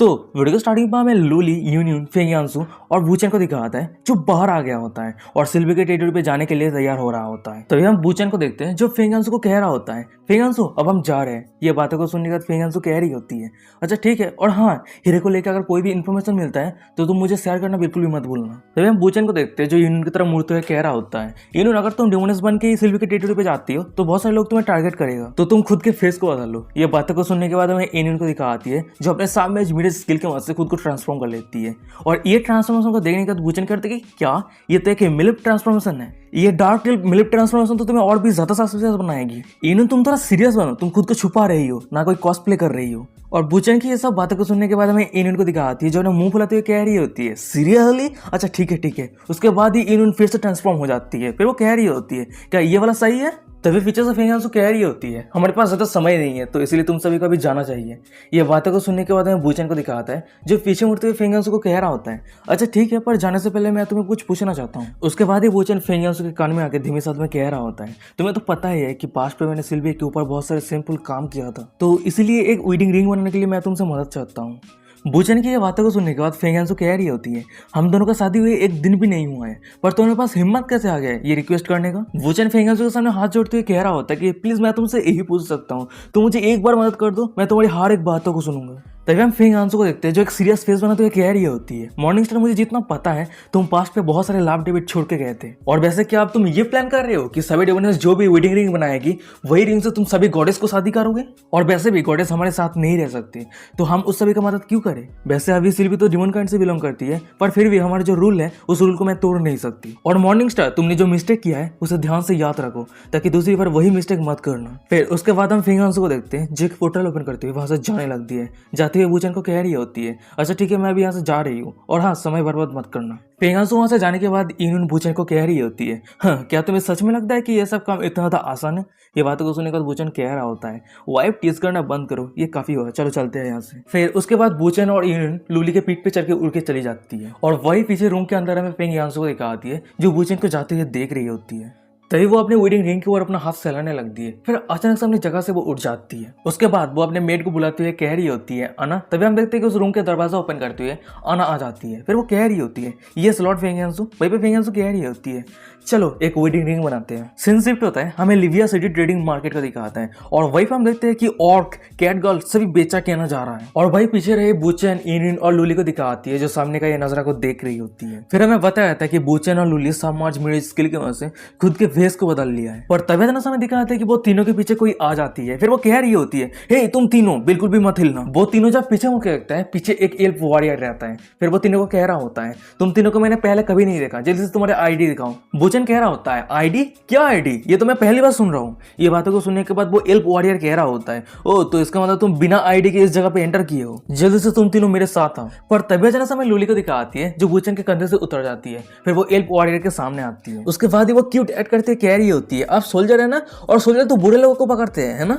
तो वीडियो के स्टार्टिंग में हमें लूली, यूनियन, फेंगयांसु और वूचेन को दिखाता है जो बाहर आ गया होता है और सिल्वी के टेरिटरी पे जाने के लिए तैयार हो रहा होता है। तभी हम वूचेन को देखते हैं जो फेंगयांसु को कह रहा होता है, फेंगयांसु अब हम जा रहे हैं। ये बातों को सुनने के बाद फेंगयांसु कह रही होती है, अच्छा ठीक है, और हाँ, हीरे को लेकर अगर कोई भी इन्फॉर्मेशन मिलता है तो तुम मुझे शेयर करना बिल्कुल भी मत भूलना। तभी हम वूचेन को देखते हैं जो यूनियन की तरफ मुड़ते हुए कह रहा होता है, यूनियन अगर तुम डिमोनियस बन के सिल्वी के टेरिटरी पे जाती हो तो बहुत सारे लोग तुम्हें टारगेट करेगा, तो तुम खुद के फेस को बदल लो। ये बातों को सुनने के बाद हमें यूनियन को दिखाती है जो अपने सामने इमीडिएट स्किल के मदद से खुद को ट्रांसफॉर्म कर लेती है। और ये ट्रांसफॉर्मेशन को देखने के बाद वूचेन करते कि क्या ये तो एक मिलिप ट्रांसफॉर्मेशन है, ये डार्क मिलिप ट्रांसफॉर्मेशन तो तुम्हें और भी ज्यादा सस्पेंस बनाएगी। यूनियन तुम थोड़ा सीरियस बनो, तुम खुद को छुपा रही हो, ना कोई कॉस्प्ले कर रही हो। और वूचेन की ये सब बातों को सुनने के बाद हमें यूनियन को दिखाती है जो मुंह फुलाते हुए कह रही होती है, सीरियसली, अच्छा ठीक है। उसके बाद ही यूनियन फिर से ट्रांसफॉर्म हो जाती है। फिर वो कह रही होती है, क्या ये वाला सही है? तभी पीछे से फेंगयांसु कह रही होती है, हमारे पास ज़्यादा समय नहीं है तो इसलिए तुम सभी को अभी जाना चाहिए। ये बातों को सुनने के बाद हमें वूचेन को दिखाता है जो पीछे मुड़ते हुए फेंगयांसु को कह रहा होता है, अच्छा ठीक है, पर जाने से पहले मैं तुम्हें कुछ पूछना चाहता हूँ। उसके बाद ही वूचेन फेंगयांसु के कान में आके धीमे साथ में कह रहा होता है, तुम्हें तो पता ही है कि पास्ट पे मैंने सिल्वी के ऊपर बहुत सारे सिंपल काम किया था, तो इसीलिए एक वीडिंग रिंग बनाने के लिए मैं तुमसे मदद चाहता हूँ। वूचेन की ये बातों को सुनने के बाद फेंगयांसु कह रही होती है, हम दोनों का शादी हुए एक दिन भी नहीं हुआ है, पर तुम्हारे पास हिम्मत कैसे आ गया ये रिक्वेस्ट करने का? वूचेन फेंगयांसु के सामने हाथ जोड़ते हुए कह रहा होता है कि प्लीज मैं तुमसे यही पूछ सकता हूँ, तुम मुझे एक बार मदद कर दो, मैं तुम्हारी हर एक बातों को सुनूंगा। तभी हम फेंगयांसु को देखते हैं जो एक सीरियस फेस बनाते हुए कह रही होती है, मॉर्निंग स्टार, मुझे जितना पता है तुम पास्ट पे बहुत सारे लाभ डेबिट छोड़ के गए थे, और वैसे क्या अब तुम ये प्लान कर रहे हो कि सभी डिवोनेस जो भी वेडिंग रिंग बनाएगी वही रिंग से तुम सभी गॉडेस को शादी करोगे? और वैसे भी गॉडेस हमारे साथ नहीं रह सकती, तो हम उस सभी का मदद क्यों करें? वैसे अभी सिल्वी तो डिमोन काइंड से बिलोंग करती है, पर फिर भी हमारा जो रूल है उस रूल को मैं तोड़ नहीं सकती। और मॉर्निंग स्टार, तुमने जो मिस्टेक किया है उसे ध्यान से याद रखो ताकि दूसरी बार वही मिस्टेक मत करना। फिर उसके बाद हम फेंगयांसु को देखते हैं जो एक पोर्टल ओपन करते हुए वहां से जाने लगती है। जाते हुए वूचेन को कह रही होती है, अच्छा ठीक है, मैं अभी यहाँ से जा रही हूँ, और हाँ, समय बर्बाद मत करना। फेंगयांसु वहां से जाने के बाद यूनियन वूचेन को कह रही होती है, हाँ, क्या तुम्हें सच में लगता है कि ये सब काम इतना ज्यादा आसान है? ये बातों को सुनने के बाद वूचेन कह रहा होता है, वाइफ टीज करना बंद करो, ये काफी हुआ, चलो चलते हैं यहाँ से। फिर उसके बाद वूचेन और यूनियन लूली के पीठ पे चढ़ के उड़ के चली जाती है, और वही पीछे रूम के अंदर हमें फेंगयांसु को दिखाती है जो वूचेन को जाते हुए देख रही होती है। तभी वो अपने वेडिंग रिंग के ऊपर अपना हाथ फैलाने लगती है, फिर अचानक से अपनी जगह से वो उठ जाती है। उसके बाद वो अपने मेड को बुलाते हुए कह रही होती है, अना। तभी हम देखते हैं कि उस रूम के दरवाजा ओपन करते हुए अना आ जाती है। फिर वो कह रही होती है, ये स्लॉट फेंगयांसु। वहीं पे फेंगयांसु कह रही होती है, चलो एक वेडिंग रिंग बनाते हैं। सीन शिफ्ट होता है, हमें लिविया सिटी ट्रेडिंग मार्केट का दिखाता है, और वहीं पे हम देखते हैं कि ऑर्क, कैट गर्ल सभी बेचा कहना जा रहा है। और वही पीछे रहे वूचेन, यूनियन और लूली को दिखाती है जो सामने का ये नजरा को देख रही होती है। फिर हमें बताया जाता है कि वूचेन और लूली समाज में स्किल की वजह से खुद के फेस को बदल लिया है, पर तभी ना समय दिखाते हैं कि वो तीनों के पीछे कोई आ जाती है। फिर वो कह रही होती है, हे तुम तीनों बिल्कुल भी मत हिलना। वो तीनों जब पीछे मुड़ के देखता है, पीछे एक एल्फ वॉरियर रहता है। फिर वो तीनों को कह रहा होता है, तुम तीनों को मैंने पहले कभी नहीं देखा, जल्दी से तुम्हारे आईडी दिखाओ। वूचेन कह रहा होता है, आईडी? क्या आईडी? ये तो मैं पहली बार सुन रहा हूँ। ये बातों को सुनने के बाद वो एल्फ वॉरियर कह रहा होता है, ओ तो इसका मतलब तुम बिना आईडी के इस जगह पे एंटर किए हो, जल्दी से तुम तीनों मेरे साथ आओ। पर तभी अचानक समय लूली को दिखाती है जो वूचेन के कंधे से उतर जाती है। फिर वो एल्फ वॉरियर के सामने आती है। उसके बाद ही वो क्यूट ऐड करते कह रही होती है, आप सोल्जर है ना, और सोल्जर तो बुरे लोगों को पकड़ते हैं, है ना?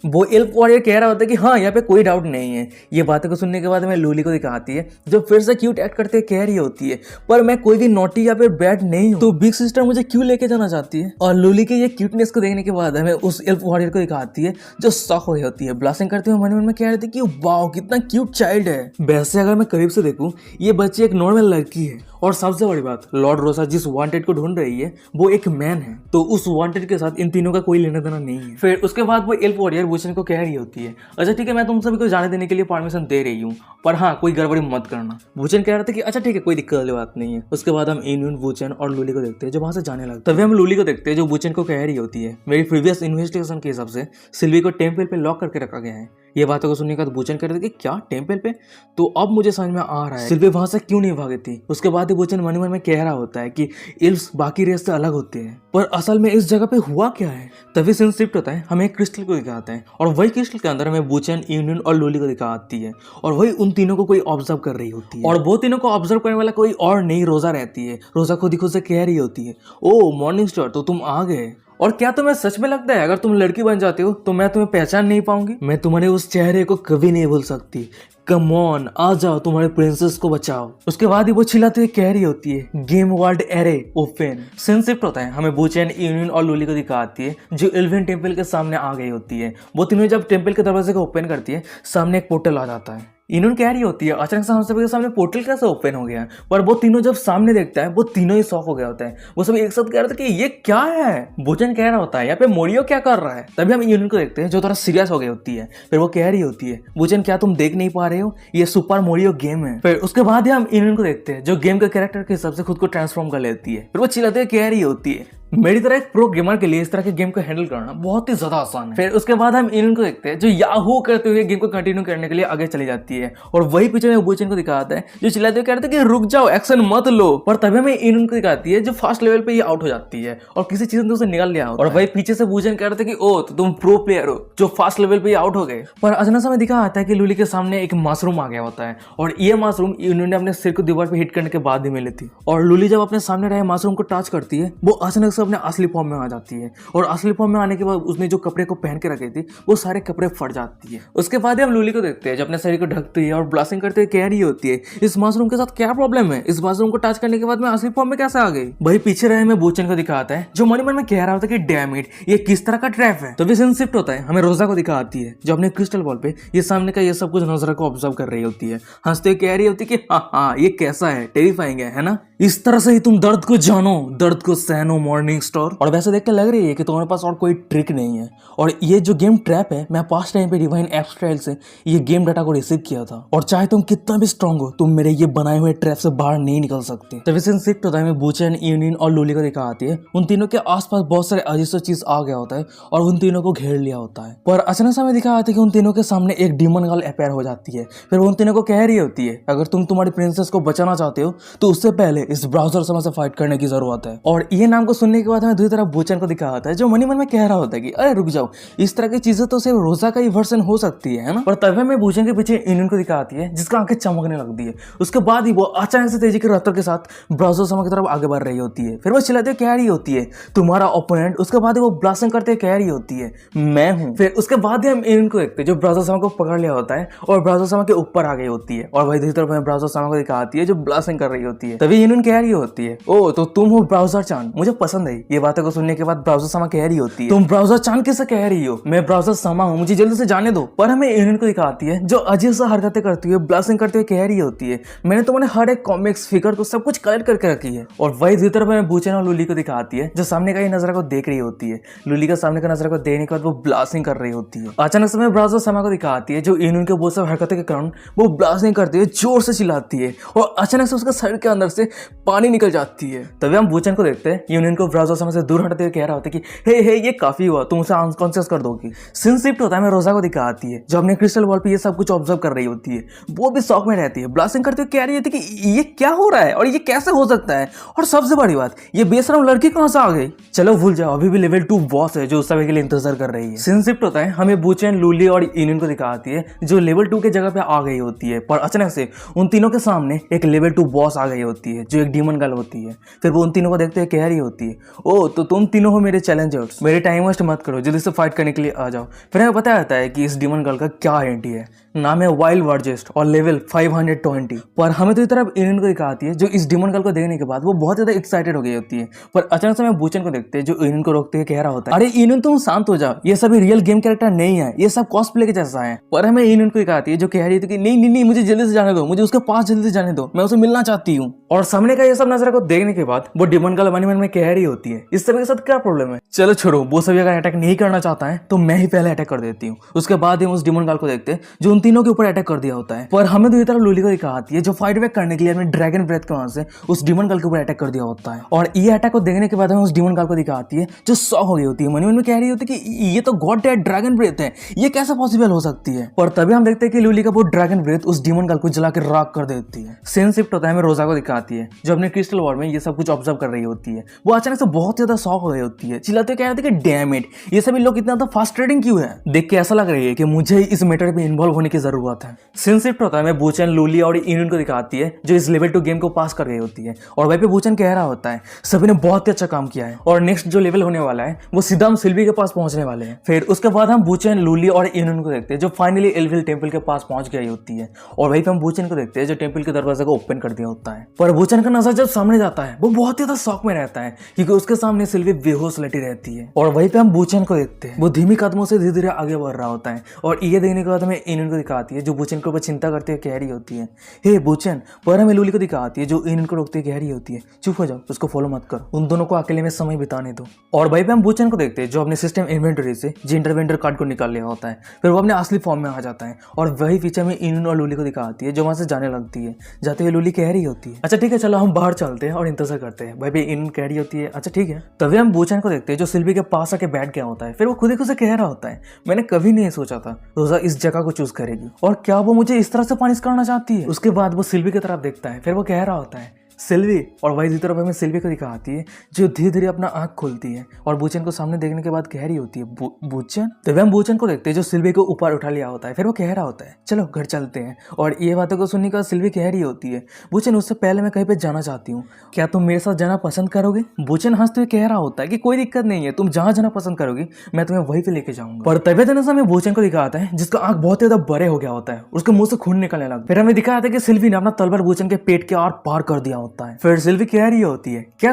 वो एल्फ वॉरियर कह रहा होता है कि हाँ, यहाँ पे कोई डाउट नहीं है। ये बातों को सुनने के बाद हमें लूली को दिखाती है जो फिर से क्यूट ऐड करते कह रही होती है, पर मैं कोई भी नॉटी या फिर बैड नहीं हूँ, तो बिग सिस्टर मुझे क्यों लेके जाना चाहती है? और लूली के ये क्यूटनेस को देखने के बाद हमें उस एल्फ वॉरियर को दिखाती है जो शॉक हो होती है, ब्लास्टिंग करते हुए मन में कह रही थी कि वाओ कितना क्यूट चाइल्ड है। वैसे अगर मैं करीब से देखूं, ये बच्ची एक नॉर्मल लड़की है, और सबसे बड़ी बात, लॉर्ड रोसा जिस वांटेड को ढूंढ रही है वो एक मैन है, तो उस वांटेड के साथ इन तीनों का कोई लेना देना नहीं है। फिर उसके बाद वो एल्फ वॉरियर वूचेन को कह रही होती है, अच्छा ठीक है, मैं तुम सभी को जाने देने के लिए परमिशन दे रही हूँ, पर हाँ, कोई गड़बड़ी मत करना। वूचेन कह रहा था कि अच्छा ठीक है, कोई दिक्कत वाली बात नहीं है। उसके बाद हम यूनियन, वूचेन और लूली को देखते हैं जो वहां से जाने लगते। तभी हम लूली को देखते हैं जो वूचेन को कह रही होती है, मेरी प्रीवियस इन्वेस्टिगेशन के हिसाब से सिल्वी को टेम्पल पे लॉक करके रखा गया है। ये बातों को सुनने के बाद वूचेन कह रहे थे कि क्या टेम्पल पे? तो अब मुझे समझ में आ रहा है सिल्वी वहां से क्यों नहीं भागी थी। उसके बाद वूचेन मन में कह रहा होता है कि इल्फ्स बाकी रेस से अलग होते हैं, पर असल में इस जगह पे हुआ क्या है। तभी सीन शिफ्ट होता है, हमें एक क्रिस्टल को दिखाते हैं, और वही क्रिस्टल के अंदर हमें वूचेन, यूनियन और लूली को दिखाती है, और वही उन तीनों को कोई ऑब्जर्व कर रही होती है। और वो तीनों को ऑब्जर्व करने वाला कोई और नहीं, रोजा रहती है। रोजा खुद ही खुद से कह रही होती है, ओ मॉर्निंग स्टार, तो तुम आ गए। और क्या तुम्हें सच में लगता है अगर तुम लड़की बन जाते हो तो मैं तुम्हें पहचान नहीं पाऊंगी? मैं तुम्हारे उस चेहरे को कभी नहीं भूल सकती। कम ऑन, आ जाओ, तुम्हारे प्रिंसेस को बचाओ। उसके बाद ही वो चिल्लाते हुए कह रही होती है, game world are open. Scene shift होता है, हमें वूचेन, यूनियन और लूली को दिखाती है जो एल्विन टेम्पल के सामने आ गई होती है। वो तीनों जब टेम्पल के दरवाजे को ओपन करती है, सामने एक पोर्टल आ जाता है। इन्होंने कह रही होती है अचानक से हम सभी के सामने पोर्टल कैसे ओपन हो गया, पर वो तीनों जब सामने देखता है वो तीनों ही शॉक हो गया होता है। वो सब एक साथ कह रहे थे कि ये क्या है। बुचन कह रहा होता है यहाँ पे मोरियो क्या कर रहा है। तभी हम यूनियन को देखते हैं जो थोड़ा सीरियस हो गई होती है। फिर वो कह रही होती है बुचन क्या तुम देख नहीं पा रहे हो, ये सुपर मोरियो गेम है। फिर उसके बाद हम यूनियन को देखते हैं जो गेम के कैरेक्टर के हिसाब से खुद को ट्रांसफॉर्म कर लेती है। फिर वो चिल्लाते हुए कह रही होती है मेरी तरह एक प्रो गेमर के लिए इस तरह के गेम को हैंडल करना बहुत ही ज्यादा आसान है। फिर उसके बाद हम इनको देखते हैं जो याहू करते हुए गेम को कंटिन्यू करने के लिए आगे चली जाती है और वही पीछे में बुचन को दिखाता है जो चिल्लाते हुए कहते हैं कि रुक जाओ एक्शन मत लो। पर तभी हमें इनको दिखाती है जो फर्स्ट लेवल पे ये आउट हो जाती है और किसी चीज ने उसे निकाल लिया और वही पीछे से बुचन कह रहे थे कि ओ तो तुम प्रो प्लेयर हो जो फर्स्ट लेवल पे आउट हो गए। पर अचानक से हमें दिखा आता है कि लूली के सामने एक मशरूम आ गया होता है और ये मशरूम इन्होंने अपने सिर को दीवार पे हिट करने के बाद ही मिली थी। और लूली जब अपने सामने रहे मशरूम को टच करती है वो अचानक से अपने असली फॉर्म में आ जाती है और असली फॉर्म में आने के बाद उसने जो कपड़े को पहन के रखे थे वो सारे कपड़े फट जाती है। उसके बाद हम लूली को देखते हैं जो अपने शरीर को ढकती है और ब्लास्टिंग करते हुए कह रही होती है इस मशरूम के साथ क्या प्रॉब्लम है, इस मशरूम को टच करने के बाद मैं असली फॉर्म में कैसे आ गई। वही पीछे रहे में बोचन को दिखाता है जो मन में कह रहा होता है कि डैम इट ये किस तरह का ट्रैप है। तो विजन शिफ्ट होता है हमें रोजा को दिखाती है जो अपने क्रिस्टल बॉल पे ये सामने का ये सब कुछ नजर को ऑब्जर्व कर रही होती है। हंसते हुए कह रही होती है कि हाँ ये कैसा है, टेरिफाइंग है ना, इस तरह से ही तुम दर्द को जानो, दर्द को सहनो मॉर्निंग स्टार। और वैसे देख के लग रही है कि तुम्हारे पास और कोई ट्रिक नहीं है और ये जो गेम ट्रैप है मैं पास्ट टाइम पे डिवाइन एक्सट्राइल से ये गेम डाटा को रिसीव किया था और चाहे तुम कितना भी स्ट्रांग हो तुम मेरे ये बनाए हुए ट्रैप से बाहर नहीं निकल सकते। तो विजन शिफ्ट होता है मैं बुचन यूनियन और लूली को दिखा आती है उन तीनों के आसपास बहुत सारे अजीब सा चीज आ गया होता है और उन तीनों को घेर लिया होता है। पर अचानक से हमें दिखा आता है कि उन तीनों के सामने एक डीमन गर्ल अपेयर हो जाती है। फिर वो उन तीनों को कह रही होती है अगर तुम तुम्हारी प्रिंसेस को बचाना चाहते हो तो उससे पहले इस ब्राउजर से फाइट करने की जरूरत है। और ये नाम को सुनने के बाद हमें दूसरी तरफ बुचन को दिखा आता है जो मनी मन में कह रहा होता है कि अरे रुक जाओ इस तरह की चीजें तो सिर्फ रोजा का ही वर्जन हो सकती है ना। पर तभी हमें बुचन के पीछे यूनियन को दिखाती है जिसका आंखें चमकने लगती है। उसके बाद ही वो अचानक से तेजी की रफ्तार के साथ ब्राउजर समा की तरफ आगे बढ़ रही होती है। फिर वो चिल्लाते हुए कह रही होती है तुम्हारा ओपोनेंट। उसके बाद वो ब्लास्टिंग करते हुए कह रही होती है मैं हूं। फिर उसके बाद ही हम यूनियन को देखते हैं जो ब्राउजर समा को पकड़ लिया होता है और ब्राउजर समा के ऊपर आ गई होती है और वही दूसरी तरफ हमें ब्राउजर समा को दिखाती है जो ब्लास्टिंग कर रही होती है। तभी यूनियन कह रही होती है ओ तो तुम हो ब्राउजर चांद, मुझे पसंद है। ये बातें को सुनने के बाद ब्राउजर समा कह रही होती है तुम ब्राउजर चांद किससे कह रही हो, मैं ब्राउजर समा हूं, मुझे जल्दी से जाने दो। पर हमें यूनियन को दिखाती है जो अजीब सा हरकतें करती है ब्लास्टिंग करते हुए कह रही होती है मैंने तुम्हारे हर एक कॉमिक्स फिगर को सब कुछ कलेक्ट करके रखी है। और वही दूसरी तरफ हमें बुचन और लूली को दिखाती है जो सामने का ही नजरा को देख रही होती है। लूली का सामने का नजरा को देखने के बाद वो ब्लास्टिंग कर रही होती है। अचानक से ब्राउजर समा को दिखाती है जो यूनियन के बहुत सब हरकतें के कारण वो ब्लास्टिंग करती है, जोर से चिल्लाती है और अचानक से उसके शरीर के अंदर से पानी निकल जाती है। तभी हम बुचन को देखते हैं यूनियन को ब्राउजर समा से दूर हटते हुए कह रहा होता है कि हे ये काफी हुआ, तुम उसे अनकॉन्शियस कर दोगी। सीन शिफ्ट होता है मैं रोजा को दिखाती है जो अपने क्रिस्टल वॉल पे ये सब कुछ ऑब्जर्व कर रही होती है। वो भी शॉक में रहती है, ब्लास्टिंग करते हुए कह रही होती है कि ये क्या हो रहा है और ये कैसे हो सकता है और सबसे बड़ी बात ये बेशरम लड़की कहां से आ गई। चलो भूल जाओ, अभी भी लेवल 2 बॉस है जो उस समय के लिए इंतजार कर रही है। सीन शिफ्ट होता है हमें बुचन लूली और यूनियन को दिखाती है जो लेवल 2 के जगह पे आ गई होती है। पर अचानक से उन तीनों के सामने एक लेवल 2 बॉस आ गई होती है जो एक डीमन गर्ल होती है। फिर वो उन तीनों को देखते हुए कह रही होती है ओ तो तुम तीनों हो मेरे चैलेंजर्स, मेरे टाइम वेस्ट मत करो, जल्दी से फाइट करने के लिए आ जाओ। फिर हमें पता जाता है कि इस डीमन गर्ल का क्या आइडेंटिटी है, नाम है वाइल्ड वर्जेस्ट और लेवल 520। पर हमें तो तरफ यूनियन को दिखाती है जो इस डीमन गर्ल को देखने के बाद वो बहुत ज्यादा एक्साइटेड हो गई होती है। पर अचानक से हमें बुचन को देखते हैं जो यूनियन को रोकते हुए कह रहा होता है अरे यूनियन तुम शांत हो जाओ, ये सभी रियल गेम कैरेक्टर नहीं है, ये सब कॉस्प्ले के जैसा है। पर हमें यूनियन को दिखाती है जो कह रही थी कि नहीं मुझे जल्दी से जाने दो, मुझे उसके पास जल्दी से जाने दो, मैं उसे मिलना चाहती हूँ। और सामने का ये सब नजर को देखने के बाद वो डीमन गर्ल मन में कह रही होती है इस सभी के साथ क्या प्रॉब्लम है, चलो छोड़ो, वो सभी अगर अटैक नहीं करना चाहता है तो मैं ही पहले अटैक कर देती हूँ। उसके बाद हम उस डीमन गर्ल को देखते हैं जो उन तीनों के ऊपर अटैक कर दिया होता है। पर हमें दूसरी तरफ लूली को दिखाती है जो फाइट बैक करने के लिए अपने ड्रैगन ब्रेथ के वहां से उस डीमन गर्ल के ऊपर अटैक कर दिया होता है। और ये अटैक को देखने के बाद हमें उस डीमन गर्ल को दिखाती है जो शॉक हो गई होती है, मन में कह रही होती है कि ये तो गॉड डेड ड्रैगन ब्रेथ है, ये कैसे पॉसिबल हो सकती है। और तभी हम देखते हैं कि लूली का वो ड्रैगन ब्रेथ उस डीमन गर्ल को जला के राख कर देती है। सीन शिफ्ट होता है हमें रोजा को दिखाती है जो अपने क्रिस्टल वॉल में ये सब कुछ ऑब्जर्व कर रही होती है। वो अचानक से बहुत ज्यादा शॉक हो गई होती है, चिल्लाते कह रहे थे कि डैम इट, ये सभी लोग इतना तो फास्ट ट्रेडिंग क्यों है। देख के ऐसा लग रही है कि मुझे इस मैटर में इन्वॉल्व होने की जरूरत है। सीन शिफ्ट होता है मैं बुचन लूली और यूनियन को दिखाती है जो इस लेवल 2 गेम को पास कर गई होती है। और वहीं पे बुचन कह रहा होता है सभी ने बहुत ही अच्छा काम किया है और नेक्स्ट जो लेवल होने वाला है वो सीधा हम सिल्वी के पास पहुंचने वाले हैं। फिर उसके बाद हम बुचन लूली और यूनियन को देखते हैं जो फाइनली एल्विल टेम्पल के पास पहुंच गई होती है। और वहीं पे हम बुचन को देखते हैं जो टेम्पल के दरवाजे को ओपन कर दिया होता है। पर बुचन का नजर जब सामने जाता है वो बहुत ही ज्यादा शौक में रहता है क्योंकि उसके सामने सिल्वी बेहोश लेटी रहती है। और वहीं पे हम बूचेन को देखते हैं, वो धीमी कदमों से धीरे धीरे आगे बढ़ रहा होता है। और ये देखने के बाद हमें इनुन को दिखाती है जो बूचेन के ऊपर चिंता करते हुए कह रही होती है, हे बूचेन। पर हमें लूली को दिखाती है जो इनुन को रोकते हुए कह रही होती है, चुप हो जाओ, उसको फॉलो मत करो, उन दोनों को अकेले में समय बिताने दो। और वहीं पे हम बूचेन को देखते हैं जो अपने सिस्टम इन्वेंटरी से जेंडर वेंडर कार्ड को निकाल लिया होता है। फिर वो अपने असली फॉर्म में आ जाता है और वही फीचर में इनुन और लूली को दिखाती है जो वहां से जाने लगती है। जाते हुए लूली कह रही होती है, अच्छा ठीक है चलो हम बाहर चलते हैं और इंतजार करते हैं। भाई इनुन कह रही होती है, अच्छा ठीक है। तभी हम बूचेन को देखते हैं जो सिल्वी के पास आके बैठ गया होता है। फिर वो खुद ही खुद से कह रहा होता है, मैंने कभी नहीं सोचा था रोजा इस जगह को चूज करेगी और क्या वो मुझे इस तरह से पनिश करना चाहती है। उसके बाद वो सिल्वी की तरफ देखता है, फिर वो कह रहा होता है सिल्वी। और वही दूसरी तरफ हमें सिल्वी को दिखाती है जो धीरे धीरे अपना आंख खोलती है और बूचेन को सामने देखने के बाद कह रही होती है, बूचेन। तभी हम बूचेन को देखते हैं जो सिल्वी को ऊपर उठा लिया होता है। फिर वो कह रहा होता है चलो घर चलते हैं। और ये बातों को सुनने के बाद सिल्वी कह रही होती है, बूचेन उससे पहले मैं कहीं पे जाना चाहती हूँ, क्या तुम मेरे साथ जाना पसंद करोगे। बूचेन हंसते हुए कह रहा होता है कि कोई दिक्कत नहीं है, तुम जहाँ जाना पसंद करोगी मैं तुम्हें वहीं पे लेके जाऊंगा। पर तभी दिन हमें बूचेन को दिखाता है जिसका आंख बहुत ज्यादा बड़े हो गया होता है, उसके मुंह से खून निकलने लगा। फिर हमें दिखाया था कि सिल्वी ने अपना तलवार बूचेन के पेट के आर पार कर दिया होता है। फिर सिल्वी कह रही होती है, क्या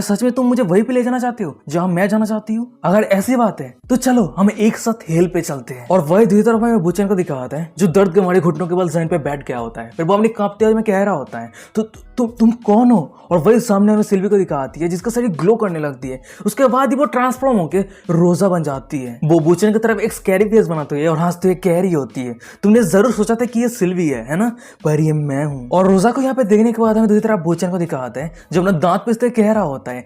सच में तुम मुझे वहीं पे ले जाना चाहती हो जहां मैं जाना चाहती हूँ। अगर ऐसी बात है तो चलो हम एक साथ हेल पे चलते हैं। और वही दूसरी तरफ में बूचेन को दिखाता है जो दर्द के मारे घुटनों के बल जमीन पे बैठ गया होता है। फिर वो अपनी कांपते हुए में कह रहा होता है, तो तुम कौन हो। और वही सामने हमें सिल्वी को दिखाती है जिसका शरीर ग्लो करने लगती है। उसके बाद ही वो ट्रांसफॉर्म होकर रोजा बन जाती है। वो बूचेन की तरफ एक स्कैरी फेस बनाते हुए और हंसते हुए कह रही होती है, तुमने जरूर सोचा था कि ये सिल्वी है ना, पर ये मैं हूँ। और रोजा को यहाँ पे देखने के बाद हमें दूसरी तरफ बूचेन को दिखाता है जो अपना दांत पिसते कह रहा होता है,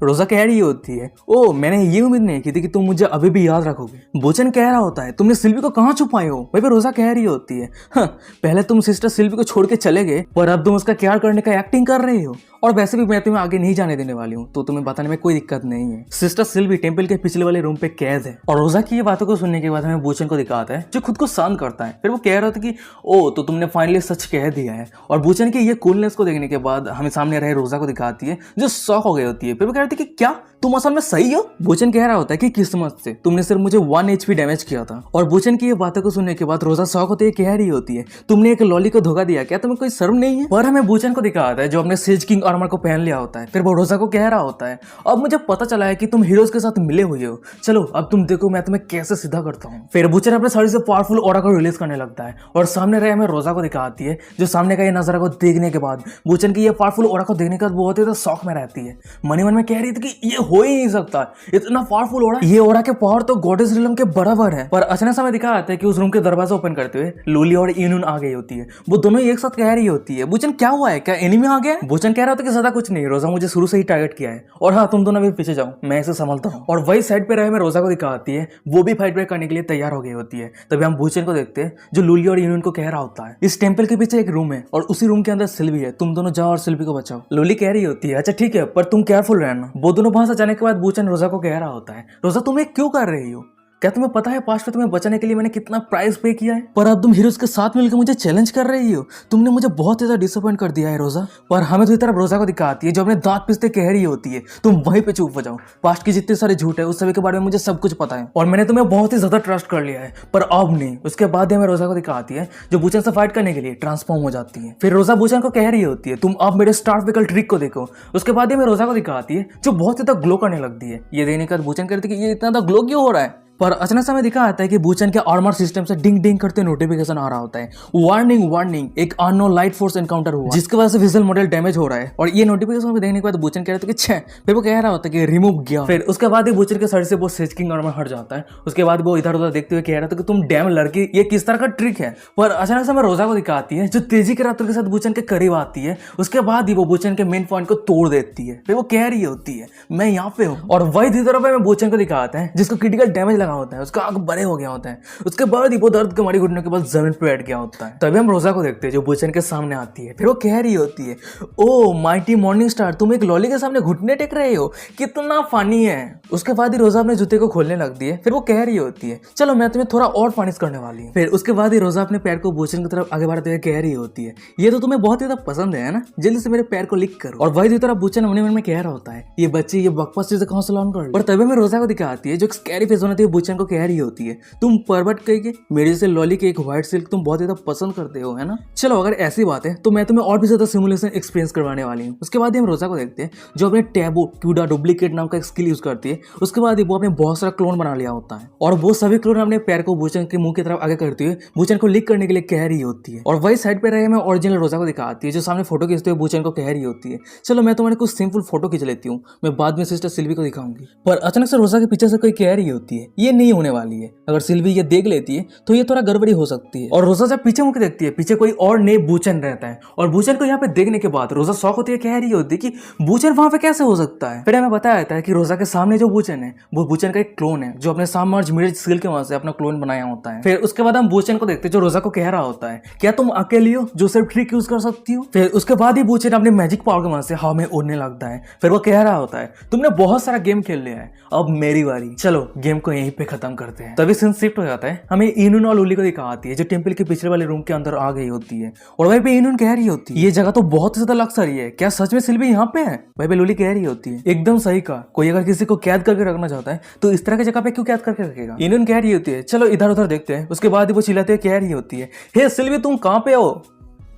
रोजा कह रही होती है, ओ मैंने ये उम्मीद नहीं की थी कि तुम मुझे अभी भी याद रखोगे। बूचेन कह रहा होता है, तुमने सिल्वी को कहाँ छुपाए हो। वही पे रोजा कह रही होती है, हाँ, पहले तुम सिस्टर सिल्वी को छोड़ के चले गए पर अब तुम उसका केयर करने का एक्टिंग कर रही हो। और वैसे भी मैं तुम्हें आगे नहीं जाने देने वाली हूँ तो तुम्हें बताने में कोई दिक्कत नहीं है। सिस्टर सिल्वी टेंपल के पिछले वाले रूम पे कैद है। और रोजा की ये बातों को सुनने के बाद हमें बूचेन को दिखाता है जो खुद को शांत करता है। फिर वो कह रहा था कि ओ तो तुमने फाइनली सच कह दिया है। और बूचेन की ये कूलनेस को देखने के बाद हमें सामने रहे रोजा को दिखाती है जो शॉक हो गई होती है। फिर वो कह रही थी कि क्या तुम असल में सही हो। बूचेन कह रहा होता है कि किस्मत से तुमने सिर्फ मुझे 1 HP डैमेज किया था। और बूचेन की ये बातों को सुनने के बाद रोजा शॉक होते कह रही होती है, तुमने एक लॉली को धोखा दिया, क्या तुम्हें कोई शर्म नहीं है। पर हमें बूचेन को दिखाता है जो अपने सेज किंग आर्मर को पहन लिया होता है। फिर वो रोजा को कह रहा होता है, अब मुझे पता चला है कि तुम हीरोज के साथ मिले हुए हो, चलो अब तुम देखो मैं तुम्हें कैसे सीधा करता हूँ। फिर बूचेन अपने शरीर से पावरफुल ऑरा को रिलीज करने लगता है और सामने रहे हमें रोजा को दिखाती है जो सामने का ये नजारा को देखने के बाद बूचेन की ये पावरफुल ऑरा को देखने के बाद बहुत ही शौक में रहती है। मन में कह रही थी कि ये हो ही नहीं सकता, इतना पावरफुल ऑरा, ये ऑरा के पावर तो गॉडेस रिलम के बराबर है। पर अचानक समय दिखाया जाता है कि उस रूम के दरवाजा ओपन करते हुए लूली और इनुन आ गई होती है। वो दोनों एक साथ कह रही होती है, बूचेन क्या हुआ है, क्या एनिमी आ गया। बूचेन कह रहा था कि ज्यादा कुछ नहीं, रोजा मुझे शुरू से ही टारगेट किया है और हाँ तुम दोनों भी पीछे जाओ, मैं इसे संभालता हूँ। और वही साइड पे रहे में रोजा को दिखाती है, वो भी फाइट ब्रेक करने के लिए तैयार हो गई होती है। तभी हम बूचेन को देखते हैं जो लूली और इनुन को कह रहा होता है, इस टेंपल के पीछे एक रूम है और उसी रूम के अंदर सिल्वी है, तुम दोनों जाओ और सिल्वी को बचाओ। लूली कह रही होती है, अच्छा ठीक है पर तुम केयरफुल रहना। वो दोनों वहां से जाने के बाद बूचेन रोजा को कह रहा होता है, रोजा तुम ये क्यों कर रही हो, क्या तुम्हें पता है पास्ट में तुम्हें बचाने के लिए मैंने कितना प्राइस पे किया है, पर अब तुम हीरोज के साथ मिलकर मुझे चैलेंज कर रही हो। तुमने मुझे बहुत ज्यादा डिसअपॉइंट कर दिया है रोजा। पर हमें दूसरी तरफ रोजा को दिखाती है जो अपने दांत पिसते कह रही होती है, तुम वहीं पे चुप हो जाओ, पास्ट की जितने सारे झूठ है उस सभी के बारे में मुझे सब कुछ पता है और मैंने तुम्हें बहुत ही ज्यादा ट्रस्ट कर लिया है, पर अब नहीं। उसके बाद हमें रोजा को दिखाती है जो बूचेन से फाइट करने के लिए ट्रांसफॉर्म हो जाती है। फिर रोजा बूचेन को कह रही होती है, तुम अब मेरे स्टार्विकल ट्रिक को देखो। उसके बाद हमें रोजा को दिखाती है जो बहुत ज्यादा ग्लो करने लगती है। ये देखने के बाद बूचेन कहती है कि ये इतना ज्यादा ग्लो क्यों हो रहा है। पर अचानक समय दिखा आता है कि बूचेन के आर्मर सिस्टम से डिंग डिंग करते नोटिफिकेशन आ रहा होता है, वार्निंग वार्निंग, एक अननोन लाइट फोर्स एनकाउंटर हुआ जिसकी वजह से विजुअल मॉडल डैमेज हो रहा है। और ये नोटिफिकेशन को देखने के बाद बूचेन कह रहे थे कि छह, फिर वो कह रहा होता है कि रिमूव किया। फिर उसके बाद ही बूचेन के शरीर से वो सेज किंग आर्मर हट जाता है। उसके बाद वो इधर उधर देखते हुए कह रहा था कि तुम डैम लड़की, ये किस तरह का ट्रिक है। पर अचानक समय रोजा को दिखाती है जो तेजी के रातों के साथ बूचेन के करीब आती है। उसके बाद ही वो बूचेन के मेन पॉइंट को तोड़ देती है। फिर वो कह रही होती है, मैं यहाँ पे हूँ। और वही दूसरी तरफ में बूचेन को दिखाता है जिसको क्रिटिकल डैमेज लगा होता है, उसका बड़े हो गया होता है। उसके बाद ही वो दर्द के मारी घुटने के बाद जमीन पे बैठ गया होता है। तभी हम रोजा को देखते हैं जो बूचेन के सामने आती है। फिर वो कह रही होती है, ओ माइटी मॉर्निंग स्टार, तुम एक लॉली के सामने घुटने टेक रहे हो, कितना फनी है। उसके बाद ही रोजा अपने जूते को खोलने लगती है। फिर वो कह रही होती है, चलो मैं तुम्हें थोड़ा और पनिश करने वाली हूँ। फिर उसके बाद ही रोजा अपने पैर को बूचेन की तरफ आगे बढ़ते हुए कह रही होती है, ये तो तुम्हें बहुत ज्यादा पसंद है ना, जल्दी से मेरे पैर को लिक करो। और वही तरह बूचेन अपने मन में कह रहा होता है, ये बच्चे ये बकवास चीजें कहाँ से लर्न कर। और तभी में रोजा को दिखाती है जो स्कैरी फेस होने बूचन को कह रही होती है, तुम परवट कह के मेरे जैसे लॉली के एक व्हाइट सिल्क तुम बहुत ज्यादा पसंद करते हो, है ना। चलो अगर ऐसी बात है तो मैं तुम्हें और भी ज्यादा सिमुलेशन एक्सपीरियंस करवाने वाली हूँ। उसके बाद हम रोजा को देखते हैं जो अपने टैबू क्यूडा डुप्लीकेट नाम का एक स्किल यूज करती है। उसके बाद वो अपने बहुत सारा क्लोन बना लिया होता है और वो सभी क्लोन अपने पैर को बूचन के मुंह की तरफ आगे करते हुए बूचन को लिक करने के लिए कह रही होती है। और वही साइड पे रहे मैं ओरिजिनल रोजा को दिखाती है जो सामने फोटो खींचते हुए बूचन को कह रही होती है, चलो मैं तुम्हारे कुछ सिंपल फोटो खींच लेती हूँ, मैं बाद में सिस्टर सिल्वी को दिखाऊंगी। पर अचानक से रोजा के पीछे से कोई कह रही होती है ये नहीं होने वाली है, अगर सिल्वी ये देख लेती है तो ये थोड़ा गड़बड़ी हो सकती है। और रोजा जब पीछे मुड़ के देखती है पीछे कोई और नए बूचन रहता है और बूचन को यहाँ पे देखने के बाद रोजा शौक होती है, कह रही होती है कि बूचन वहां पे कैसे हो सकता है। फिर हमें बताया जाता है कि रोजा के सामने जो बूचन है वो बूचन का एक क्लोन है जो अपने सामर्ज मिरर स्किल के वहां से अपना क्लोन बनाया होता है। फिर उसके बाद हम बूचन को देखते हैं जो रोजा को कह रहा होता है क्या तुम अकेली हो जो सिर्फ ट्रिक यूज कर सकती हो। फिर उसके बाद ही बूचन अपने मैजिक पावर के वहां से हवा में उड़ने लगता है। फिर वो कह रहा होता है तुमने बहुत सारा गेम खेल लिया है, अब मेरी बारी, चलो गेम को यहीं पे खत्म करते हैं। तभी सीन शिफ्ट हो जाता है, हमें इनुन और लूली को दिखाती है जो टेंपल के पिछले वाले रूम के अंदर आ गई होती है। और वहीं पे इनुन कह रही होती है ये जगह तो बहुत ज्यादा लग्जरी है, क्या सच में सिल्वी यहाँ पे है। वहीं पे लूली कह रही होती है एकदम सही कहा, कोई अगर किसी को कैद करके रखना चाहता है तो इस तरह की जगह पे क्यों कैद करके रखेगा। इनुन कह रही होती है चलो इधर उधर देखते हैं। उसके बाद वो चिल्लाते हुए कह रही होती है हे सिल्वी तुम कहाँ पे हो।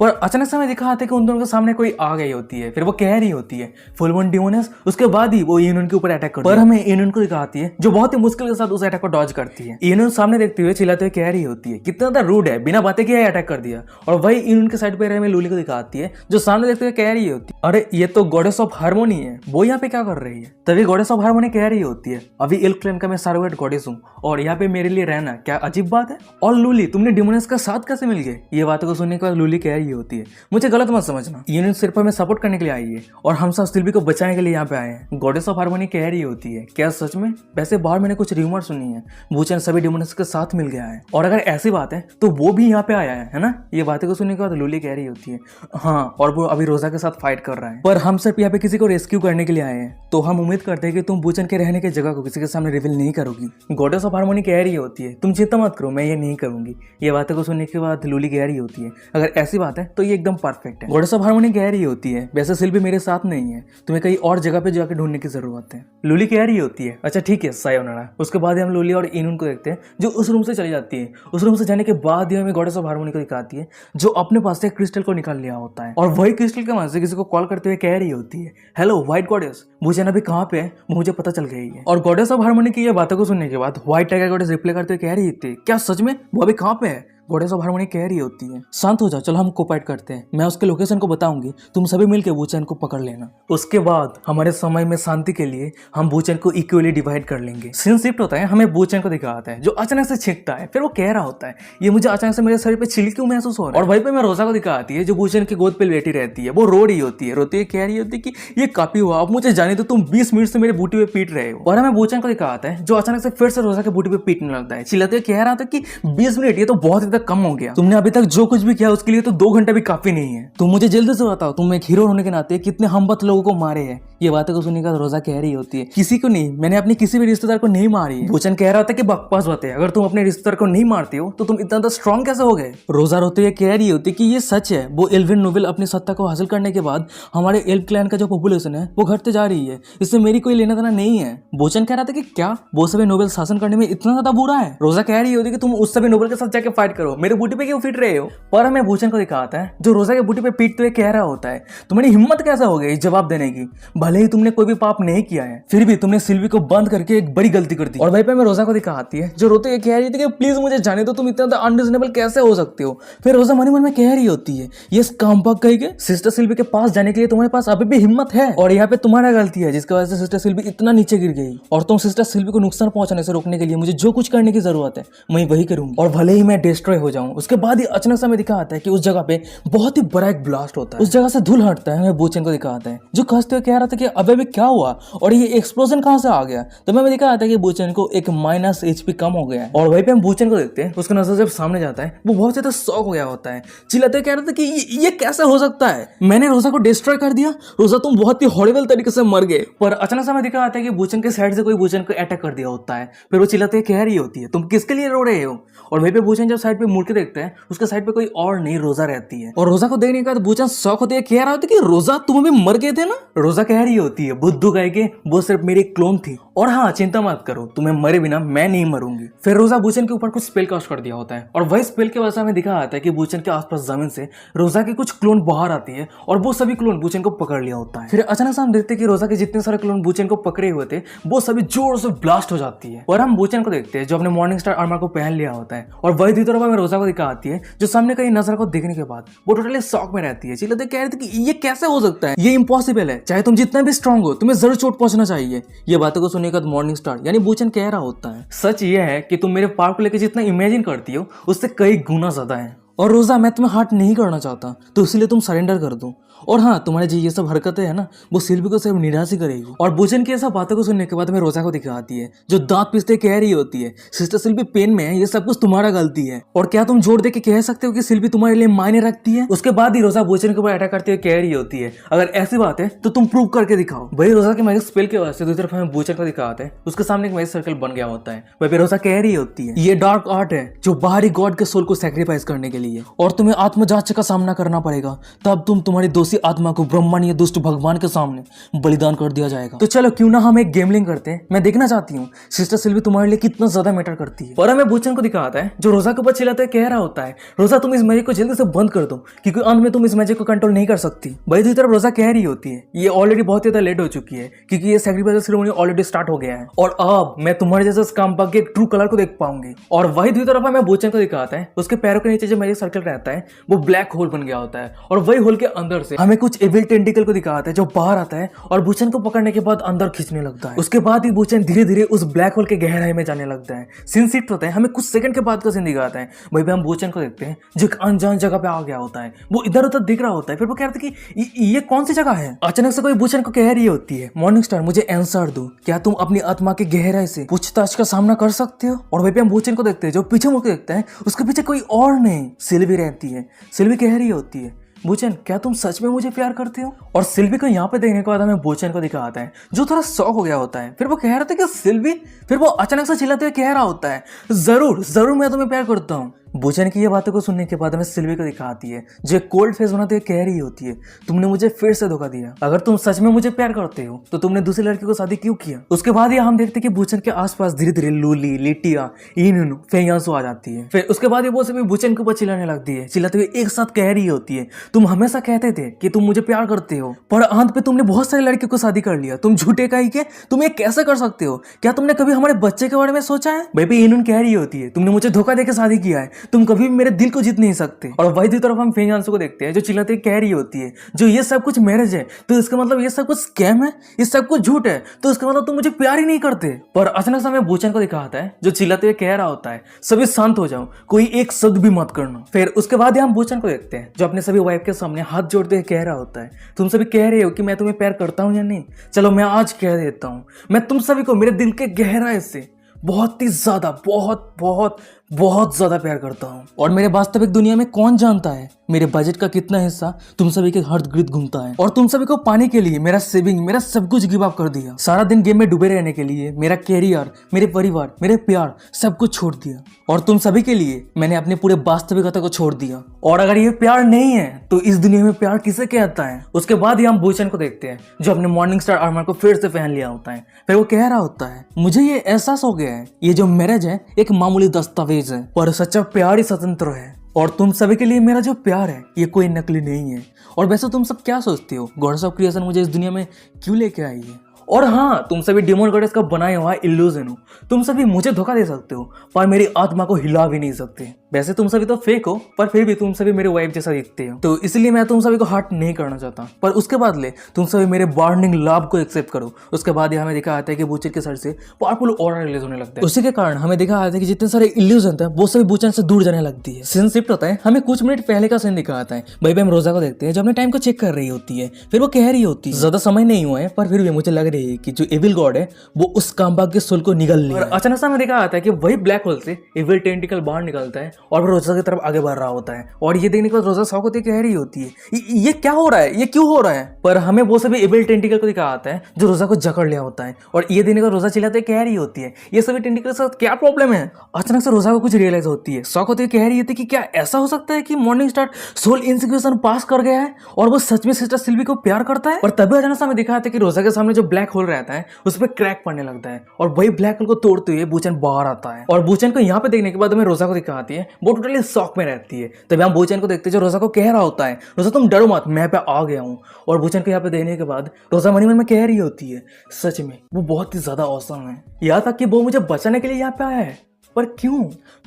पर अचानक से हमें दिखा आते कि उन दोनों के सामने कोई आ गई होती है। फिर वो कह रही होती है फुल वन डिमोनस। उसके बाद ही वो इनुन के ऊपर अटैक करती है पर हमें इनुन को दिखाती है जो बहुत ही मुश्किल के साथ उस अटैक को डॉज करती है। इनुन सामने देखते हुए चिल्लाते हुए कह रही होती है कितना ज्यादा रूड है, बिना बातें किए अटैक कर दिया। और वही इनुन के साइड पे हमें लूली को दिखाती है जो सामने देखते हुए कह रही होती है अरे ये तो गॉडेस ऑफ हार्मोनी है, वो यहाँ पे क्या कर रही है। तभी गॉडेस ऑफ हार्मोनी कह रही होती है अभी इल्क क्लैन का मैं सर्वेंट गॉडेस हूँ और यहाँ पे मेरे लिए रहना क्या अजीब बात है। और लूली तुमने डिमोनस का साथ कैसे मिल गए। ये बातों को सुनने के बाद लूली कह रही होती है मुझे गलत मत समझना, यूनियन सिर्फ हमें सपोर्ट करने के लिए आई है और हम सब सिल्वी को बचाने के लिए यहाँ पे आए हैं। गॉडेस ऑफ हार्मोनी कह रही होती है क्या सच में। वैसे बाहर मैंने कुछ र्यूमर सुनी है बूचन सभी डिमोनस के साथ मिल गया है और अगर ऐसी बात है तो वो भी यहाँ पे आया है ना। ये बातें को सुनने के बाद लूली कह रही होती है हाँ और वो अभी रोजा के साथ फाइट कर रहा है पर हम सिर्फ यहाँ पे किसी को रेस्क्यू करने के लिए आए हैं तो हम उम्मीद करते हैं कि तुम बूचन के रहने की जगह को किसी के सामने रिवील नहीं करोगी। गॉडेस ऑफ हार्मोनी कह रही होती है तुम चिंता मत करो मैं ये नहीं करूंगी। ये बातें को सुनने के बाद लूली कह रही होती है अगर ऐसी बात है तो ये एकदम परफेक्ट है। गॉडेस ऑफ हार्मोनी कह रही होती है वैसे सिल्वी मेरे साथ नहीं है, तुम्हें कहीं और जगह पे जाकर ढूंढने की जरूरत है। लूली कह रही होती है अच्छा ठीक है सायोनारा। उसके बाद हम लूली और इनुन को देखते हैं जो उस रूम से चली जाती है। उस रूम से जाने के बाद हमें गॉडेस ऑफ हार्मोनी को दिखाती है जो अपने पास से क्रिस्टल को निकाल लिया होता है और वही क्रिस्टल के वहां से किसी को कॉल करते हुए कह रही होती है हेलो व्हाइट गॉडेस बूचन अभी कहाँ पे है मुझे पता चल गई है। और गॉडेस ऑफ हार्मोनी की ये बातों को सुनने के बाद व्हाइट टाइगर गॉडेस रिप्लाई करते हुए कह रही थी क्या सच में वो अभी कहाँ पे है। गॉडेस ऑफ हार्मोनी कह रही होती है शांत हो जाओ चलो हम कोऑपरेट करते हैं, मैं उसके लोकेशन को बताऊंगी तुम सभी मिलकर बूचन को पकड़ लेना। उसके बाद हमारे समय में शांति के लिए हम बूचन को इक्वली डिवाइड कर लेंगे। सीन शिफ्ट होता है, हमें बूचन को दिखाता है जो अचानक से छींकता है। फिर वो कह रहा होता है ये मुझे अचानक से मेरे शरीर पे चिल क्यों महसूस हो रहा है। और वहीं पे मैं रोजा को दिखाती है जो बूचन की गोद पे बैठी रहती है। वो रो रही होती है, रोती है कह रही होती है कि ये काफी हुआ, अब मुझे जाने तो तुम 20 मिनट से मेरे बूटी पे पीट रहे हो। और हमें बूचन को दिखाता है जो अचानक से फिर से रोजा के बूटी पे पीटने लगता है। चिल्लाते कह रहा था कि 20 मिनट ये तो बहुत ही कम हो गया, तुमने अभी तक जो कुछ भी किया उसके लिए तो 2 घंटा भी काफी नहीं है। तुम मुझे जल्दी से बताओ तुम एक हीरो होने के नाते कितने हमबत लोगों को मारे हैं। ये बातें को सुनने का रोजा कह रही होती है किसी को नहीं, मैंने अपने किसी भी रिश्तेदार को नहीं मारी है। बूचन कह रहा था कि बकवास बातें, अगर तुम अपने रिश्तेदार को नहीं मारते हो तो तुम इतना स्ट्रॉन्ग कैसे हो गए। रोजा रोते हुए कह रही होती कि ये सच है, वो एल्विन नोबेल अपनी सत्ता को हासिल करने के बाद हमारे एल्फ क्लैन का जो पॉपुलेशन है वो घटते जा रही है, इससे मेरी कोई लेना देना नहीं है। बूचन कह रहा था कि क्या वो सभी नोबेल शासन करने में इतना ज्यादा बुरा है। रोजा कह रही होती कि तुम उस सभी नोबेल के साथ जाके फाइट करो, मेरे बूटी पे क्यों फिट रहे हो। पर हमें बूचन को दिखाता है जो रोजा के बूटी पे पीटते हुए कह रहा होता है तुम्हारी हिम्मत कैसे हो गई जवाब देने की, भले ही तुमने कोई भी पाप नहीं किया है फिर भी तुमने सिल्वी को बंद करके एक बड़ी गलती कर दी। और वहीं पे मैं रोजा को दिखाती है जो रोते हुए कह रही थी कि प्लीज मुझे जाने दो, तुम इतना अनरीजनेबल कैसे हो सकते हो। फिर रोजा मन में कह रही होती है ये कामबाग कही के सिस्टर सिल्वी के पास जाने के लिए तुम्हारे पास अभी भी हिम्मत है और यहाँ पे तुम्हारा गलती है जिसकी वजह से सिस्टर सिल्वी इतना नीचे गिर गई और तुम सिस्टर सिल्वी को नुकसान पहुंचाने से रोकने के लिए मुझे जो कुछ करने की जरूरत है मैं वही करूंगी और भले ही मैं डिस्ट्रॉय हो जाऊं। उसके बाद ही अचानक से हमें दिखाता है कि उस जगह पे बहुत ही बड़ा एक ब्लास्ट होता है, उस जगह से धूल हटता है। हमें बूचन को दिखाता है जो खसते हुए कह रहा था कि अबे भी क्या हुआ और ये एक्सप्लोजन कहां से आ गया। तो मैं दिखाता है कि बूचन को एक -HP कम हो गया है। और वहीं पे हम बूचन को देखते हैं, उसका नजर जब सामने जाता है वो बहुत ज्यादा शॉक हो गया होता है, चिल्लाते कह रहा था कि ये कैसे हो सकता है, मैंने रोजा को डिस्ट्रॉय कर दिया, रोजा तुम बहुत ही हॉरिबल तरीके से मर गए। पर अचानक से हमें दिखाता है कि बूचन के साइड से कोई बूचन को अटैक कर दिया होता है। फिर वो चिल्लाते कह रही होती है तुम किसके लिए रो रहे हो। और वहीं पे बूचन जब साइड साइड पे मुड़ के देखता है, उसके साइड पे कोई और नहीं रोजा रहती है। और रोजा को देखने के बाद बूचन शौक होती है, कह रहा होता है कि रोजा तुम अभी मर गए थे ना। रोजा कह रही होती है बुद्धू कह के वो सिर्फ मेरी क्लोन थी, और हाँ चिंता मत करो, तुम्हें मरे बिना मैं नहीं मरूंगी। फिर रोजा बूचन के ऊपर कुछ स्पेल कास्ट कर दिया होता है, और वही स्पेल के वजह से हमें दिखा आता है कि बूचन के आसपास जमीन से रोजा की कुछ क्लोन बाहर आती है, और वो सभी क्लोन बूचन को पकड़ लिया होता है। फिर अचानक से हम देखते हैं कि रोजा के जितने सारे क्लोन बूचन को पकड़े हुए थे वो सभी जोर से ब्लास्ट हो जाती है, और हम बूचन को देखते हैं जो अपने मॉर्निंग स्टार आर्मर को पहन लिया होता है। और वही दूसरी तरफ हमें रोजा को दिखा आती है जो सामने कई नजर को देखने के बाद वो टोटली शॉक में रहती है। चिल्लाते कह रहे थे कि ये कैसे हो सकता है, ये इम्पॉसिबल है, चाहे तुम जितना भी स्ट्रांग हो तुम्हें जरूर चोट पहुंचना चाहिए। ये बातों को सुनने के बाद मॉर्निंग स्टार यानी बूचन कह रहा होता है सच ये है कि तुम मेरे पावर को लेकर जितना इमेजिन करती हो उससे कई गुना ज्यादा है, और रोजा मैं तुम्हें हर्ट नहीं करना चाहता, तो इसलिए तुम सरेंडर कर दो। और हाँ तुम्हारे जो ये सब हरकतें है ना वो सिल्वी को सिर्फ निराश ही करेगी। और बूचन की ऐसा बातों को सुनने के बाद हमें रोजा को दिखाती है जो दांत पीसते कह रही होती है सिस्टर सिल्वी पेन में है, ये सब कुछ तुम्हारा गलती है, और क्या तुम जोर दे के कह सकते हो कि सिल्वी तुम्हारे लिए मायने रखती है। उसके बाद ही रोजा बूचन के ऊपर अटैक करते हुए कह रही होती है अगर ऐसी बात है तो तुम प्रूव करके दिखाओ। वही रोजा के मैजिक स्पेल की वजह से दूसरी तरफ हमें बूचन को दिखाते हैं, उसके सामने एक मैजिक सर्कल बन गया होता है। वही रोजा कह रही होती है ये डार्क आर्ट है जो बाहरी गॉड के सोल को सैक्रिफाइस करने के लिए, और तुम्हें आत्मजांच का सामना करना पड़ेगा, तब तुम तुम्हारी दोषी आत्मा को ब्रह्मांड दुष्ट भगवान के सामने बलिदान कर दिया जाएगा। तो चलो क्यों ना हम एक गेमलिंग करते हैं, मैं देखना चाहती हूँ सिस्टर सिल्वी तुम्हारे लिए कितना ज्यादा मैटर करती है। और हमें बूचन को दिखाता है जो रोजा के ऊपर चिल्लाते कह रहा होता है रोजा तुम इस मैजिक को जल्दी से बंद कर दो, क्योंकि अंत में तुम इस मैजिक को कंट्रोल नहीं कर सकती। वही दूसरी तरफ रोजा कह रही होती है ये ऑलरेडी बहुत ज्यादा लेट हो चुकी है, क्योंकि ये सैक्रिफाइस सेरेमनी ऑलरेडी स्टार्ट हो गया है, और अब मैं तुम्हारे जैसे स्कम्बग के ट्रू कलर को देख पाऊंगी। और वही दूसरी तरफ हमें बूचन को दिखाता है उसके पैरों के नीचे जो मैजिक सर्कल रहता है वो ब्लैक होल बन गया होता है, और वही होल के अंदर से हमें कुछ एविल टेंटिकल को दिखाता है जो बाहर आता है और बूचन को पकड़ने के बाद अंदर खींचने लगता है। उसके बाद ही बूचन धीरे धीरे उस ब्लैक होल के गहराई में जाने लगता है। सीन शिफ्ट होता है, हमें कुछ सेकंड के बाद का सीन दिखाता है। वहीं पे हम बूचन को देखते हैं जो एक अनजान जगह पे आ गया होता है, वो इधर उधर दिख रहा होता है। फिर वो कहते हैं कि ये कौन सी जगह है। अचानक से कोई बूचन को कह रही होती है मॉर्निंग स्टार मुझे आंसर दो, क्या तुम अपनी आत्मा के गहराई से पूछताछ का सामना कर सकते हो। और वहीं पे हम बूचन को देखते हैं जो पीछे मुड़ के देखते हैं, उसके पीछे कोई और नहीं सिल्वी रहती है। सिल्वी कह रही होती है बूचन क्या तुम सच में मुझे प्यार करते हो। और सिल्वी को यहाँ पे देखने के बाद हमें बूचन को दिखाता है जो थोड़ा शॉक हो गया होता है। फिर वो कह रहा था कि सिल्वी, फिर वो अचानक से चिल्लाते हुए कह रहा होता है जरूर जरूर मैं तुम्हें प्यार करता हूँ। बूचन की ये बातों को सुनने के बाद हमें सिल्वी को दिखाती है जो एक कोल्ड फेस बनाते हुए कह रही होती है तुमने मुझे फिर से धोखा दिया, अगर तुम सच में मुझे प्यार करते हो तो तुमने दूसरी लड़की को शादी क्यों किया। उसके बाद ये हम देखते कि बूचन के आसपास धीरे धीरे लूली, लिटिया, इनुनु, फेयांसु आ जाती है। फिर उसके बाद ये वो सभी बूचन के ऊपर चिल्लाने लगती है, चिल्लाते हुए एक साथ कह रही होती है तुम हमेशा कहते थे कि तुम मुझे प्यार करते हो, पर अंत पे तुमने बहुत सारी लड़कियों को शादी कर लिया, तुम झूठे कहीं के, तुम ये कैसे कर सकते हो, क्या तुमने कभी हमारे बच्चे के बारे में सोचा है। बेबी इनुन कह रही होती है तुमने मुझे धोखा देकर शादी किया है, तुम कभी मेरे दिल को जीत नहीं सकते। और वही दूसरी तरफ हम फेयांसु को देखते हैं जो चिल्लाते कह रही होती है जो ये सब कुछ मैरिज है तो इसका मतलब ये सब कुछ स्कैम है, ये सब कुछ झूठ है, तो इसका मतलब तुम मुझे प्यार ही नहीं करते। पर अचानक से हमें बूचन को दिखाता है जो चिल्लाते हुए कह रहा होता है सभी शांत हो जाओ, कोई एक शब्द भी मत करना। फिर उसके बाद हम बूचन को देखते हैं जो अपने सभी वाइफ के सामने हाथ जोड़ते हुए कह रहा होता है तुम सभी कह रहे हो कि मैं तुम्हें प्यार करता हूं या नहीं, चलो मैं आज कह देता हूं, मैं तुम सभी को मेरे दिल के गहराई से बहुत ही ज्यादा बहुत बहुत बहुत ज्यादा प्यार करता हूँ। और मेरे वास्तविक दुनिया में कौन जानता है मेरे बजट का कितना हिस्सा तुम सभी के हर्द गिर्द घूमता है, और तुम सभी को पाने के लिए मेरा सेविंग, मेरा सब कुछ गिव अप कर दिया, सारा दिन गेम में डूबे रहने के लिए मेरा कैरियर, मेरे परिवार, मेरे प्यार सब कुछ छोड़ दिया, और तुम सभी के लिए मैंने अपने पूरे वास्तविकता को छोड़ दिया। और अगर ये प्यार नहीं है तो इस दुनिया में प्यार किसे कहता है। उसके बाद ही हम बूचन को देखते हैं जो अपने मॉर्निंग स्टार आर्मर को फिर से पहन लिया होता है। फिर वो कह रहा होता है मुझे ये एहसास हो गया है ये जो मैरिज है एक मामूली दस्तावेज है, पर सच्चा प्यार ही स्वतंत्र है, और तुम सभी के लिए मेरा जो प्यार है ये कोई नकली नहीं है। और वैसे तुम सब क्या सोचते हो गॉड्स ऑफ क्रिएशन मुझे इस दुनिया में क्यों लेके आई है। और हाँ तुम सभी डेमन गॉडेस का बनाया हुआ इल्यूजन हो, तुम सभी मुझे धोखा दे सकते हो पर मेरी आत्मा को हिला भी नहीं सकते। वैसे तुम सभी तो फेक हो पर फिर भी तुम सभी मेरे वाइफ जैसा दिखते हो, तो इसलिए मैं तुम सभी को हर्ट नहीं करना चाहता, पर उसके बदले तुम सभी मेरे बर्निंग लव को एक्सेप्ट करो। उसके बाद हमें दिखा आता है कि बूचन के सर से पावरफुल ऑरा रिलीज होने लगता है। उसी के कारण हमें दिखा आता है कि जितने सारे इल्यूजन थे वो सभी बूचन से दूर जाने लगती है। सीन शिफ्ट होता है, हमें कुछ मिनट पहले का सीन दिखा आता है। वहीं पे हम रोजा को देखते हैं जो अपने टाइम को चेक कर रही होती है। फिर वो कह रही होती है ज्यादा समय नहीं हुआ है पर फिर भी मुझे लग रही है कि जो एविल गॉड है वो उस कामबाग के सोल को निगल लिया। अचानक से हमें दिखा आता है कि वही ब्लैक होल से एविल टेंटिकल बाहर निकलता है और वो रोजा की तरफ आगे बढ़ रहा होता है। और ये देखने के बाद रोजा शॉक होती है, कह रही होती है ये क्या हो रहा है, ये क्यों हो रहा है। पर हमें वो सभी एविल टेंटिकल को दिखाया आता है जो रोजा को जकड़ लिया होता है। और ये देखने का रोजा चिल्लाते कह रही होती है ये सभी टेंटिकल के साथ क्या प्रॉब्लम है। अचानक से रोजा को कुछ रियलाइज होती है, शॉक होती है, कह रही होती है कि क्या ऐसा हो सकता है कि मॉर्निंग स्टार सोल इंसिक्यूशन पास कर गया है और वो सच में सिस्टर सिल्वी को प्यार करता है। और तभी अचानक से हमें दिखाया था कि रोजा के सामने जो ब्लैक होल रहता है उस पर क्रैक पड़ने लगता है और वही ब्लैक होल को तोड़ते हुए बूचन बाहर आता है। और बूचन को यहाँ पे देखने के बाद हमें रोजा को दिखाती है, वो टोटली शॉक में रहती है। तभी हम बूचन को देखते हैं जो रोजा को कह रहा होता है रोजा तुम डरो मत, मैं पे आ गया हूँ। और बूचन को यहाँ पे देखने के बाद रोजा मन में कह रही होती है सच में वो बहुत ही ज्यादा औसम है, यहाँ तक कि वो मुझे बचाने के लिए यहाँ पे आया है, पर क्यों।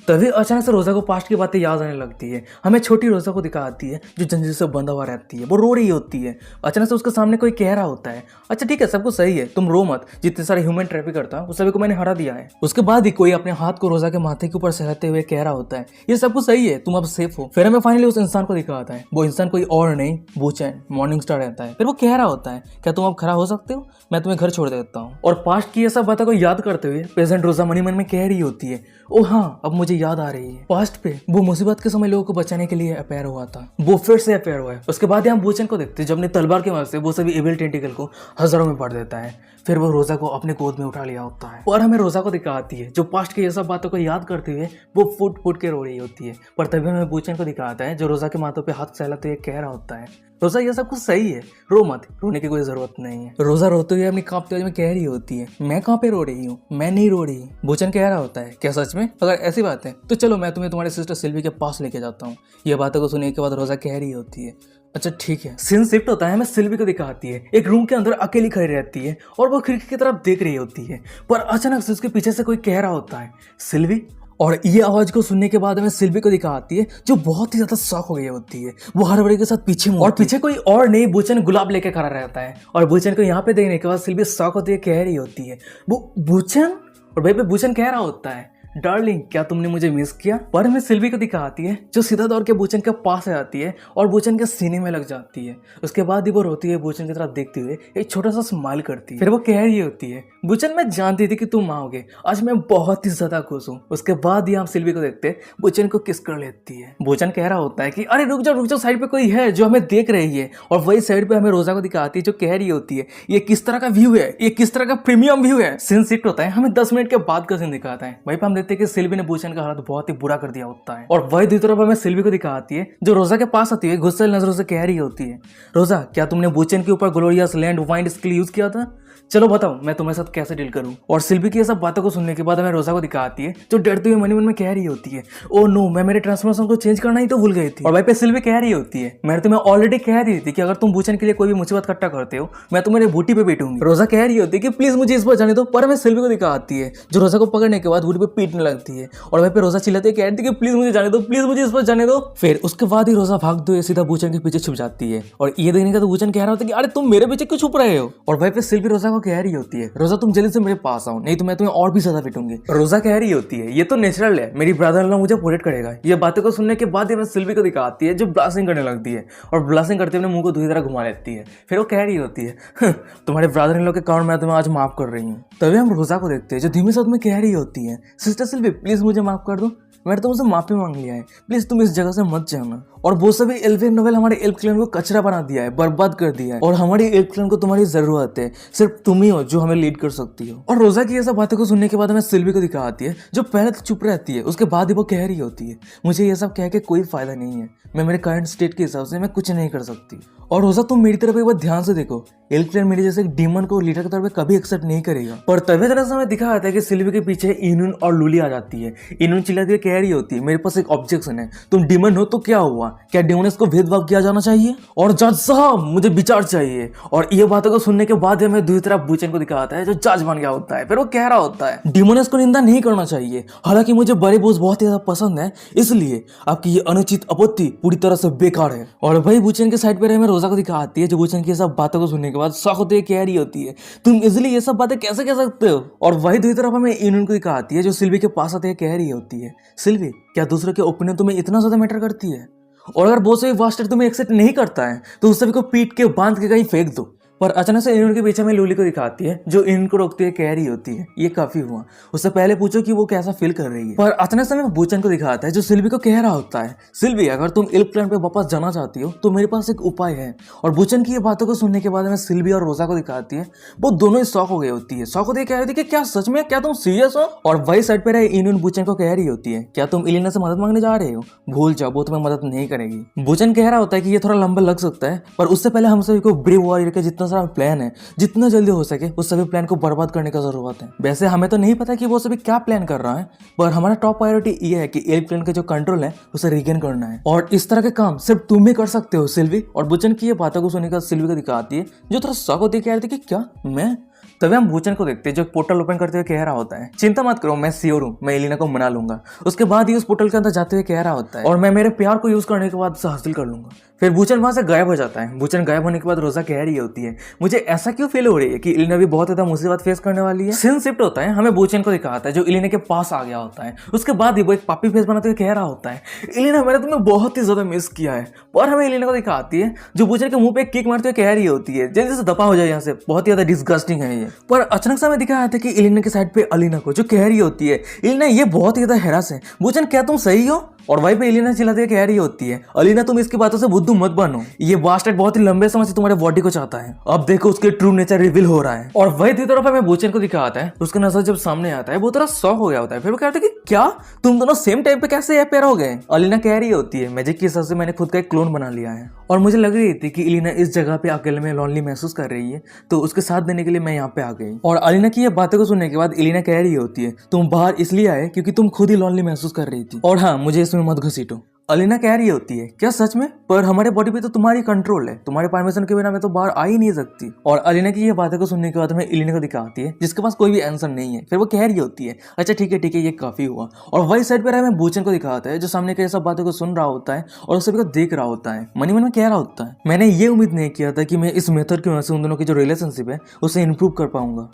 तभी अचानक से रोजा को पास्ट की बातें याद आने लगती है। हमें छोटी रोजा को दिखाती है जो जंजीर से बंधा हुआ रहती है, वो रो रही होती है। अचानक से उसके सामने कोई कह रहा होता है अच्छा ठीक है सब कुछ सही है, तुम रो मत, जितने सारे ह्यूमन ट्रैफिक करता है उस सभी को मैंने हरा दिया है। उसके बाद ही कोई अपने हाथ को रोजा के माथे के ऊपर सहते हुए कह रहा होता है ये सब कुछ सही है, तुम अब सेफ हो। फिर हमें फाइनली उस इंसान को दिखाता है, वो इंसान कोई और नहीं बूचन मॉर्निंग स्टार रहता है। फिर वो कह रहा होता है क्या तुम अब खड़ा हो सकते हो, मैं तुम्हें घर छोड़ देता हूँ। और पास्ट की ये सब बातों को याद करते हुए प्रेजेंट रोजा मन में कह रही होती है ओ हाँ अब मुझे याद आ रही है, पास्ट पे वो मुसीबत के समय लोगों को बचाने के लिए अपेयर हुआ था, वो फिर से अपेयर हुआ है। उसके बाद हम बूचन को देखते हैं जो अपने तलवार की मदद से वो सभी एविल टेंटिकल को हजारों में बांट देता है। फिर वो रोजा को अपने गोद में उठा लिया होता है और हमें रोजा को दिखाती है जो पास्ट की ये सब बातों को याद करते हुए वो फुट फुट के रो रही होती है। पर तभी हमें बूचन को दिखाता है जो रोजा के माथों पे हाथ सहलाते हुए कह रहा होता है रोजा ये सब कुछ सही है, रो मत, रोने की कोई जरूरत नहीं है। रोजा रोते हुए अपनी कांपते हुए में कह रही होती है मैं कहाँ पे रो रही हूँ, मैं नहीं रो रही। बूचन कह रहा होता है क्या सच में, अगर ऐसी बात है तो चलो मैं तुम्हें तुम्हारी सिस्टर सिल्वी के पास लेके जाता हूँ। ये बातों को सुनने के बाद रोजा कह रही होती है अच्छा ठीक है। सीन शिफ्ट होता है, हमें सिल्वी को दिखाती है एक रूम के अंदर अकेली खड़ी रहती है और वो खिड़की की तरफ देख रही होती है। पर अचानक से उसके पीछे से कोई कह रहा होता है सिल्वी। और ये आवाज को सुनने के बाद हमें सिल्वी को दिखाती है जो बहुत ही ज्यादा शॉक हो गई होती है। वो हर बड़े के साथ पीछे और पीछे कोई और नहीं बूचन गुलाब लेके खड़ा रहता है। और बूचन को यहाँ पे देखने के बाद सिल्वी शॉक होती है, कह रही होती है वो बूचन। और भाई पे बूचन कह रहा होता है डार्लिंग क्या तुमने मुझे मिस किया। पर हमें सिल्वी को दिखाती है जो सीधा दौड़ के बूचन के पास आ जाती है और बूचन के सीने में लग जाती है। उसके बाद ही वो रोती है, बूचन की तरफ देखते हुए एक छोटा सा स्माइल करती है। फिर वो कह रही होती है बूचन मैं जानती थी कि तुम आओगे, आज मैं बहुत ही ज्यादा खुश हूँ। उसके बाद ही हम सिल्वी को देखते बूचन को किस कर लेती है। बूचन कह रहा होता है कि अरे रुक जाओ साइड पे कोई है जो हमें देख रही है। और वही साइड पे हमें रोजा को दिखाती है जो कह रही होती है ये किस तरह का व्यू है, ये किस तरह का प्रीमियम व्यू है। सीन शिफ्ट होता है, हमें 10 मिनट के बाद का सीन दिखाता है। वहीं पे हम देखते हैं कि सिल्वी ने बूचन का हालत बहुत ही बुरा कर दिया होता है। और वही दूसरी तरफ हमें सिल्वी को दिखाती है जो रोजा के पास आती है, गुस्से नजरों से कह रही होती है रोजा क्या तुमने बूचन के ऊपर glorious land wind skill use किया था, चलो बताओ मैं तुम्हारे साथ कैसे डील करूं। और सिल्वी की ये सब बातों को सुनने के बाद हमें रोजा को दिखाती है जो डरते हुए मन में कह रही होती है ओ नो मैं मेरे ट्रांसफॉर्मेशन को चेंज करना ही तो भूल गई थी। और भाई पे सिल्वी कह रही होती है मैंने तुम्हें ऑलरेडी कह दी थी कि अगर तुम बूचन के लिए कोई भी मुसीबत इकट्ठा करते हो मैं तुम्हारे बूटी पे बैठूंगी। रोजा कह रही होती है कि प्लीज मुझे इस पर जाने दो। पर हमें सिल्वी को दिखाती है जो रोजा को पकड़ने के बाद बूटी पे पीटने लगती है। और भाई पे रोजा चिल्लाती कह रही है कि प्लीज मुझे जाने दो, प्लीज मुझे इस पर जाने दो। फिर उसके बाद ही रोजा भागते हुए सीधा बूचन के पीछे छुप जाती है। और ये देखने का तो बूचन कह रहा होता है कि अरे तुम मेरे पीछे क्यों छुप रहे हो। और भाई पे सिल्वी रोजा को कह रही होती है रोजा तुम जल्दी से मेरे पास आओ नहीं तो मैं तुम्हें और भी ज्यादा पिटूंगी। रोजा कह रही होती है ये तो नेचुरल है, मेरी ब्रदर इन लॉ मुझे प्रोटेक्ट करेगा। ये बातों को सुनने के बाद ही हमें सिल्वी को दिखाती है जो ब्लास्टिंग करने लगती है और ब्लास्टिंग करते हुए मुंह को दूसरी तरह घुमा लेती है। फिर वो कह रही होती है तुम्हारे ब्रदर इन लॉ के कारण मैं तुम्हें आज माफ कर रही हूँ। तभी हम रोजा को देखते हैं जो धीमे साथ में कह रही होती है सिस्टर सिल्वी प्लीज मुझे माफ कर दो, मैंने तुमसे माफी मांग लिया है, प्लीज तुम इस जगह से मत जाना। और वो सभी एल्विन नोवेल हमारे एल्फ क्लैन को कचरा बना दिया है, बर्बाद कर दिया है। और हमारी एल्फ क्लैन को तुम्हारी जरूरत है, सिर्फ तुम ही हो जो हमें लीड कर सकती हो। और रोजा की ये सब बातों को सुनने के बाद हमें सिल्वी को दिखाती है जो पहले तो चुप रहती है, उसके बाद ही वो कह रही होती है मुझे ये सब कह के कोई फायदा नहीं है, मैं मेरे करंट स्टेट के हिसाब से मैं कुछ नहीं कर सकती। और रोजा तुम मेरी तरफ एक बार ध्यान से देखो, एल्फ क्लैन मेरे जैसे एक डीमन को लीडर के तौर पे कभी एक्सेप्ट नहीं करेगा। पर तभी तरह से हमें दिखा जाता है कि सिल्वी के पीछे इनुन और लूली आ जाती है। इनुन चिल्लाती है कह रही होती है मेरे पास एक ऑब्जेक्शन है, तुम डीमन हो तो क्या हुआ, क्या डिमोनियस को भेदभाव किया जाना चाहिए। और जज साहब मुझे विचार चाहिए। और ये बातों को सुनने के बाद हमें दूसरी तरफ बूचन को दिखाता है जो जज बन गया होता है। फिर वो कह रहा होता है डिमोनियस को निंदा नहीं करना चाहिए, हालांकि मुझे बड़े बोझ बहुत ही ज्यादा पसंद है, इसलिए आपकी ये अनुचित आपत्ति पूरी तरह से बेकार है। और भाई बूचन के साइड पर हमें रोजा को दिखाती है जो बूचन की सब बातों को सुनने के बाद शौक होती है, कह रही होती है तुम इजिली ये सब बातें कैसे कह सकते हो। और वही दूसरी तरफ हमें इनुन को दिखाती है जो सिल्वी के पास आते कह रही होती है सिल्वी क्या दूसरों के ओपिनियन तुम्हें इतना ज्यादा मैटर करती है, और अगर वो सभी वास्टर तुम्हें एक्सेप्ट नहीं करता है तो उस सभी को पीट के बांध के कहीं फेंक दो। पर अचानक से इनुन के पीछे में लूली को दिखाती है जो इनुन को रोकती है, कह रही होती है ये काफी हुआ, उससे पहले पूछो कि वो कैसा फील कर रही है। पर अचानक से हमें बूचन को दिखाता है जो सिल्वी को कह रहा होता है, सिल्वी अगर तुम इल्क प्लान पे वापस जाना चाहती हो तो मेरे पास एक उपाय है। और बूचन की ये बातों को सुनने के बाद हमें सिल्वी और रोजा को दिखाती है, वो दोनों ही शॉक हो गई होती है। शॉक होती है, कह रही थी कि क्या सच में, क्या तुम सीरियस हो? और वही साइड पे रहे इनुन बूचन को कह रही होती है, क्या तुम इलिना से मदद मांगने जा रहे हो? भूल जाओ, वो तुम्हें मदद नहीं करेगी। बूचन कह रहा होता है कि ये थोड़ा लंबा लग सकता है, पर उससे पहले हम सभी को ब्रेव वॉरियर का जितना सारा प्लान है, जितना जल्दी हो सके उस सभी प्लान को बर्बाद करने का जरूरत है। वैसे हमें तो नहीं पता कि वो सभी क्या प्लान कर रहा है, पर हमारा टॉप प्रायोरिटी ये है कि इल्क प्लान का जो कंट्रोल है उसे रिगेन करना है, और इस तरह के काम सिर्फ तुम ही कर सकते हो सिल्वी। और बूचन की ये बातों को सुनकर सिल्वी को दिखाती है जो थोड़ा शॉक होती है, कह रही थी कि क्या मैं? तभी हम बूचन को देखते हैं जो पोर्टल ओपन करते हुए कह रहा होता है, चिंता मत करो, मैं श्योर हूँ, मैं एलिना को मना लूंगा। उसके बाद ही उस पोर्टल के अंदर जाते हुए कह रहा होता है, और मैं मेरे प्यार को यूज करने के बाद उसे हासिल कर लूंगा। फिर बूचन वहां से गायब हो जाता है। बूचन गायब होने के बाद रोजा कह रही होती है, मुझे ऐसा क्यों फील हो रही है कि एलिना भी बहुत ज्यादा मुसीबत फेस करने वाली है। सीन शिफ्ट होता है, हमें बूचन को दिखाता है जो एलिना के पास आ गया होता है। उसके बाद ही वो एक पापी फेस बनाते हुए कह रहा होता है, एलिना मैंने तुम्हें बहुत ही ज्यादा मिस किया है। और हमें एलिना को दिखाती है जो बूचन के मुंह पे किक मारते हुए कह रही होती है, जल्दी से दफा हो जाए यहाँ से, बहुत ही ज्यादा डिस्गस्टिंग है ये। पर अचानक से हमें दिखाया था कि एलिना के साइड पे अलीना को जो कह रही होती है, एलिना ये बहुत ही ज्यादा हैरास है, बूचन क्या तुम सही हो? और वहीं पे एलिना चिल्लाते कह रही होती है, अलीना तुम इसकी बातों से बुद्धू मत बनो, ये बास्टर्ड बहुत ही लंबे समय से तुम्हारे बॉडी को चाहता है, अब देखो उसके ट्रू नेचर रिवील हो रहा है। और वही दूसरी तरफ हमें बूचन को दिखाता है, उसका नजर जब सामने आता है वो थोड़ा शॉक हो गया होता है। फिर वो कहता है कि क्या तुम दोनों सेम टाइम पे कैसे पेयर हो गए? अलीना कह रही होती है, मैजिक की हिसाब से मैंने खुद का एक क्लोन बना लिया है, और मुझे लग रही थी कि एलिना इस जगह पे अकेले में लॉनली महसूस कर रही है, तो उसके साथ देने के लिए मैं यहाँ पे आ गई। और अलीना की ये बातों को सुनने के बाद एलिना कह रही होती है, तुम बाहर इसलिए आए क्योंकि तुम खुद ही लॉनली महसूस कर रही थी, और हाँ मुझे इसमें मत घसीटो। अलीना कह रही होती है, क्या सच में? पर हमारे बॉडी पे तो तुम्हारी कंट्रोल है, तुम्हारे परमिशन के बिना मैं तो बाहर आ ही नहीं सकती। और अलीना की ये बातें को सुनने के बाद हमें एलिना को दिखाती है जिसके पास कोई भी आंसर नहीं है। फिर वो कह रही होती है, अच्छा ठीक है ये काफी हुआ। और वही साइड पर हमें बूचन को दिखाता है जो सामने के सब बातों को सुन रहा होता है और उस सभी को देख रहा होता है। मन में कह रहा होता है, मैंने ये उम्मीद नहीं किया था कि मैं इस मेथड की वजह से उन दोनों की जो रिलेशनशिप है उसे इंप्रूव कर पाऊंगा।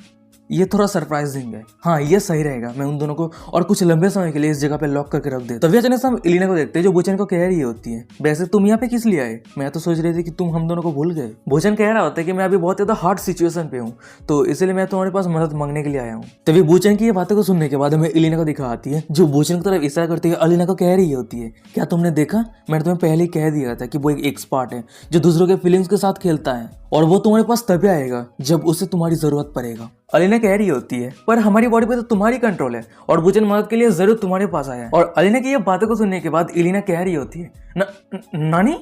ये थोड़ा सरप्राइजिंग है, हाँ ये सही रहेगा, मैं उन दोनों को और कुछ लंबे समय के लिए इस जगह पे लॉक करके रख देता। तभी अचानक से हम एलिना को देखते हैं जो बूचन को कह रही होती है, वैसे तुम यहाँ पे किस लिए आए? मैं तो सोच रही थी कि तुम हम दोनों को भूल गए। बूचन कह रहा होता है कि मैं अभी बहुत ज्यादा हार्ड सिचुएशन पे हूँ, तो इसलिए मैं तुम्हारे पास मदद मांगने के लिए आया हूँ। तभी बूचन की ये बातों को सुनने के बाद हमें एलिना को दिखाती है जो बूचन की तरफ इशारा करती है अलीना को कह रही होती है, क्या तुमने देखा, मैंने तुम्हें पहले ही कह दिया था कि वो एक एक्सपर्ट है जो दूसरों के फीलिंग्स के साथ खेलता है, और वो तुम्हारे पास तभी आएगा जब उसे तुम्हारी जरूरत पड़ेगा। अलीना कह रही होती है, पर हमारी बॉडी पे तो तुम्हारी कंट्रोल है, और बूचन मदद के लिए जरूर तुम्हारे पास आया। और अलीना की ये बातों को सुनने के बाद एलिना कह रही होती है, नानी?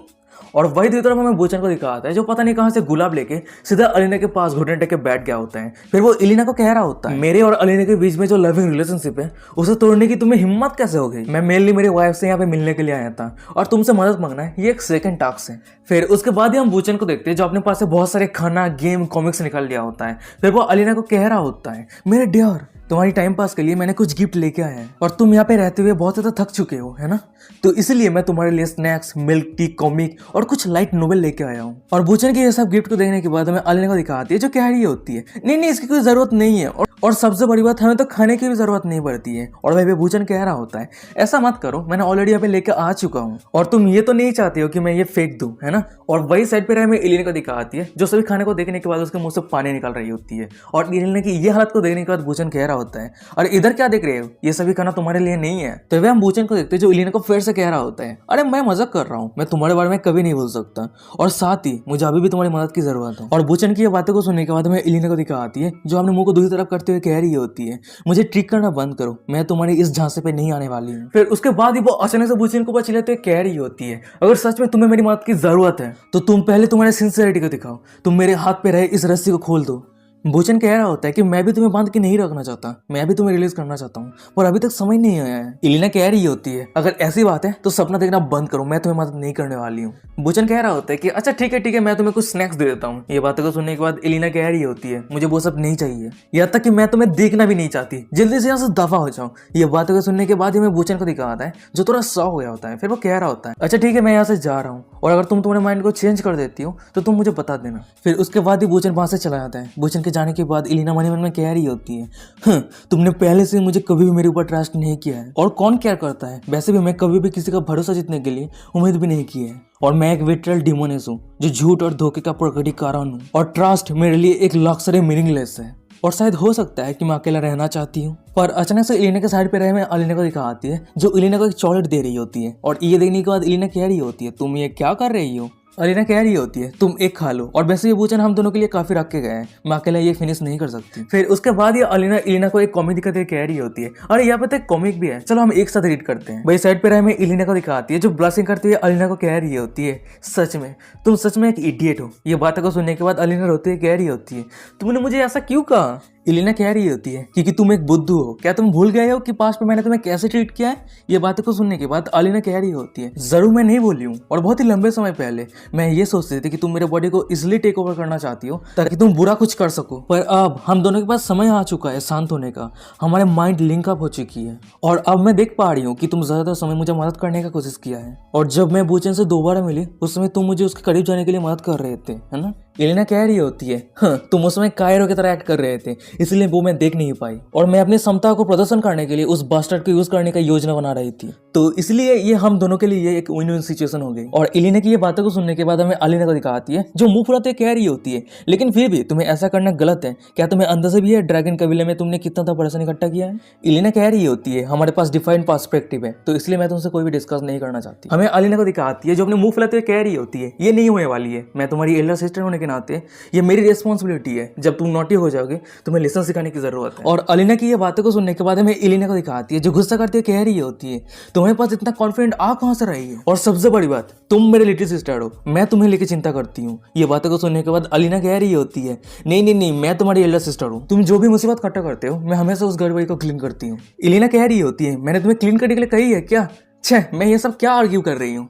और वही दूसरी तरफ हमें बूचन को दिखाता है जो पता नहीं कहां से गुलाब लेके सीधा अलीना के पास घुटने टेक के बैठ गया होता है। फिर वो एलिना को कह रहा होता है, मेरे और अलीना के बीच में जो लविंग रिलेशनशिप है उसे तोड़ने की तुम्हें हिम्मत कैसे हो गई? मैं मेनली मेरी वाइफ से यहाँ पे मिलने के लिए आया था, और तुमसे मदद मांगना है ये एक सेकंड टास्क है। फिर उसके बाद ही हम बूचन को देखते हैं जो अपने पास से बहुत सारे खाना, गेम, कॉमिक्स निकाल लिया होता है। फिर वो अलीना को कह रहा होता है, मेरे डियर तुम्हारी टाइम पास के लिए मैंने कुछ गिफ्ट लेके आया है, और तुम यहाँ पे रहते हुए बहुत ज्यादा थक चुके हो है ना, तो इसलिए मैं तुम्हारे लिए स्नैक्स, मिल्क टी, कॉमिक और कुछ लाइट नोवेल लेके आया हूँ। और बूचन के ये सब गिफ्ट को देखने के बाद हमें अलीना को दिखाती है जो कह रही होती है, नहीं इसकी कोई जरूरत नहीं है, और सबसे बड़ी बात हमें तो खाने की भी जरूरत नहीं पड़ती है। और वही पे बूचन कह रहा होता है, ऐसा मत करो, मैंने ऑलरेडी यहाँ पे लेके आ चुका हूँ, और तुम ये तो नहीं चाहते हो कि मैं ये फेंक दूं, है ना। और वही साइड पे हमें एलिना को दिखाती है जो सभी खाने को देखने के बाद उसके मुंह से पानी निकल रही होती है। और एलिना की ये हालत को देखने के बाद बूचन कह रहा होता है, अरे इधर क्या देख रहे हो, ये सभी खाना तुम्हारे लिए नहीं है। तो वे हम बूचन को देखते हैं जो एलिना को फिर से कह रहा होता है, अरे मैं मजाक कर रहा हूँ, मैं तुम्हारे बारे में कभी नहीं भूल सकता, और साथ ही मुझे अभी भी तुम्हारी मदद की जरूरत है। और बूचन की ये बातों को सुनने के बाद हमें एलिना को दिखाती है जो अपने मुंह को दूसरी तरफ करते हुए कह रही होती है, मुझे ट्रिक करना बंद करो, मैं तुम्हारी इस झांसे पे नहीं आने वाली हूँ। फिर उसके बाद ही वो अचानक से बूचन को ऊपर चिल्लाते हुए कह रही होती है, अगर सच में तुम्हें मेरी मदद की जरूरत है तो तुम पहले तुम्हारे सिंसियरिटी को दिखाओ, तुम मेरे हाथ पे रहे इस रस्सी को खोल दो। बूचन कह रहा होता है कि मैं भी तुम्हें बांध के नहीं रखना चाहता, मैं भी तुम्हें रिलीज करना चाहता हूँ, पर अभी तक समझ नहीं आया है। एलिना कह रही होती है, अगर ऐसी बात है तो सपना देखना बंद करो, मैं तुम्हें मदद नहीं करने वाली हूँ। बूचन कह रहा होता है कि अच्छा ठीक है मैं तुम्हें कुछ स्नैक्स दे देता हूँ। ये बातों को सुनने के बाद एलिना कह रही होती है, मुझे वो सब नहीं चाहिए, यहाँ तक कि मैं तुम्हें देखना भी नहीं चाहती, जल्दी से यहाँ से दफा हो जाओ। ये बातों को सुनने के बाद ही मैं बूचन को दिखाता है जो थोड़ा शॉक हो गया होता है। फिर वो कह रहा होता है, अच्छा ठीक है मैं यहाँ से जा रहा हूँ, और अगर तुम तुम्हारे माइंड को चेंज कर देती हो तो तुम मुझे बता देना। फिर उसके बाद ही बूचन वहां से चला जाता है। बूचन के जाने के बाद एलिना मन में कह रही होती है, तुमने पहले से मुझे कभी भी मेरे ऊपर ट्रस्ट नहीं किया है, और कौन केयर करता है, वैसे भी मैं कभी भी किसी का भरोसा जीतने के लिए उम्मीद भी नहीं की है। और मैं एक विट्रल डिमोनिस हूँ जो झूठ और धोखे का प्रकटीकरण हूँ, और ट्रस्ट मेरे लिए एक लक्ष्य मीनिंगलेस है। और शायद हो सकता है कि मैं अकेला रहना चाहती हूँ। पर अचानक से इलिना के साइड पे रहे में अलीना को दिखा आती है, जो इलिना को एक चॉकलेट दे रही होती है। और ये देखने के बाद इलिना कह रही होती है, तुम ये क्या कर रही हो? अलीना कह रही होती है, तुम एक खा लो। और वैसे ये वुचेन हम दोनों के लिए काफी रख के गए हैं, मैं अकेला ये फिनिश नहीं कर सकती। फिर उसके बाद ये अलीना इलिना को एक कॉमिक दिखाते हुए कह रही होती है, अरे यहाँ पे तो एक कॉमिक भी है, चलो हम एक साथ रीड करते हैं। भाई साइड पे रहे में इलिना को दिखाती है, जो ब्लशिंग करती है अलीना को कह रही होती है, सच में तुम सच में एक इडियट हो। ये बातों को सुनने के बाद अलीना रोते हुए कह रही होती है, तुमने मुझे ऐसा क्यों कहा? इलिना कह रही होती है, क्योंकि तुम एक बुद्धू हो। क्या तुम भूल गए हो कि पास्ट में मैंने तुम्हें कैसे ट्रीट किया है? ये बातों को सुनने के बाद अलीना कह रही होती है, जरूर मैं नहीं बोली हूँ, और बहुत ही लंबे समय पहले मैं ये सोचती थी कि तुम मेरे बॉडी को इजिली टेक ओवर करना चाहती हो ताकि तुम बुरा कुछ कर सको। पर अब हम दोनों के पास समय आ चुका है शांत होने का, हमारे माइंड लिंक अप हो चुकी है, और अब मैं देख पा रही हूँ कि तुम ज्यादातर समय मुझे मदद करने का कोशिश किया है। और जब मैं वुचेन से दोबारा मिली उस समय तुम मुझे उसके करीब जाने के लिए मदद कर रहे थे, है ना? इलिना कह रही होती है, हाँ, तुम उसमें कायरो की तरह एक्ट कर रहे थे, इसलिए वो मैं देख नहीं पाई, और मैं अपनी क्षमता को प्रदर्शन करने के लिए उस बास्टर्ड को यूज करने का योजना बना रही थी। तो इसलिए ये हम दोनों के लिए एक विन विन सिचुएशन हो गई। और इलिना की ये बातों को सुनने के बाद हमें अलीना को दिखाती है, जो मुंह फुलाते कह रही होती है, लेकिन फिर भी तुम्हें ऐसा करना गलत है। क्या तुम्हें अंदर से भी है ड्रैगन कबीले में तुमने कितना था पैसा इकट्ठा किया है? इलिना कह रही होती है, हमारे पास डिफाइंड पर्सपेक्टिव है, तो इसलिए मैं तुमसे कोई भी डिस्कस नहीं करना चाहती। हमें अलीना को दिखाती है, जो अपने मुंह फुलाते हुए कह रही होती है, ये नहीं होने वाली है, मैं तुम्हारी एल्डर सिस्टर होने के नाते ये मेरी रिस्पॉन्सिबिलिटी है, जब तुम नोटी हो जाओगे तुम्हें लेसन सिखाने की जरूरत है। और अलीना की ये बातों को सुनने के बाद हमें इलिना को दिखाती है, जो गुस्सा करती है कह रही होती है, तुम्हारे पास इतना कॉन्फिडेंट आ कहां से रही है? और सबसे बड़ी बात, तुम मेरे लिटिल सिस्टर हो, मैं तुम्हें लेके चिंता करती हूँ। ये बातों को सुनने के बाद अलीना कह रही होती है, नहीं नहीं नहीं, मैं तुम्हारी एल्डर सिस्टर हूँ, तुम जो भी मुसीबत इकट्ठा करते हो मैं हमेशा उस गड़बड़ी को क्लीन करती हूँ। इलिना कह रही होती है, मैंने तुम्हें क्लीन करने के लिए कही है क्या? छह, मैं ये सब क्या आर्ग्यू कर रही हूँ?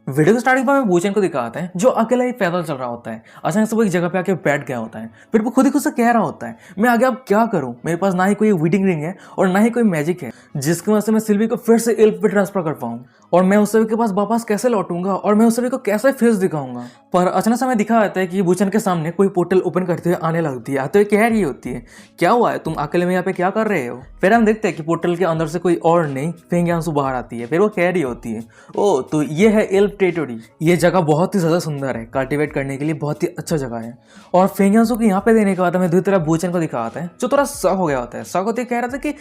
वीडियो के स्टार्टिंग पर हमें वुचेन को दिखाते हैं, जो अकेला ही पैदल चल रहा होता है। अचानक से वो एक जगह पे आके बैठ गया होता है, फिर वो खुद ही खुद से कह रहा होता है, मैं आगे अब क्या करूं? मेरे पास ना ही कोई वीडिंग रिंग है और ना ही कोई मैजिक है जिसकी वजह से मैं सिल्वी को फिर से एल्फ पे ट्रांसफर कर पाऊं, और मैं उस सभी के पास वापस कैसे लौटूंगा, और मैं उस सभी को कैसे फेस दिखाऊंगा? पर अचानक से हमें दिखा जाता है कि वुचेन के सामने कोई पोर्टल ओपन करते हुए आने लगती है, आते हुए कह रही होती है, क्या हुआ है, तुम अकेले में यहाँ पे क्या कर रहे हो? फिर हम देखते हैं कि पोर्टल के अंदर से कोई और नहीं फेंग यांसू बाहर आती है। फिर वो कह रही होती है, ओ तो ये है एल्फ टेरिटोरी, ये जगह बहुत ही ज्यादा सुंदर है, कल्टिवेट करने के लिए बहुत ही अच्छा जगह है। और फेंग यांसू को यहाँ पे देने के बाद हमें दूसरी तरफ वुचेन को दिखाता है, जो थोड़ा शॉक हो गया होता है। शॉक होते कह रहा था कि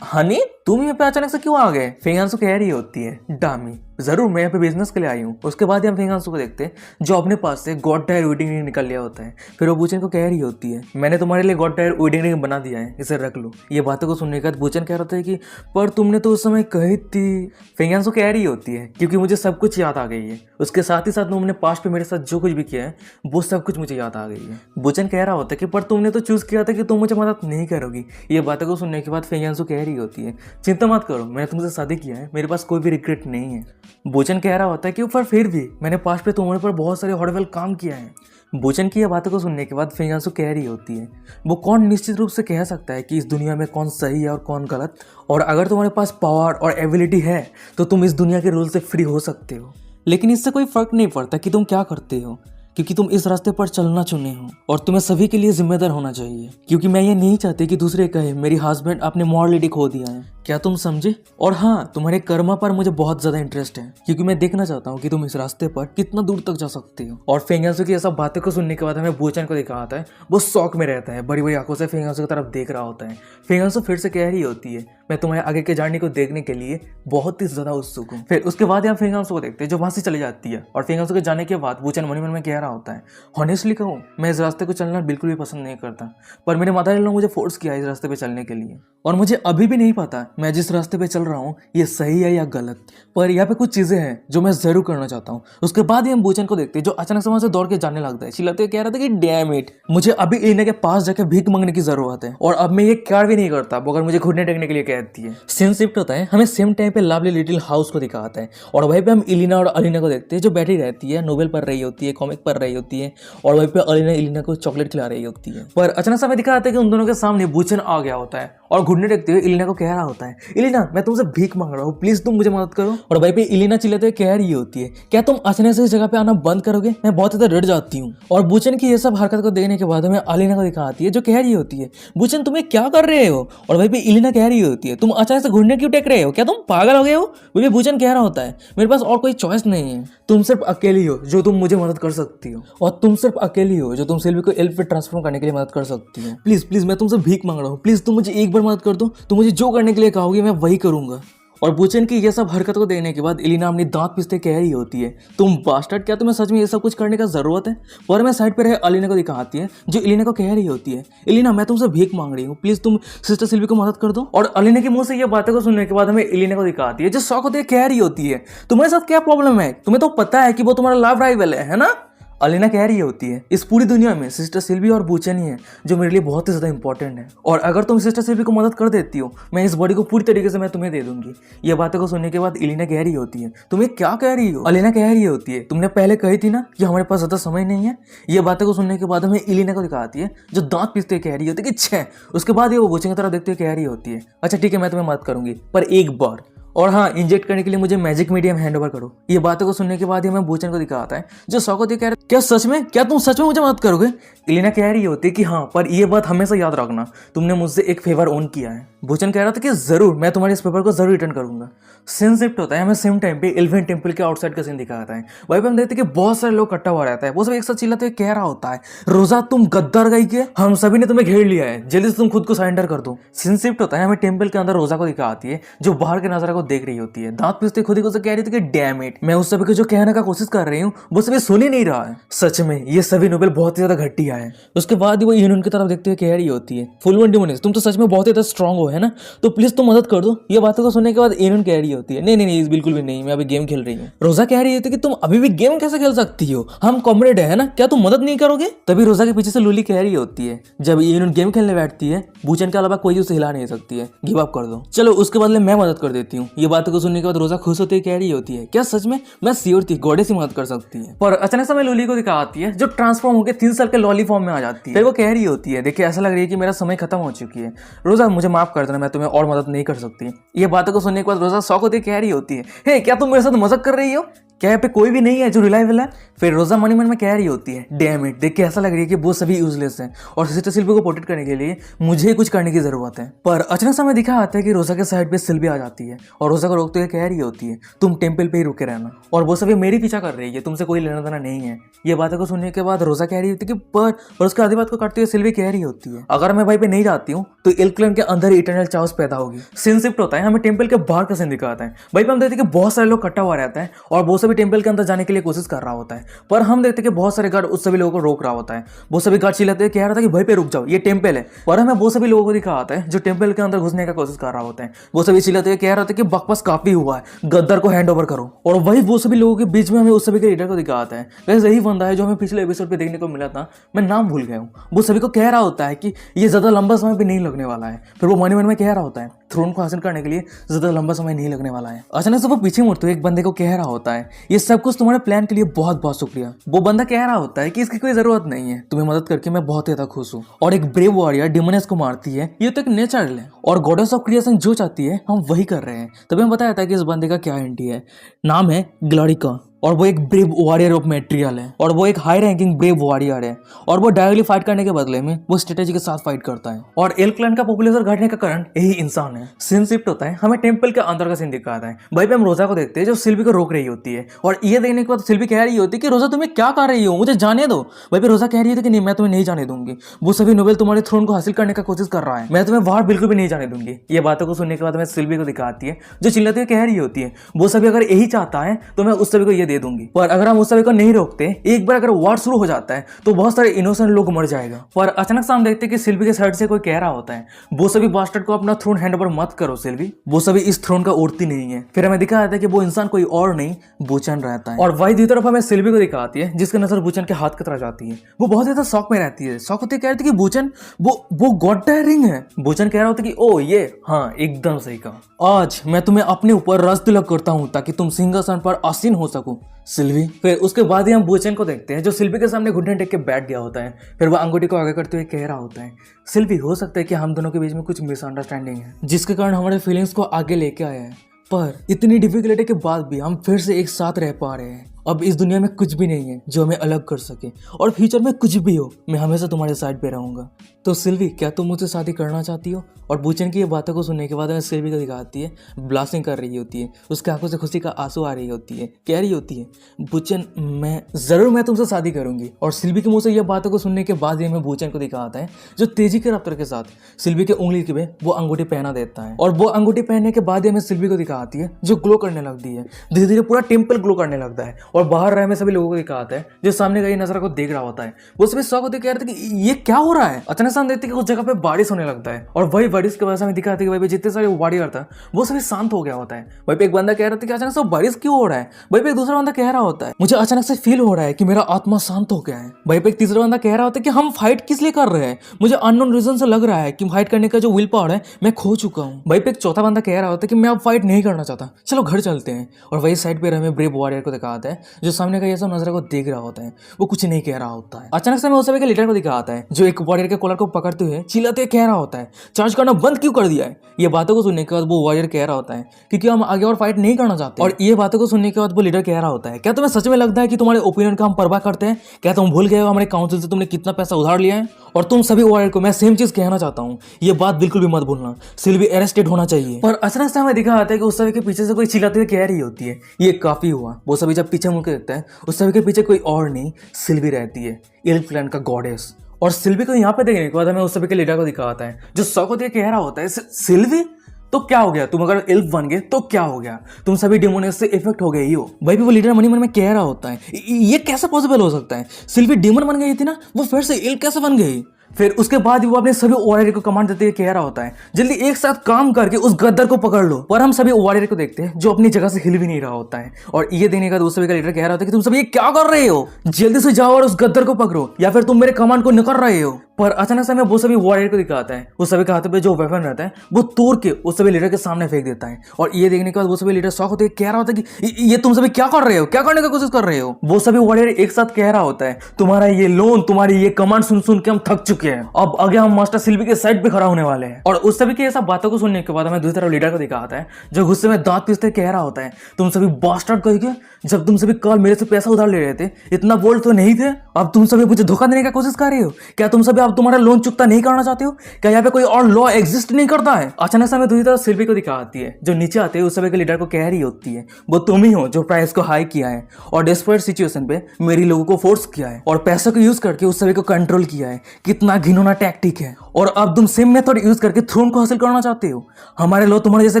हनी तुम यहाँ पे अचानक से क्यों आ गए? फेंग यांसू कह रही होती है, डामी जरूर मैं यहाँ पे बिजनेस के लिए आई हूँ। उसके बाद हम फेंग यांसू को देखते हैं, जो अपने पास से गॉड टायर वीडिंग रिंग निकल लिया होता है। फिर वो वुचेन को कह रही होती है, मैंने तुम्हारे लिए गॉड टायर वीडिंग रिंग बना दिया है, इसे रख लो। ये बातों को सुनने के बाद वुचेन कह रहा था कि पर तुमने तो उस समय कही थी। फेंग यांसू कह रही होती है, क्योंकि मुझे सब कुछ याद आ गई है, उसके साथ ही साथ तुमने पास्ट पे मेरे साथ जो कुछ भी किया है वो सब कुछ मुझे याद आ गई है। वुचेन कह रहा होता है कि पर तुमने तो चूज किया था कि तुम मुझे मदद नहीं करोगी। ये बातों को सुनने के बाद फेंग यांसू कह रही होती है, चिंता मत करो, मैंने तुमसे शादी किया है, मेरे पास कोई भी रिग्रेट नहीं है। वुचेन कह रहा होता है कि पर फिर भी मैंने पास्ट पे तुम्हारे पर बहुत सारे हॉरिबल काम किया है। वुचेन की यह बातों को सुनने के बाद फेंग यांसू कह रही होती है, वो कौन निश्चित रूप से कह सकता है कि इस दुनिया में कौन सही है और कौन गलत, और अगर तुम्हारे पास पावर और एबिलिटी है तो तुम इस दुनिया के रूल से फ्री हो सकते हो। लेकिन इससे कोई फर्क नहीं पड़ता कि तुम क्या करते हो, क्योंकि तुम इस रास्ते पर चलना चुने हो, और तुम्हें सभी के लिए जिम्मेदार होना चाहिए। क्योंकि मैं ये नहीं चाहती कि दूसरे कहे मेरी हस्बैंड आपने मॉरलिटी खो दिया है। क्या तुम समझे? और हाँ, तुम्हारे कर्मा पर मुझे बहुत ज्यादा इंटरेस्ट है, क्योंकि मैं देखना चाहता हूँ कि तुम इस रास्ते पर कितना दूर तक जा सकते हो। और फेंग यांसू की ऐसा बातों को सुनने के बाद हमें वुचेन को दिखा आता है, वो शौक में रहता है, बड़ी बड़ी आंखों से फेंग यांसू की तरफ देख रहा होता है। फेंग यांसू फिर से कह रही होती है, मैं तुम्हारे आगे के जर्नी को देखने के लिए बहुत ही ज्यादा उत्सुक हूँ। फिर उसके बाद हम फेंग यांसू को देखते हैं, जो वहां से चली जाती है। और फेंग यांसू के जाने के बाद वुचेन मन ही मन में कह रहा होता है, ऑनेस्टली कहूँ मैं इस रास्ते को चलना बिल्कुल भी पसंद नहीं करता, पर मेरे मदर इन लॉ मुझे फोर्स किया इस रास्ते पे चलने के लिए, और मुझे अभी भी नहीं पता मैं जिस रास्ते पे चल रहा हूँ ये सही है या गलत, पर यहाँ पे कुछ चीजें हैं जो मैं जरूर करना चाहता हूँ। उसके बाद ही हम वुचेन को देखते हैं, जो अचानक से वहां से दौड़ के जाने लगता है, चिल्लाते कह रहा था कि डैम इट, मुझे अभी इलिना के पास जाके भीख मांगने की जरूरत है, और अब मैं ये क्या भी नहीं करता अगर मुझे घुटने टेकने के लिए कहती है। सीन शिफ्ट होता है, हमें सेम टाइम पे लवली लिटिल हाउस को दिखाता है, और वहीं पे हम इलिना और अलीना को देखते हैं, जो बैठी रहती है, नोवेल पढ़ रही होती है, कॉमिक पढ़ रही होती है, और वहीं पे अलीना इलिना को चॉकलेट खिला रही होती है। पर अचानक से हमें दिखाता है कि उन दोनों के सामने वुचेन आ गया होता है, और घुटने टेकते हुए इलिना को कह रहा होता है होता है, इलिना मैं तुमसे भीख मांग रहा हूँ, प्लीज तुम मुझे मदद करो। और भाई पे इलिना चिल्लाते हुए कह रही होती है, क्या तुम अचानक से इस जगह पे आना बंद करोगे, मैं बहुत ज्यादा डर जाती हूँ। और बुचन की ये सब हरकत को देखने के बाद हमें अलीना को दिखाती है जो कह रही होती है, बुचन तुम्हें क्या कर रहे हो। और भाई पे इलिना कह रही होती है, तुम अचानक से घुटने क्यों टेक रहे हो, क्या तुम पागल हो गए हो। भाई बुचन कह रहा होता है, मेरे पास और कोई चॉइस नहीं है, तुम सिर्फ अकेली हो जो तुम मुझे मदद कर सकती हो, और तुम सिर्फ अकेली हो जो तुम सिल्वी को एल्फ पे ट्रांसफॉर्म करने के लिए मदद कर सकती हो। प्लीज प्लीज मैं तुमसे भीख मांग रहा हूँ, प्लीज तुम मुझे एक बार मदद कर दो, तुम मुझे जो करने के लिए कहोगे मैं वही करूंगा। और बुचन की ये सब हरकत को देखने के बाद इलिना अपनी दांत पीसते कह रही होती है, तुम बास्टर्ड, क्या तुम्हें सच में ये सब कुछ करने का जरूरत है। और मैं साइड पे रहे अलीना को दिखाती है जो इलिना को कह रही होती है, इलिना मैं तुमसे भीख मांग रही हूँ, प्लीज तुम सिस्टर सिल्वी को मदद कर दो। और अलीना के मुंह से ये बातें को सुनने के बाद हमें इलिना को दिखाती है जो शौक होती है कह रही होती है, तुम्हारे साथ क्या प्रॉब्लम है, तुम्हें तो पता है कि वो तुम्हारा लव राइवल है ना। अलीना कह रही होती है, इस पूरी दुनिया में सिस्टर सिल्वी और बुचन ही है जो मेरे लिए बहुत ही ज़्यादा इंपॉर्टेंट है, और अगर तुम सिस्टर सिल्वी को मदद कर देती हो मैं इस बॉडी को पूरी तरीके से मैं तुम्हें दे दूंगी। ये बातें को सुनने के बाद इलिना कह रही होती है, तुम्हें क्या कह रही हो। अलीना कह रही होती है, तुमने पहले कही थी ना कि हमारे पास ज़्यादा समय नहीं है। ये बातें को सुनने के बाद हमें इलिना को दिखाती है जो दांत पीसते कह रही होती है कि छः। उसके बाद ये वो बुचन की तरफ देखते हुए कह रही होती है, अच्छा ठीक है मैं तुम्हें मदद करूंगी पर एक बार, और हाँ इंजेक्ट करने के लिए मुझे मैजिक मीडियम हैंड ओवर करो। ये बातों को सुनने के बाद ही हमें बुचन को दिखाता है जो शौकत कह रहा है, क्या सच में, क्या तुम सच में मुझे मदद करोगे। इलिना कह रही होती है कि हाँ पर ये बात हमेशा याद रखना, तुमने मुझसे एक फेवर ऑन किया है। बुचन कह रहा था कि जरूर मैं तुम्हारे इस पेपर को जरूर रिटर्न करूंगा। सीन शिफ्ट होता है, हमें सेम टाइम पे एल्वेन टेम्पल के आउटसाइड का सीन दिखाता है। वहीं पे हम देखते हैं कि बहुत सारे लोग इकट्ठा हुआ रहता है, वो सब एक साथ चिल्लाते हुए कह रहा होता है, रोजा तुम गद्दार गई के, हम सभी ने तुम्हें घेर लिया है, जल्दी से तुम खुद को सरेंडर कर दो। सीन शिफ्ट होता है, हमें टेम्पल के अंदर रोजा को दिखाती है जो बाहर के नजारा को देख रही होती है, दांत पीसते खुद ही को कह रही थी कि डैम इट, मैं उस सभी को जो कहने का कोशिश कर रही हूँ वो सभी सुन ही नहीं रहा है। सच में ये सभी नोबेल बहुत ही ज्यादा घटिया है। उसके बाद वो यूनियन की तरफ देखते हुए कह रही होती है, फुल वन डिमोनिक्स तुम तो सच में बहुत ही ज्यादा स्ट्रांग हो है ना, तो प्लीज तुम मदद कर दो। ये बातों को सुनने के बाद यूनियन कह रही होती है, नहीं नहीं नहीं बिल्कुल भी नहीं, मैं अभी गेम खेल रही हूँ। रोजा कह रही होती है कि तुम अभी भी गेम कैसे खेल सकती हो, हम कॉमरेड है ना, क्या तुम मदद नहीं करोगे। तभी रोजा के पीछे से लूली कह रही होती है, जब यूनियन गेम खेलने बैठती है बुचन के अलावा कोई उसे हिला नहीं सकती है, गिव अप कर दो, चलो उसके बदले मैं मदद कर देती हूँ। ये बातों को सुनने के बाद रोजा खुश होती है, कह रही होती है, क्या सच में, मैं श्योर थी गॉडेस ही मदद कर सकती है। पर अचानक से लूली को दिखाती है जो ट्रांसफॉर्म होकर 3 साल के लॉली फॉर्म में आ जाती है। फिर वो कह रही होती है, देखिए ऐसा लग रही है कि मेरा समय खत्म हो चुकी है, रोजा मुझे माफ कर देना, मैं तुम्हें और मदद नहीं कर सकती। ये बातों को सुनने के बाद रोजा शौक होती कह रही होती है, हे क्या तुम मेरे साथ मजाक कर रही हो, क्या यहाँ पे कोई भी नहीं है जो रिलायबल है। फिर रोजा मनी मन में कह रही होती है, डैम इट, देख के ऐसा लग रही है कि वो सभी यूजलेस हैं और सिस्टर सिल्वी को प्रोटेक्ट करने के लिए मुझे कुछ करने की जरूरत है। पर अचानक समय दिखा आता है कि रोजा के साइड पे सिल्वी आ जाती है और रोजा को रोकते हुए कह रही होती है, तुम टेम्पल पे ही रुके रहना, और वो सभी मेरी पीछा कर रही है, तुमसे कोई लेना देना नहीं है। ये बातों को सुनने के बाद रोजा कह रही होती है कि पर उसके आधी बात को काटते हुए सिल्वी कह रही होती है, अगर मैं भाई पे नहीं जाती हूँ तो एल क्लैन के अंदर इटर्नल चाउस पैदा होगी। सीन शिफ्ट होता है, हमें टेम्पल के बाहर का सीन दिखाता है। भाई पे हम देखते हैं कि बहुत सारे लोग इकट्ठा हुआ रहता है और वो सभी टेम्पल के अंदर जाने के लिए कोशिश कर रहा होता है, पर हम देखते हैं कि बहुत सारे गार्ड उस सभी लोगों को रोक रहा होता है। वो सभी गार्ड चिल्लाते हुए कह रहा था कि भाई पे रुक जाओ, ये टेम्पल है, और हमें वो सभी लोगों को दिखा आता है जो टेम्पल के अंदर घुसने का कोशिश कर रहा होता है। वो सभी चिल्लाते हुए कह रहा था कि बकवास काफी हुआ है, गद्दार को हैंड ओवर करो। और वही वो सभी लोगों के बीच में हमें उस सभी के लीडर को दिखाता है, वैसे यही बंदा है जो हमें पिछले एपिसोड पे देखने को मिला था, मैं नाम भूल गया हूँ। वो सभी को कह रहा होता है कि ये ज्यादा लंबा समय भी नहीं लगने वाला है। फिर वो मन में कह रहा होता है, थ्रोन को हासिल करने के लिए ज्यादा लंबा समय नहीं लगने वाला है। अचानक से वो पीछे मुड़ते हुए एक बंदे को कह रहा होता है, ये सब कुछ तुम्हारे प्लान के लिए बहुत बहुत शुक्रिया। वो बंदा कह रहा होता है कि इसकी कोई जरूरत नहीं है, तुम्हें मदद करके मैं बहुत ज्यादा खुश हूँ। और एक ब्रेव वॉरियर डिमोनियस को मारती है, ये तो एक नेचुरल है, और गॉडेस ऑफ क्रिएशन जो चाहती है हम वही कर रहे हैं। तभी हमें बताया था कि इस बंदे का क्या एंटी है, नाम है ग्लारिका, और वो एक ब्रेव वॉरियर ऑफ मेट्रियल है, और वो एक हाई रैंकिंग ब्रेव वॉरियर है, और वो डायरेक्टली फाइट करने के बदले में वो स्ट्रेटेजी के साथ फाइट करता है। और एल क्लैन का पॉपुलेशन घटने का कारण यही इंसान है। सीन शिफ्ट होता है, हमें टेम्पल के अंदर का सीन दिखाता है। भाई पे हम रोजा को देखते हैं जो सिल्वी को रोक रही होती है, और ये देखने के बाद सिल्वी कह रही होती है कि रोजा तुम्हें क्या कर रही हो, मुझे जाने दो। भाई पे रोजा कह रही है कि नहीं, मैं तुम्हें नहीं जाने दूंगी, वो सभी नोबेल तुम्हारे थ्रोन को हासिल करने का कोशिश कर रहा है, मैं तुम्हें बाहर बिल्कुल भी नहीं जाने दूंगी। ये बातों को सुनने के बाद हमें सिल्वी को दिखाती है जो चिल्लाते हुए कह रही होती है, वो सभी अगर यही चाहता है तो मैं उस सभी को ये दे दूंगी, पर अगर हम उस सभी को नहीं रोकते, एक बार अगर वॉर शुरू हो जाता है तो बहुत सारे इनोसेंट लोग मर जाएगा। पर अचानक से हम देखते हैं कि सिल्वी के साइड से कोई कह रहा होता है, वो सभी बास्टर्ड को अपना थ्रोन हैंड ओवर मत करो सिल्वी, वो सभी इस थ्रोन का उड़ती नहीं है। फिर हमें दिखा जाता है कि वो इंसान कोई और नहीं बुचन रहता है। और वही दूसरी तरफ हमें सिल्वी को दिखाती है जिसकी नजर बुचन के हाथ की तरफ जाती है। वो बहुत ज्यादा शौक में रहती है, शौक होती है, कह रही थी कि बुचन वो गॉड रिंग है। बुचन कह रहा होता है कि ओ ये, हाँ एकदम सही कहा, आज मैं तुम्हें अपने ऊपर रस तिलक करता हूँ ताकि तुम सिंहासन पर आसीन हो सको, सिल्वी। फिर उसके बाद ही हम बूचेन को देखते हैं जो सिल्वी के सामने घुटने टेक के बैठ गया होता है। फिर वो अंगूठी को आगे करते हुए कह रहा होता है, सिल्वी हो सकता है कि हम दोनों के बीच में कुछ मिसअंडरस्टैंडिंग है जिसके कारण हमारे फीलिंग्स को आगे लेके आया है, पर इतनी डिफिकल्टी के बाद भी हम फिर से एक साथ रह पा रहे हैं। अब इस दुनिया में कुछ भी नहीं है जो हमें अलग कर सके, और फ्यूचर में कुछ भी हो मैं हमेशा तुम्हारे साइड पे रहूंगा। तो सिल्वी, क्या तुम मुझसे शादी करना चाहती हो? और बूचेन की ये बातों को सुनने के बाद हमें सिल्वी को दिखाती है ब्लास्टिंग कर रही होती है, उसके आंखों से खुशी का आंसू आ रही होती है, कह रही होती है, बूचेन मैं तुमसे शादी करूंगी। और सिल्वी के मुंह से यह बातों को सुनने के बाद ही हमें बूचेन को दिखाता है जो तेजी के रफ्तार के साथ सिल्वी के उंगली के में वो अंगूठी पहना देता है। और वो अंगूठी पहनने के बाद ही हमें सिल्वी को दिखाती है जो ग्लो करने लगती है, धीरे धीरे पूरा टेम्पल ग्लो करने लगता है। और बाहर रहे में सभी लोगों को दिखाता है जो सामने गई नजर को देख रहा होता है। वो सभी शौक होते कह रहे थे कि ये क्या हो रहा है। अचानक से हम देखते हैं कि उस जगह पे बारिश होने लगता है, और वही बारिश की वजह से हमें दिखाते हैं कि भाई जितने सारे वॉरियर था वो सभी शांत हो गया होता है। वहीं पे एक बंदा कह रहा था कि अचानक से बारिश क्यों हो रहा है। वहीं पे एक दूसरा बंदा कह रहा होता है, मुझे अचानक से फील हो रहा है कि मेरा आत्मा शांत हो गया है। वहीं पे एक तीसरा बंदा कह रहा होता है कि हम फाइट किस लिए कर रहे हैं, मुझे अननोन रीजन से लग रहा है कि फाइट करने का जो विल पावर है मैं खो चुका हूँ। वहीं पे एक चौथा बंदा कह रहा होता है कि मैं अब फाइट नहीं करना चाहता, चलो घर चलते हैं। और वही साइड पे हमें ब्रेव वॉरियर को दिखाता है जो सामने का ये सब नजर को देख रहा होता है, वो कुछ नहीं कह रहा होता है। अचानक से हमें उस सभी के लीडर को दिखाता है जो एक वॉरियर के कॉलर को पकड़ते हुए चिल्लाते कह रहा होता है, चार्ज करना बंद क्यों कर दिया है। ये बातों को सुनने के बाद वो वॉरियर कह रहा होता है क्योंकि हम आगे और फाइट नहीं करना चाहते। और ये बातों को सुनने के बाद वो लीडर कह रहा होता है, क्या तुम्हें सच में लगता है कि तुम्हारे ओपिनियन का हम परवाह करते हैं? क्या तुम भूल गए हो हमारे काउंसिल से तुमने कितना पैसा उधार लिया है? और तुम सभी वॉरियर को मैं सेम चीज कहना चाहता हूँ, ये बात बिल्कुल भी मत भूलना, सिल्वी अरेस्टेड होना चाहिए। पर अचानक से हमें दिखा आता है कि उस सभी के पीछे से कोई चिल्लाते हुए कह रही होती है, ये काफी हुआ। वो सभी जब पीछे मुड़ के देखता है उस सभी के पीछे कोई और नहीं सिल्वी रहती है, इल्फ क्लैन का गॉडेस। और सिल्वी को यहाँ पे देखने के बाद हमें उस सभी के लीडर को दिखाता है जो शौक होते कह रहा होता है, सिल्वी तो क्या हो गया, तुम अगर इल्फ बन गए तो क्या हो गया, तुम सभी डेमोनियस से इफेक्ट हो गए ही हो। भाई भी वो लीडर मन में कह रहा होता है, ये कैसे पॉसिबल हो सकता है, सिल्वी डेमन बन गई थी ना, वो फिर से इल्फ कैसे बन गई। फिर उसके बाद वो अपने सभी वॉरियर को कमांड देते हुए कह रहा होता है, जल्दी एक साथ काम करके उस गद्दर को पकड़ लो। पर हम सभी वॉरियर को देखते हैं जो अपनी जगह से हिल भी नहीं रहा होता है। और ये देने का दूसरे का लीडर कह रहा होता है कि तुम सभी ये क्या कर रहे हो, जल्दी से जाओ और उस गद्दर को पकड़ो या फिर तुम मेरे कमांड को निकल रहे हो। पर अचानक से हमें वो सभी वॉरियर को दिखाता है, उस सभी के हाथ पे जो वेपन रहता है वो तोड़ के उस सभी लीडर के सामने फेंक देता है। और ये देखने के बाद वो सभी लीडर शॉक होते कह रहा होता है कि ये तुम सभी क्या कर रहे हो, क्या करने की कोशिश कर रहे हो। वो सभी वॉरियर एक साथ कह रहा होता है, तुम्हारा ये लोन, तुम्हारी ये कमांड सुन सुन के हम थक चुके हैं, अब आगे हम मास्टर सिल्वी के साइड पे खड़ा होने वाले हैं। और उस सभी की ये सब बातों को सुनने के बाद हमें दूसरी तरफ लीडर को दिखाता है जो गुस्से में दांत पीसते कह रहा होता है, तुम सभी बास्टर्ड कह के जब तुम सभी कल मेरे से पैसा उधार ले रहे थे इतना बोल्ड तो नहीं थे, अब तुम सभी मुझे धोखा देने की कोशिश कर रहे हो। क्या तुम सभी अब तुम्हारा लोन चुकता नहीं करना चाहते हो? क्या यहाँ पे कोई और लॉ एग्जिस्ट नहीं करता है? अचानक से हमें दूसरी तरफ सिल्वी को दिखाती है जो नीचे आते हैं उस सभी के लीडर को कह रही होती है, वो तुम ही हो जो प्राइस को हाई किया है और डेस्परेट सिचुएशन पे मेरी लोगों को फोर्स किया है और पैसे को यूज करके उस सभी को कंट्रोल किया है। कितना घिनौना टैक्टिक है। और अब तुम सेम मेथड यूज करके थ्रोन को हासिल करना चाहते हो। हमारे लॉ तुम्हारे जैसे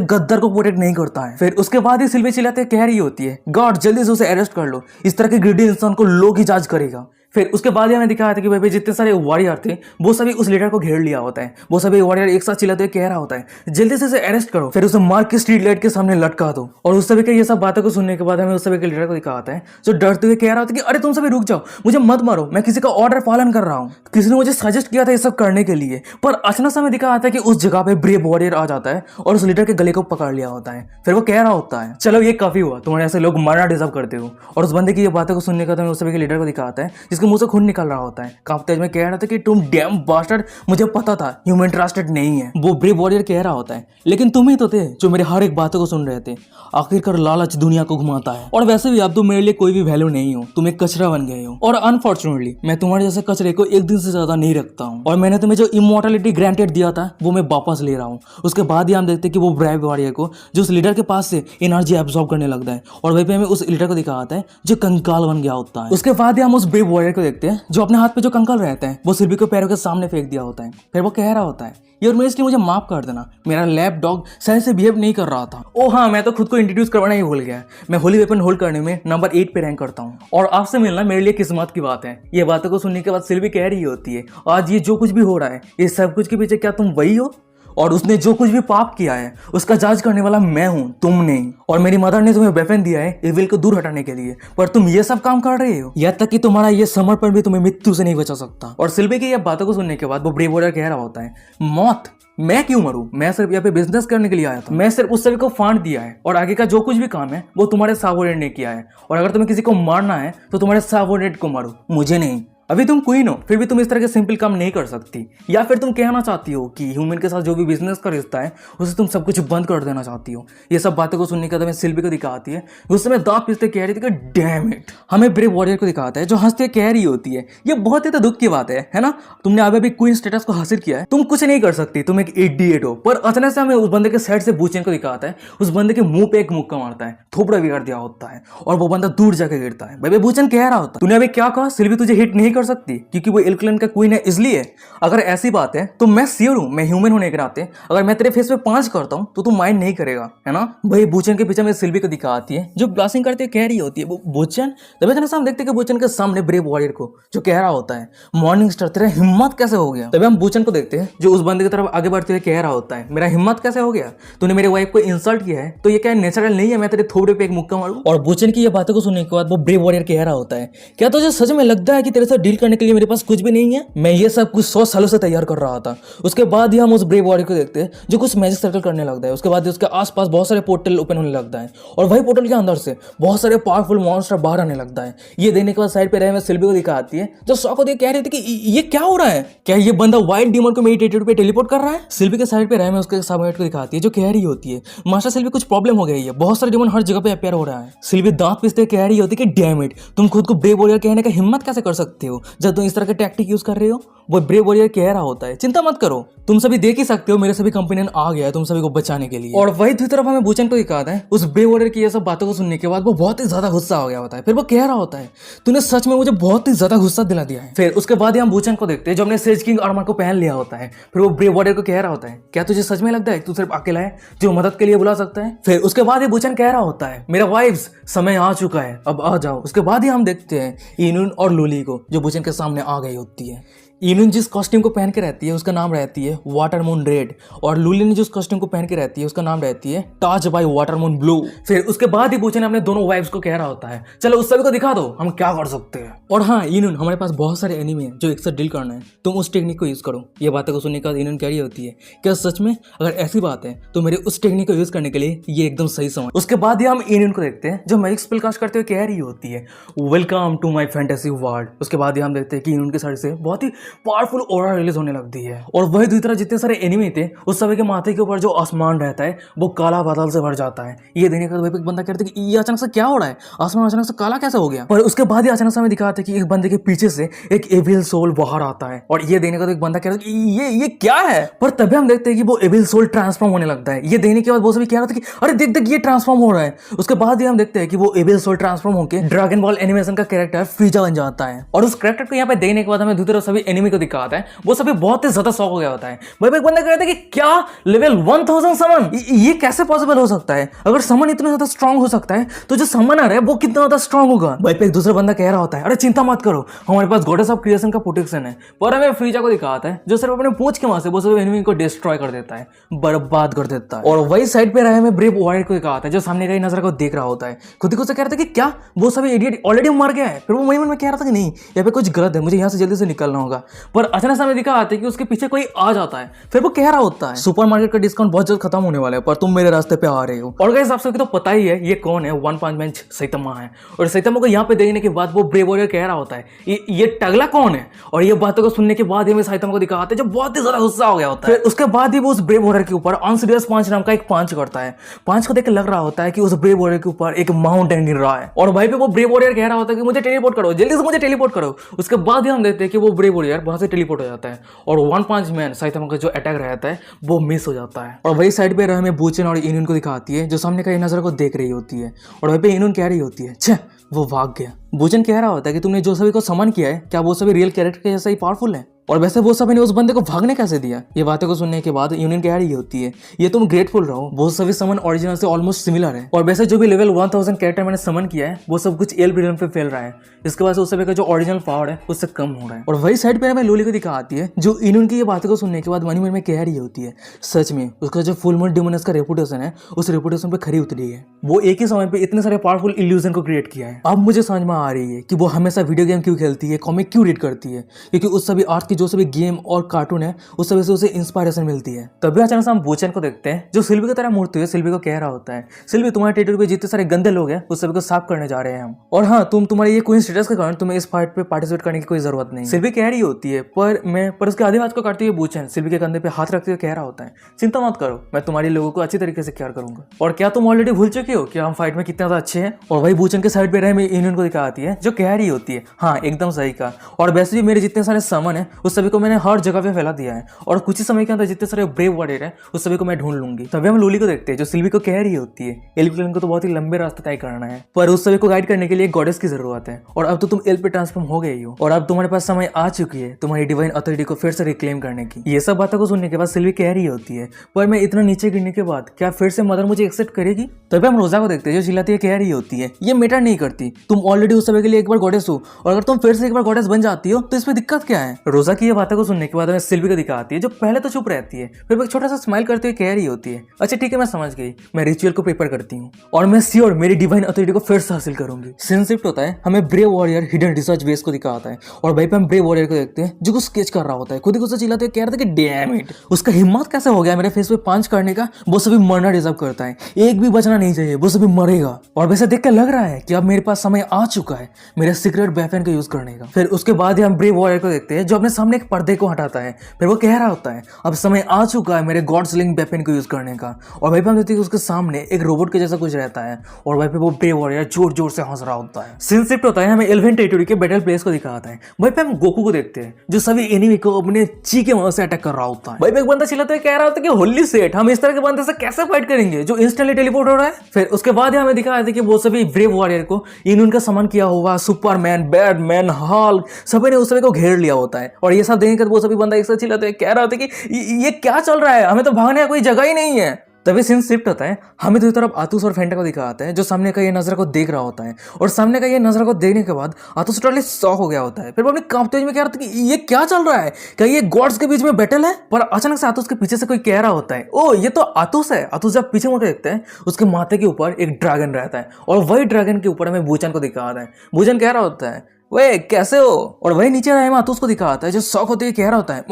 गद्दार को प्रोटेक्ट नहीं करता है। फिर उसके बाद ही सिल्वी चिल्लाते कह रही होती है, गॉड जल्दी से उसे अरेस्ट कर लो, इस तरह के ग्रीडी इंसान को लो की जांच करेगा। फिर उसके बाद ही हमें दिखाया था कि भाई जितने सारे वॉरियर थे वो सभी उस लीडर को घेर लिया होता है। वो सभी वॉरियर एक साथ चिल्लाते हुए कह रहा होता है, जल्दी से इसे अरेस्ट करो, फिर उसे मार के स्ट्रीट लाइट के सामने लटका दो। और उस सभी के ये सब बातों को सुनने के बाद हमें उस सभी के लीडर को दिखाता है जो डरते हुए कह रहा होता है कि अरे तुम सभी रुक जाओ, मुझे मत मारो, मैं किसी का ऑर्डर पालन कर रहा हूँ, किसी ने मुझे सजेस्ट किया था ये सब करने के लिए। पर अचानक से हमें दिखा आता है कि उस जगह पे ब्रेव वॉरियर आ जाता है और उस लीडर के गले को पकड़ लिया होता है। फिर वो कह रहा होता है, चलो ये काफी हुआ, तुम्हारे ऐसे लोग मरना डिजर्व करते हो। और उस बंदे की ये बातों को सुनने का तो हमें उस सभी के लीडर को दिखाता है जिसके मुंह से खून निकल रहा होता है। कांपते में कह रहा था कि तुम डैम बास्टर्ड, मुझे पता था ह्यूमन इंटरेस्टेड नहीं है। वो ब्रेव वॉरियर कह रहा होता है, लेकिन तुम ही तो थे जो मेरे हर एक बातों को सुन रहे थे। आखिरकार लालच दुनिया को घुमाता है और वैसे भी अब तुम मेरे लिए कोई भी वैल्यू नहीं हो, तुम एक कचरा बन गए हो। और अनफॉर्चुनेटली मैं तुम्हारे जैसे कचरे को एक दिन से ज्यादा नहीं रखता हूँ और मैंने तुम्हें जो इमोर्टलिटी ग्रांटेड दिया था वो मैं वापस ले रहा हूँ। उसके बाद ही हम देखते हैं कि वो ब्रेव वॉरियर को जो उस लीडर के पास से एनर्जी एब्जॉर्ब करने लगता है और वहीं पे हमें उस लीडर को दिखाता है जो कंकाल बन गया होता है। उसके बाद ही हम उस ब्रेव वॉरियर को देखते हैं जो अपने हाथ पे जो कंकाल रहता है वो सिल्वी को पैरों के सामने फेंक दिया होता है। फिर वो कह रहा होता है, योर मिनिस्ट्री मुझे माफ कर देना, मेरा लैब डॉग सही से बिहेव नहीं कर रहा था। ओ हाँ, मैं तो खुद को इंट्रोड्यूस करवाना ही भूल गया। मैं होली वेपन होल्ड करने में नंबर 8 पे रैंक करता हूँ और आपसे मिलना मेरे लिए किस्मत की बात है। ये बातों को सुनने के बाद सिल्वी कह रही होती है, आज ये जो कुछ भी हो रहा है ये सब कुछ के पीछे क्या तुम वही हो? और उसने जो कुछ भी पाप किया है उसका जांच करने वाला मैं हूं, तुम नहीं। और मेरी मदर ने तुम्हें वेपन दिया है इविल को दूर हटाने के लिए, पर तुम ये सब काम कर रहे हो। यहाँ तक कि तुम्हारा ये समर्पण भी तुम्हें मृत्यु से नहीं बचा सकता। और सिल्वी की ये बातों को सुनने के बाद वो ब्रेव वॉरियर कह रहा होता है, मौत मैं क्यों मरूं? मैं सिर्फ यहाँ पे बिजनेस करने के लिए आया था। मैं सिर्फ उस सभी को फांड दिया है और आगे का जो कुछ भी काम है वो तुम्हारे सबऑर्डिनेट ने किया है। और अगर तुम्हें किसी को मारना है तो तुम्हारे सबऑर्डिनेट को मारो, मुझे नहीं। अभी तुम क्वीन हो, फिर भी तुम इस तरह के सिंपल काम नहीं कर सकती। या फिर तुम कहना चाहती हो कि ह्यूमन के साथ जो भी बिजनेस का रिश्ता है उसे तुम सब कुछ बंद कर देना चाहती हो। ये सब बातों को सुनने के बाद सिल्वी को दिखाती है, उस समय दांत पीसते कह रही थी कि डैम इट। हमें ब्रेव वॉरियर को दिखाता है जो हंसते कह रही होती है, ये बहुत ही तो दुख की बात है ना? तुमने अभी क्वीन स्टेटस को हासिल किया है, तुम कुछ नहीं कर सकती, तुम एक इडियट हो। पर अचानक से हमें उस बंदे के साइड से बूचेन को दिखाता है, उस बंदे के मुंह पे एक मुक्का मारता है, थोपड़ा बिगाड़ दिया होता है और वो बंदा दूर जाकर गिरता है। भाई बूचेन कह रहा होता है, तूने अभी क्या कहा? सिल्वी तुझे हिट नहीं कर सकती क्योंकि इल्क्लन का क्वीन है इसलिए? अगर ऐसी बात है तो मैं श्योर हूं, मैं ह्यूमन होने के नाते अगर मैं तेरे फेस पे 5 करता हूं तो तू माइंड नहीं करेगा, है ना? भाई बूचन के पीछे में सिल्वी को दिखाती है जो ब्लास्टिंग करते कह रही होती है बूचन। तभी हम देखते हैं कि बूचन के सामने ब्रेव वॉरियर को जो कह रहा होता है, मॉर्निंग स्टार तेरा हिम्मत कैसे हो गया? तभी हम बूचन को देखते हैं जो उस बंदे की तरफ आगे बढ़ते हुए कह रहा होता है, मेरा हिम्मत कैसे हो गया? तूने मेरे वाइफ को इंसल्ट किया है तो ये क्या नेचुरल नहीं है मैं तेरे थोड़े पे एक मुक्का मारूं? और बूचन की ये बातों को सुनने के बाद वो ब्रेव वॉरियर कह रहा होता है, क्या तुझे सच में लगता है कि तेरे साथ डील करने के लिए मेरे पास कुछ भी नहीं है? मैं ये सब कुछ 100 सालों से तैयार कर रहा था। उसके बाद ही हम उस ब्रेव वॉरियर को देखते हैं जो कुछ मैजिक सर्कल करने लगता है। उसके बाद उसके आसपास बहुत सारे पोर्टल ओपन होने लगता है और वही पोर्टल के अंदर से बहुत सारे पावरफुल मॉन्स्टर बाहर आने लगता है। ये देखने के बाद साइड पे रहे में सिल्वी को दिखाती है जो शॉक होती है, कह रही थी कि ये क्या हो रहा है? क्या ये बंदा वाइल्ड डीमन को मेरी टेरिटरी पे टेलीपोर्ट कर रहा है? सिल्वी के साइड पे रहे में उसके सबऑर्डिनेट को दिखाती है जो कह रही होती है, मास्टर सिल्वी कुछ प्रॉब्लम हो गई है, बहुत सारे डीमन हर जगह पे अपीयर हो रहा है। सिल्वी दांत पीसते कह रही होती है कि डैम इट, तुम खुद को ब्रेव वॉरियर कहने का हिम्मत कैसे कर सकते हो जब तुम इस तरह के टैक्टिक यूज कर रहे हो? वो ब्रेव वॉरियर कह रहा होता है, चिंता मत करो, तुम सभी देख ही सकते हो मेरे सभी कंपेनियन आ गया है तुम सभी को बचाने के लिए। और वही दूसरी तरफ हमें बूचन को दिखाता है, उस ब्रेव वॉरियर की ये सब बातों को सुनने के बाद वो बहुत ही ज्यादा गुस्सा हो गया होता है। फिर वो कह रहा होता है, तूने सच में मुझे बहुत ही ज्यादा गुस्सा दिला दिया है। फिर उसके बाद हम बूचन को देखते हैं जो अपने सेज किंग आर्मर को पहन लिया होता है। फिर वो ब्रेव वॉरियर को कह रहा होता है, क्या तुझे सच में लगता है तू सिर्फ अकेला है जो मदद के लिए बुला सकता है? फिर उसके बाद ये बूचन कह रहा होता है, मेरा वाइफ्स समय आ चुका है, अब आ जाओ। उसके बाद ही हम देखते हैं इनुन और लूली को जो बूचन के सामने आ गई होती है। इनुन जिस कॉस्ट्यूम को पहन के रहती है उसका नाम रहती है वाटर मून रेड और लूली ने जिस कॉस्ट्यूम को पहन के रहती है उसका नाम रहती है torch by water moon blue. फिर उसके बाद ही बूचन अपने दोनों वाइफ्स को कह रहा होता है, चलो उस सभी को दिखा दो हम क्या कर सकते हैं। और हाँ इनुन, हमारे पास बहुत सारे एनिमी है जो एक साथ डील करना है, तुम उस टेक्निक को यूज करो। ये बातें को सुनने के बाद इनुन कह रही होती है, क्या सच में? अगर ऐसी बात है तो मेरे उस टेक्निक को यूज करने के लिए ये एकदम सही समय। उसके बाद ही हम इनुन को देखते हैं जो मैजिक स्पेल कास्ट करते हुए कह रही होती है, welcome to my fantasy world. उसके बाद ही हम देखते हैं कि इनुन के साइड से बहुत ही पावरफुल ऑरा रिलीज होने लगती है और वही दूसरी तरह जितने सारे एनिमी थे उस सभी के माथे के ऊपर जो आसमान रहता है वो काला बादल से भर जाता है। ये देखने का वही बंदा कहता है कि ये अचानक से क्या हो रहा है, आसमान अचानक से काला कैसे हो गया? पर उसके बाद ही अचानक से हमें दिखाते हैं कि एक बंदे के पीछे से एक एविल सोल बाहर आता है और ये देखने का एक बंदा कहता है कि ये क्या है? पर तभी हम देखते हैं कि वो एविल सोल ट्रांसफॉर्म होने लगता है। ये देखने के बाद वो सभी कह रहा था कि अरे देख देख ये ट्रांसफॉर्म हो रहा है। उसके बाद ही हम देखते हैं कि वो एविल सोल ट्रांसफॉर्म होकर ड्रैगन बॉल एनिमेशन का कैरेक्टर फ्रीजा बन जाता है और उस कैरेक्टर को यहाँ पे देखने के बाद हमें दूसरी तरफ सभी एनिमी को दिखाता है, वो सभी बहुत ही ज्यादा शॉक हो गया होता है। भाई एक बंदा कहता है कि क्या लेवल 1000 समन, ये कैसे पॉसिबल हो सकता है? अगर समन इतना ज्यादा स्ट्रांग हो सकता है तो जो समनर है वो कितना ज्यादा स्ट्रांग होगा? भाई पे एक दूसरा बंदा कह रहा होता है, अरे चिंता मत करो हमारे पास गॉडेस ऑफ क्रिएशन का प्रोटेक्शन है। पर हमें फ्रीजा को दिखाता है जो सिर्फ अपने पूंछ के वहां से वो सब एनिमी को डिस्ट्रॉय कर देता है, बर्बाद कर देता है। और वही साइड पे रहे हमें ब्रेव वॉरियर को दिखाता है जो सामने का नजर को देख रहा होता है। खुद ही खुद से कह रहा था कि क्या वो सभी इडियट ऑलरेडी मर गया है? फिर वो मन में कह रहा था कि नहीं यहाँ पे कुछ गलत है, मुझे यहाँ से जल्दी से निकलना होगा। पर अचानक से हमें दिखाते हैं कि उसके पीछे कोई आ जाता है। फिर वो कह रहा होता है, सुपरमार्केट का डिस्काउंट बहुत जल्द खत्म होने वाला है पर तुम मेरे रास्ते पे आ रहे हो। और गाइस आप सबको तो पता ही है ये कौन है, वन पंच मैन सैतमा है। और सैतमा को यहाँ पे देखने के बाद वो ब्रेव वॉरियर कह रहा होता है ये टगला कौन है? और ये बातों को सुनने के बाद हमें सैतमा को दिखाते हैं जो बहुत ही ज्यादा गुस्सा हो गया होता है। फिर उसके बाद ही वो उस ब्रेव वॉरियर के ऊपर अनसीरियस पंच नाम का एक पंच करता है। पंच को देख के लग रहा होता है कि उस ब्रेव वॉरियर के ऊपर एक माउंटेन गिर रहा है और भाई पे वो ब्रेव वॉरियर कह रहा होता है कि मुझे टेलीपोर्ट करो, जल्दी से मुझे टेलीपोर्ट करो। उसके बाद ही हम देखते हैं कि वो ब्रेव वॉरियर वहां से टेलीपोर्ट हो जाता है और वन पंच मैन सैतमा का जो अटैक रहता है वो मिस हो जाता है। और वही साइड पे हमें बूचन और इनुन को दिखाती है जो सामने का नजर को देख रही होती है और वहीं पे इनुन कह रही होती है, छे वो भाग गया। बूचन कह रहा होता है कि तुमने जो सभी को समन किया है क्या वो सभी रियल कैरेक्टर के जैसा ही पावरफुल है? और वैसे वो सभी ने उस बंदे को भागने कैसे दिया? ये बातें को सुनने के बाद यूनियन कह रही होती है, ये तुम ग्रेटफुल रहो, वो सभी समन ओरिजिनल से ऑलमोस्ट सिमिलर है और वैसे जो भी लेवल 1000 कैरेक्टर मैंने समन किया है वो सब कुछ एल रिडम पे फैल रहा है, इसके बाद उस सभी का जो ओरिजिनल पावर है उससे कम हो रहा है। और वही साइड पे हमें लूली को दिखाती है जो यूनियन की ये बातें को सुनने के बाद मन में कह रही होती है, सच में उसका जो फुल मून डिमोनस का रेपुटेशन है उस रेपुटेशन पे खरी उतरी है। वो एक ही समय पे इतने सारे पावरफुल इल्यूजन को क्रिएट किया है। अब मुझे समझ में आ रही है कि वो हमेशा वीडियो गेम क्यों खेलती है, कॉमिक क्यों रीड करती है, क्योंकि उस सभी आर्ट की जो सभी गेम और कार्टून है उस सभी से उसे इंस्पायरेशन मिलती है। तभी अचानक से हम बूचन को देखते हैं जो सिल्वी की तरह मूर्ति है सिल्वी को कह रहा होता है, सिल्वी तुम्हारे टेरिटरी पे जितने सारे गंदे लोग हैं उस सभी को साफ करने जा रहे हैं हम, और हाँ तुम्हारे ये क्वीन स्टेटस के कारण तुम्हें इस फाइट पे पार्टिसिपेट करने की कोई जरूरत नहीं। सिल्वी कह रही होती है पर उसके आधे हाथ को काटते हुए बूचन सिल्वी के कंधे पे हाथ रखते हुए कह रहा होता है, चिंता मत करो, मैं तुम्हारे लोगों को अच्छी तरीके से केयर करूंगा। और क्या तुम ऑलरेडी भूल चुके हो कि हम फाइट में कितना ज्यादा अच्छे हैं। और वही बूचन के साइड पे रहे में यूनियन को दिखाती है जो कह रही होती है, हाँ एकदम सही कहा, और वैसे भी मेरे जितने सारे समन है उस सभी को मैंने हर जगह पे फैला दिया है, और कुछ ही समय के अंदर जितने सारे ब्रेव वॉरियर है उस सभी को मैं ढूंढ लूंगी। तभी हम लूली को देखते हैं जो सिल्वी को कह रही होती है एल्फ क्लैन को तो बहुत ही लंबे रास्ते तय करना है, पर उस सभी को गाइड करने के लिए गॉडेस की जरूरत है, और अब तो तुम एल्फ पे ट्रांसफॉर्म हो गई हो और अब तुम्हारे पास समय आ चुकी है तुम्हारी डिवाइन अथॉरिटी को फिर से रिक्लेम करने की। ये सब बातों को सुनने के बाद सिल्वी कह रही होती है, पर मैं इतना नीचे गिरने के बाद क्या फिर से मदर मुझे एक्सेप्ट करेगी। तभी हम रोजा को देखते हैं जो चिल्लाती है कह रही होती है, ये मैटर नहीं करती, तुम ऑलरेडी उस समय के लिए एक बार गॉडेस हो, और अगर तुम फिर से एक बार गॉडेस बन जाती हो तो इसमें दिक्कत क्या है। रोजा की ये बातों को सुनने के बाद हमें सिल्वी को दिखाती है जो पहले तो चुप रहती है, फिर एक छोटा सा स्माइल करते हुए कह रही होती है, अच्छा ठीक है मैं समझ गई, मैं रिचुअल को प्रिपेयर करती हूँ और मैं श्योर मेरी डिवाइन अथॉरिटी को फिर से हासिल करूंगी। सीन शिफ्ट होता है, हमें brave warrior hidden research base को दिखाता है, और वहीं पे हम ब्रेव वॉरियर को देखते हैं जो कुछ स्केच कर रहा होता है, खुद ही चिल्लाते हुए कह रहा था कि डैम इट, उसका हिम्मत कैसे हो गया मेरे फेस पे पंच करने का, वो सभी मरना डिजर्व करता है, एक भी बचना नहीं चाहिए, वो सभी मरेगा। और वैसे देख के लग रहा है कि अब मेरे पास समय आ चुका है मेरे सीक्रेट वेपन का यूज करने का। फिर उसके बाद ही हम ब्रेव वॉरियर को देखते हैं जो अपने सामने एक पर्दे को हटाता है, फिर वो कह रहा होता है अब समय आ चुका है मेरे गॉड स्लिंग वेपन को यूज करने का। और वहीं पे हम देखते हैं कि उसके सामने एक रोबोट के जैसा कुछ रहता है, और वहीं पे वो ब्रेव वॉरियर जोर जोर से हंस रहा होता है। सीन शिफ्ट होता है, हमें एल्वेन टेरिटरी के बैटल प्लेस को दिखाता है, वहीं पे हम गोकू को देखते हैं जो सभी एनिमी को अपने ची के मदद से अटैक कर रहा होता है। वहीं पे एक बंदा चिल्लाते हुए कह रहा होता है कि होली सेट, हम इस तरह के बंदे से कैसे फाइट करेंगे जो इंस्टेंटली टेलीपोर्ट हो रहा है। फिर उसके बाद हमें दिखाया था कि वो सभी ब्रेव वॉरियर को इन्होंने समन किया हुआ सुपरमैन, बैटमैन, हल्क सभी ने उस सभी को घेर लिया होता है, और ये सब देखकर वो सभी बंदा एक साथ चिल्लाते हुए कह रहा होता है कि ये क्या चल रहा है, हमें तो भागने का कोई जगह ही नहीं है। तभी सीन शिफ्ट होता है, हमें दूसरी तरफ आतुस और फेंटा को दिखाता है जो सामने का ये नजर को देख रहा होता है, और सामने का ये नजर को देखने के बाद आतुस टोटली शॉक हो गया होता है। फिर वो अपने कांपते हुए में कह रहा था कि ये क्या चल रहा है, क्या ये गॉड्स के बीच में बैटल है। पर अचानक से आतुस के पीछे से कोई कह रहा होता है, ओ ये तो आतुस है। आतुस जब पीछे मुड़ के देखते हैं उसके माथे के ऊपर एक ड्रैगन रहता है, और वही ड्रैगन के ऊपर हमें बूचन को दिखाता है। बूचन कह रहा होता है वे कैसे हो, और वही नीचे रहे आतुस को दिखाता है जो शौक होती है कह रहा होता है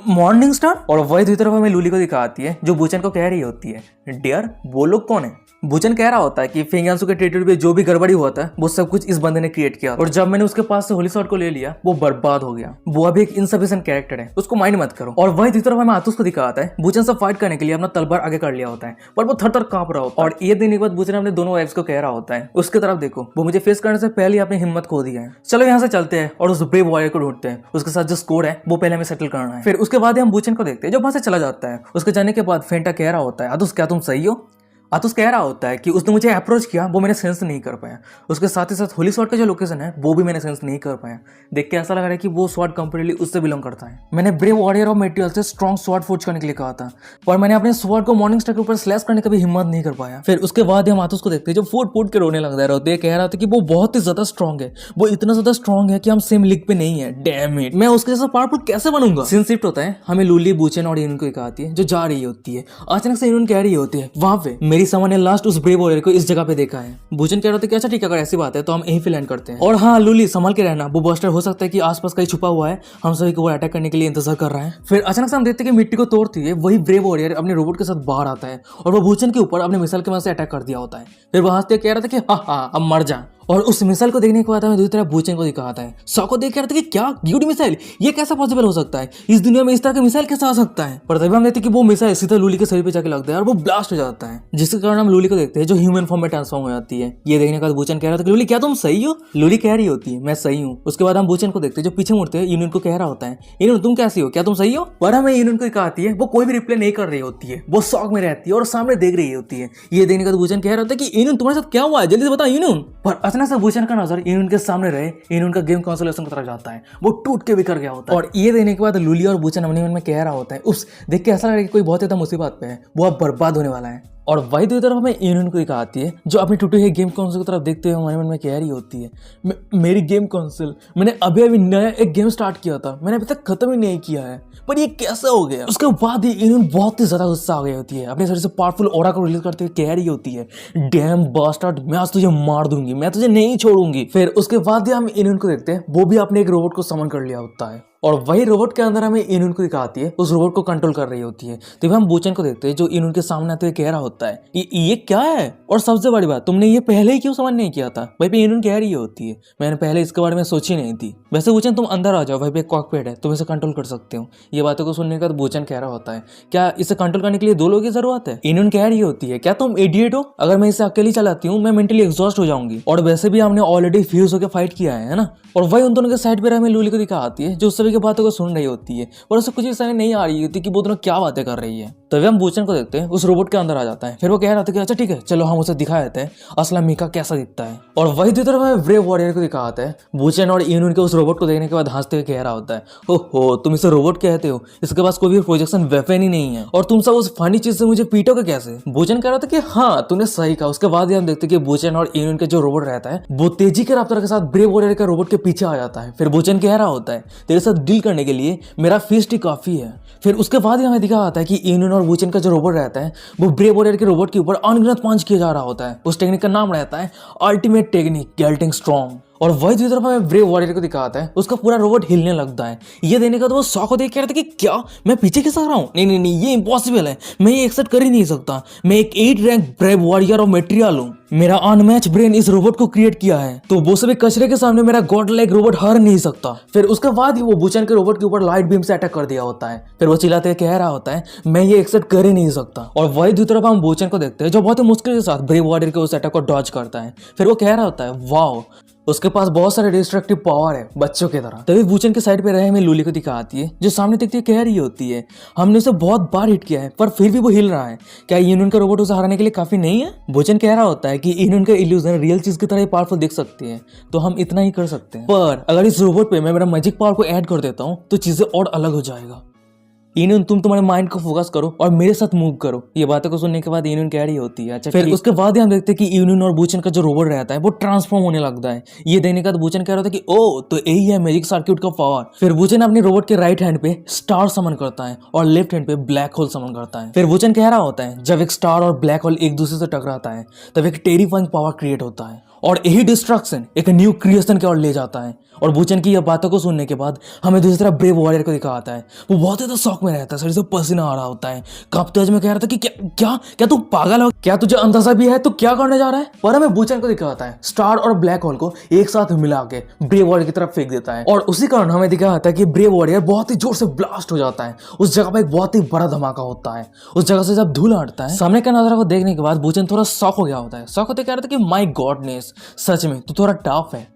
मॉर्निंग स्टार। और वही दूसरी तरफ हमें लूली को दिखाती है जो बूचन को कह रही होती है, डियर वो लोग कौन है। बूचन कह रहा होता है कि फेंगांसू के टेरिटरी पे जो भी गड़बड़ी होता है वो सब कुछ इस बंदे ने क्रिएट किया, और जब मैंने उसके पास से होली शॉट को ले लिया वो बर्बाद हो गया, वो अभी एक इनसफिशिएंट कैरेक्टर है, उसको माइंड मत करो। और वही दूसरी तरफ हमें आतुस को दिखाता है बूचन से फाइट करने के लिए अपना तलवार आगे कर लिया होता है, पर वो थर थर कांप रहा होता है। और ये देने के बाद बूचन अपने दोनों वाइफ्स को कह रहा होता है उसके तरफ देखो, वो मुझे फेस करने से पहले ही अपनी हिम्मत खो दिया है, चलो यहाँ से चलते हैं और उस ब्रेव वॉरियर को ढूंढते हैं, उसके साथ जो स्कोर है वो पहले हमें सेटल करना है। फिर उसके बाद हम बूचन को देखते हैं जो वहां से चला जाता है। उसके जाने के बाद फेंटा कह रहा होता है आतुस क्या तुम सही हो। आतुस कह रहा होता है कि उसने मुझे अप्रोच किया वो मैंने सेंस नहीं कर पाया, उसके साथ ही साथ होली स्वॉर्ड का जो लोकेशन है वो भी मैंने सेंस नहीं कर पाया। देख के ऐसा लग रहा है कि वो स्वॉर्ड कंप्लीटली उससे बिलोंग करता है। मैंने ब्रेव वॉरियर ऑफ मेटेरियल से स्ट्रॉन्ग स्वॉर्ड फोर्ज करने के लिए कहा था, पर मैंने अपने स्वॉर्ड को मॉर्निंग स्टार के ऊपर स्लैश करने का भी हिम्मत नहीं कर पाया। फिर उसके बाद हम आतुस को देखते हैं जो फूट फूट के रोने लगता है, कह रहा था कि वो बहुत ही ज्यादा स्ट्रॉन्ग है, वो इतना ज्यादा स्ट्रॉन्ग है कि हम सेम लीग पे नहीं है, डैम इट मैं उसके जैसा पावरफुल कैसे बनूंगा। सीन शिफ्ट होता है, हमें लूली, बूचन और इनको दिखाती है जो जा रही होती है। अचानक से इन्होंने कह रही होती है वहां पे मेरी समझ ने लास्ट ब्रेव वॉरियर को इस जगह पे देखा है। बूचन कह रहा था कि अच्छा ठीक है अगर ऐसी बात है तो हम यहीं पे लैंड करते हैं, और हाँ लूली संभल के रहना, वो बस्टर हो सकता है कि आसपास कहीं छुपा हुआ है, हम सभी को वो अटैक करने के लिए इंतजार कर रहा है। फिर अचानक से हम देखते हैं कि मिट्टी को तोड़ती है वही ब्रेव वॉरियर अपने रोबोट के साथ बाहर आता है, और वो बूचन के ऊपर अपने मिसाइल के मदद से अटैक कर दिया होता है। फिर वो हंसते कह रहा था कि हाँ अब मर जा, और उस मिसाइल को देखने के बाद हमें दूसरी तरफ बूचन को दिखाता है। सॉको देख कर कि क्या ड्यूटी मिसाइल, ये कैसा पॉसिबल हो सकता है, इस दुनिया में इस तरह का मिसाइल कैसे आ सकता है। पर तभी हम देखते हैं कि वो मिसाइल सीधा लूली के शरीर पे जाके लगता है और वो ब्लास्ट हो जाता है, जिसके कारण हम लूली को देखते हैं जो ह्यूमन फॉर्म में ट्रांसफॉर्म हो जाती है। ये देखने के बाद बूचन कह रहा था कि लूली क्या तुम सही हो। लूली कह रही होती है मैं सही हूँ। उसके बाद हम बूचन को देखते हैं जो पीछे मुड़ते हैं, यूनियन को कह रहा होता है यूनियन तुम कैसी हो, क्या तुम सही हो। पर हमें यूनियन को कहती है वो कोई भी रिप्लाई नहीं कर रही होती है, वो शॉक में रहती है और सामने देख रही होती है। ये देखने के बाद बूचन कह रहा होता है कि यूनियन तुम्हारे साथ क्या हुआ है, जल्दी से बताओ यूनियन। पर अचानक से बूचन का नजर यूनियन के सामने रहे, यूनियन का गेम कंसोलेशन की तरफ जाता है, वो टूट के बिखर गया होता है। और ये देने के बाद लूली और बूचन अपने मन में कह रहा होता है उस देख के ऐसा लग रहा है कि कोई बहुत ज्यादा मुसीबत पे है, वो अब बर्बाद होने वाला है। और वही दूसरी तरफ हमें यूनियन को दिखाती है जो अपनी टूटे हुए गेम कंसोल की तरफ देखते हुए हमारे मन में कह रही होती है मेरी गेम कंसोल, मैंने अभी नया एक गेम स्टार्ट किया था, मैंने अभी तक खत्म ही नहीं किया है, पर ये कैसे हो गया। उसके बाद ही यूनियन बहुत ही ज्यादा गुस्सा आ गई होती है, अपने शरीर से पावरफुल ऑरा को रिलीज करते हुए कह रही होती है डैम बास्टर्ड, मैं आज तुझे मार दूंगी, मैं तुझे नहीं छोड़ूंगी। फिर उसके बाद ही हम यूनियन को देखते हैं वो भी अपने एक रोबोट को समन कर लिया होता है। और वही रोबोट के अंदर हमें इनुन को दिखाती है, उस रोबोट को कंट्रोल कर रही होती है। तभी हम बूचन को देखते हैं जो इनुन के सामने आते हुए कह रहा होता है ये क्या है, और सबसे बड़ी बात तुमने ये पहले ही क्यों समझ नहीं किया था। वहीं पे इनुन कह रही होती है मैंने पहले इसके बारे में सोची नहीं थी। वैसे बूचन तुम अंदर आ जाओ, वहीं पे कॉकपिट है, तुम इसे कंट्रोल कर सकते हो। ये बातों को सुनने के बाद बूचन कह रहा होता है क्या इसे कंट्रोल करने के लिए 2 लोगों की जरूरत है। इनुन कह रही होती है क्या तुम इडियट हो, अगर मैं इसे अकेली चलाती हूँ मैं मेंटली एग्जॉस्ट हो जाऊंगी, और वैसे भी हमने ऑलरेडी फ्यूज होकर फाइट किया है ना। और वही उन दोनों के साइड पर हमें लूली को दिखाती है जो उस सभी की बातों को सुन रही होती है, पर उसे कुछ ही समझ नहीं आ रही होती कि वो दोनों क्या बातें कर रही है। तभी हम बूचन को देखते हैं उस रोबोट के अंदर आ जाता है। फिर वो कह रहा था कि अच्छा ठीक है चलो हम उसे दिखा देते हैं असला मीका कैसा दिखता है। और वही दूसरी तरफ हमें ब्रेव वॉरियर को दिखाता है। बूचन और इनुन के उस रोबोट को देखने के बाद हंसते हुए कह रहा होता है हो तुम इसे रोबोट कहते हो, इसके पास कोई भी प्रोजेक्शन वेपन ही नहीं है, और तुम सब उस फनी चीज से मुझे पीटोगे कैसे। बूचन कह रहा था कि हाँ तूने सही कहा। उसके बाद ही हम देखते कि बूचन और इनुन के जो रोबोट रहता है वो तेजी के रफ्तार के साथ ब्रेव वॉरियर के रोबोट के पीछे आ जाता है। फिर बूचन कह रहा होता है तेरे साथ डील करने के लिए मेरा फिस्ट ही काफी है। फिर उसके बाद ही हमें दिखा आता है कि इनुन और बूचन का जो रोबोट रहता है वो ब्रेव वॉरियर के रोबोट के ऊपर अनगिनत पंच किया जा रहा होता है। उस टेक्निक का नाम रहता है अल्टीमेट टेक्निक गैल्टिंग स्टॉर्म। और वही दूसरी तरफ हमें ब्रेव वॉरियर को दिखाता है उसका पूरा रोबोट हिलने लगता है। ये देने का तो वो शौक होता है, कह रहा था कि क्या मैं पीछे खिसक रहा हूँ, नहीं ये इम्पॉसिबल है, मैं ये एक्सेप्ट कर ही नहीं सकता। मैं एक 8 rank brave warrior of material हूँ, मेरा अनमैच ब्रेन इस रोबोट को क्रिएट किया है, तो वो सभी कचरे के सामने मेरा गॉड लाइक रोबोट हार नहीं सकता। फिर उसके बाद ही वो बूचन के रोबोट के ऊपर लाइट बीम से अटैक कर दिया होता है। फिर वो चिल्लाते कह रहा होता है मैं ये एक्सेप्ट कर ही नहीं सकता। और वही दूसरी तरफ हम बूचन को देखते हैं जो बहुत ही मुश्किल के साथ ब्रेव वॉरियर के उस अटैक को डॉज करता है। फिर वो कह रहा होता है वाओ उसके पास बहुत सारे डिस्ट्रक्टिव पावर है बच्चों की तरह। तभी बूचन के साइड पे रहे हमें लूली को दिखाती है जो सामने देखती है कह रही होती है हमने उसे बहुत बार हिट किया है पर फिर भी वो हिल रहा है, क्या इनुन का रोबोट उसे हराने के लिए काफी नहीं है। बूचन कह रहा होता है कि इनुन का इल्यूजन रियल चीज की तरह पावरफुल दिख सकती है तो हम इतना ही कर सकते हैं, पर अगर इस रोबोट पे मैं मेरा मैजिक पावर को ऐड कर देता हूँ तो चीजें और अलग हो जाएगा। इनुन तुम तुम्हारे माइंड को फोकस करो और मेरे साथ मूव करो। ये बातों को सुनने के बाद इनुन कह रही होती है अच्छा। फिर उसके बाद ही हम देखते हैं कि इनुन और बूचन का जो रोबोट रहता है वो ट्रांसफॉर्म होने लगता है। ये देखने का बूचन कह रहा था कि ओ तो यही है मैजिक सर्किट का पावर। फिर बूचन अपने रोबोट के राइट हैंड पे स्टार समन करता है और लेफ्ट हैंड पे ब्लैक होल समन करता है। फिर बूचन कह रहा होता है जब एक स्टार और ब्लैक होल एक दूसरे से टकराता है तब एक टेरिफाइंग पावर क्रिएट होता है और यही डिस्ट्रक्शन एक न्यू क्रिएशन की ओर ले जाता है। और बूचन की यह बातों को सुनने के बाद हमें दूसरी तरफ ब्रेव वॉरियर को दिखाता है। वो बहुत ज्यादा शौक में रहता है, शरीर से पसीना आ रहा होता है, कांपते हुए में कह रहा था कि क्या तू पागल हो, क्या तुझे अंदाजा भी है तू क्या करने जा रहा है। पर हमें बूचन को दिखाता है स्टार और ब्लैक होल को एक साथ मिला के ब्रेव वॉरियर की तरफ फेंक देता है और उसी कारण हमें दिखाता है कि ब्रेव वॉरियर बहुत ही जोर से ब्लास्ट हो जाता है। उस जगह पर एक बहुत ही बड़ा धमाका होता है। उस जगह से जब धूल हटता है सामने का नजारा को देखने के बाद बूचन थोड़ा शॉक हो गया होता है। शॉक होते कह रहा था कि माय गॉडनेस सच में तू थोड़ा टफ है।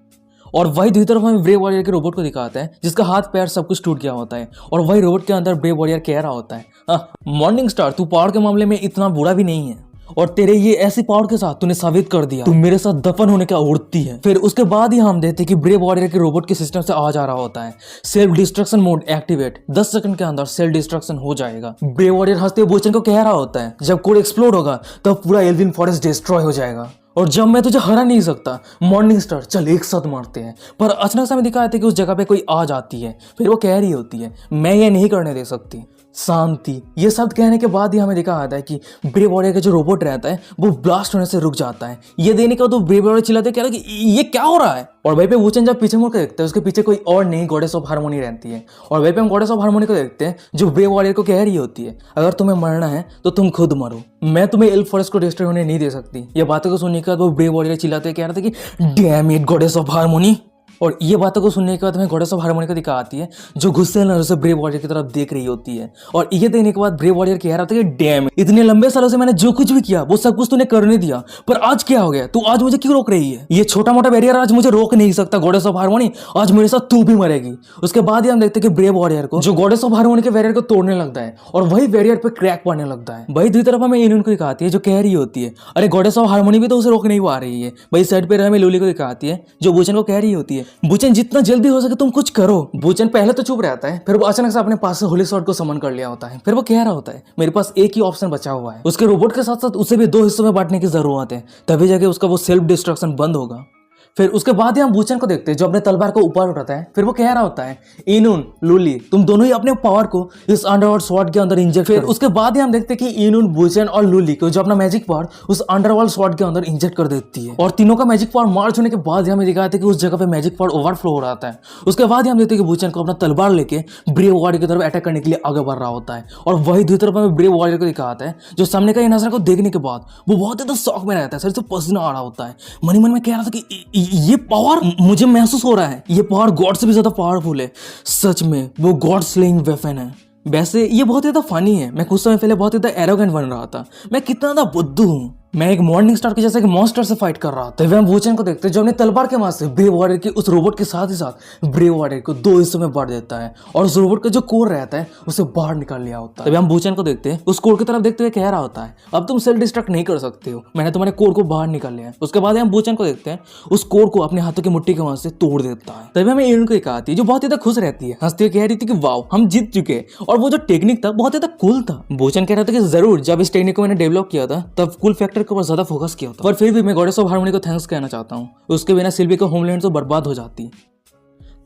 और वही दूसरी तरफ हमें ब्रेव वॉरियर के रोबोट को दिखाता है जिसका हाथ पैर सब कुछ टूट गया होता है और वही रोबोट के अंदर ब्रेव वॉरियर कह रहा होता है मॉर्निंग स्टार तू पावर के मामले में इतना बुरा भी नहीं है और तेरे ये ऐसी पावर के साथ तूने साबित कर दिया तू मेरे साथ दफन होने का उड़ती है। फिर उसके बाद ही हम देखते हैं कि ब्रेव वॉरियर के रोबोट के सिस्टम से आ जा रहा होता है self destruction mode activate. 10 second के अंदर सेल्फ डिस्ट्रक्शन हो जाएगा। ब्रेव वॉरियर हंसते हुए बूचन को कह रहा होता है जब कोड एक्सप्लोड होगा तब पूरा एल्विन फॉरेस्ट डिस्ट्रॉय हो जाएगा और जब मैं तुझे हरा नहीं सकता मॉर्निंग स्टार चल एक साथ मारते हैं। पर अचानक से हमें दिखाया था कि उस जगह पे कोई आ जाती है। फिर वो कह रही होती है मैं ये नहीं करने दे सकती, शांति। ये शब्द कहने के बाद ही हमें दिखा आता है कि ब्रेव वॉरियर का जो रोबोट रहता है वो ब्लास्ट होने से रुक जाता है। ये देने के बाद तो ब्रेव वॉरियर चिल्लाते कह रहा है कि ये क्या हो रहा है। और वहीं पे वूचन जब पीछे मुड़ कर देखते हैं उसके पीछे कोई और नहीं गॉडेस ऑफ हार्मोनी रहती है। और वहीं पे हम गॉडेस ऑफ हार्मोनी को देखते हैं जो ब्रेव वॉरियर को कह रही होती है अगर तुम्हें मरना है तो तुम खुद मरो, मैं तुम्हें एल्फ फॉरेस्ट को डिस्ट्रॉय होने नहीं दे सकती। ये बातों को सुनने के बाद वो ब्रेव वॉरियर चिल्लाते कह रहा था कि damn it goddess of harmony. और ये बातों को सुनने के बाद हमें गॉडेस ऑफ हार्मोनी को दिखाती है जो गुस्से नजर से ब्रेव वॉरियर की तरफ देख रही होती है। और ये देखने के बाद ब्रेव वॉरियर कह रहा था कि डैम इतने लंबे सालों से मैंने जो कुछ भी किया वो सब कुछ तूने करने दिया, पर आज क्या हो गया, तू आज मुझे क्यों रोक रही है। ये छोटा मोटा बैरियर आज मुझे रोक नहीं सकता गॉडेस ऑफ हार्मोनी, आज मेरे साथ तू भी मरेगी। उसके बाद ही हम देखते हैं कि ब्रेव वॉरियर को जो गॉडेस ऑफ हार्मोनी के बैरियर को तोड़ने लगता है और वही बैरियर पे क्रैक पड़ने लगता है। वही दूसरी तरफ हमें इनुन को दिखाती है जो कह रही होती है अरे गॉडेस ऑफ हार्मोनी भी तो उसे रोक नहीं पा रही है। वही साइड पे हमें लूली को दिखाती है जो बूचन को कह रही होती है बूचन जितना जल्दी हो सके तुम कुछ करो। बूचन पहले तो चुप रहता है, फिर वो अचानक से अपने पास से होली स्वॉर्ड को समन कर लिया होता है। फिर वो कह रहा होता है मेरे पास एक ही ऑप्शन बचा हुआ है, उसके रोबोट के साथ साथ उसे भी 2 हिस्सों में बांटने की जरूरत है, तभी जाके उसका वो सेल्फ डिस्ट्रक्शन बंद होगा। फिर उसके बाद ही हम बूचन को देखते हैं जो अपने तलवार को ऊपर उठाता है। फिर वो कह रहा होता है इनुन लूली तुम दोनों ही अपने पावर को इस अंडरवर्ल्ड स्वॉर्ड के अंदर इंजेक्ट करो। फिर उसके बाद ही हम देखते हैं कि इनुन बूचन और लूली को जो अपना मैजिक पावर उस अंडरवर्ल्ड स्वॉर्ड के अंदर इंजेक्ट कर देती है और तीनों का मैजिक पावर मार्च होने के बाद ही हमें दिखाते हैं कि उस जगह पे मैजिक पावर ओवरफ्लो हो रहा है। उसके बाद ही हम देखते हैं कि बूचन को अपना तलवार लेके ब्रेव वॉरियर की तरफ अटैक करने के लिए आगे बढ़ रहा होता है और वही दूसरी तरफ हमें ब्रेव वॉरियर को दिखाता है जो सामने का ये नजारा को देखने के बाद वो बहुत ही शौक में रहता है, शरीर से पसीना आ रहा होता है। मन ही मन में कह रहा था कि ये पावर मुझे महसूस हो रहा है, ये पावर गॉड से भी ज्यादा पावरफुल है। सच में वो गॉड स्लेइंग वेपन है। वैसे ये बहुत ज्यादा फनी है। मैं कुछ समय पहले बहुत ज्यादा एरोगेंट बन रहा था, मैं कितना ज्यादा बुद्धू हूँ। मैं एक मॉर्निंग स्टार के जैसे एक मॉन्स्टर से फाइट कर रहा था। तभी हम वूचन को देखते हैं जो अपने तलवार के मार से ब्रेव वॉरियर के उस रोबोट के साथ ही साथ ब्रेव वॉरियर को दो हिस्सों में बांट देता है और उस रोबोट का जो कोर रहता है उसे बाहर निकाल लिया होता है। तभी हम वूचन को देखते हैं उस कोर की तरफ देखते हुए कह रहा होता है अब तुम सेल्फ डिस्ट्रक्ट नहीं कर सकते हो, मैंने तुम्हारे कोर को बाहर निकाल लिया है। उसके बाद हम वूचन को देखते हैं उस कोर को अपने हाथों की मुट्ठी के वहां से तोड़ देता है। तभी हमें इनुन को एक आती है जो बहुत ज्यादा खुश रहती है, हंसती हुई कह रही थी कि वाओ हम जीत चुके और वो जो टेक्निक था बहुत ज्यादा कूल था। वूचन कह रहा था कि जरूर जब इस टेक्निक को मैंने डेवलप किया था तब कूल फैक्टर के ऊपर ज्यादा फोकस किया होता। पर फिर भी मैं गॉडेस ऑफ हार्मनी को थैंक्स कहना चाहता हूँ, उसके बिना सिल्वी का होमलैंड तो बर्बाद हो जाती।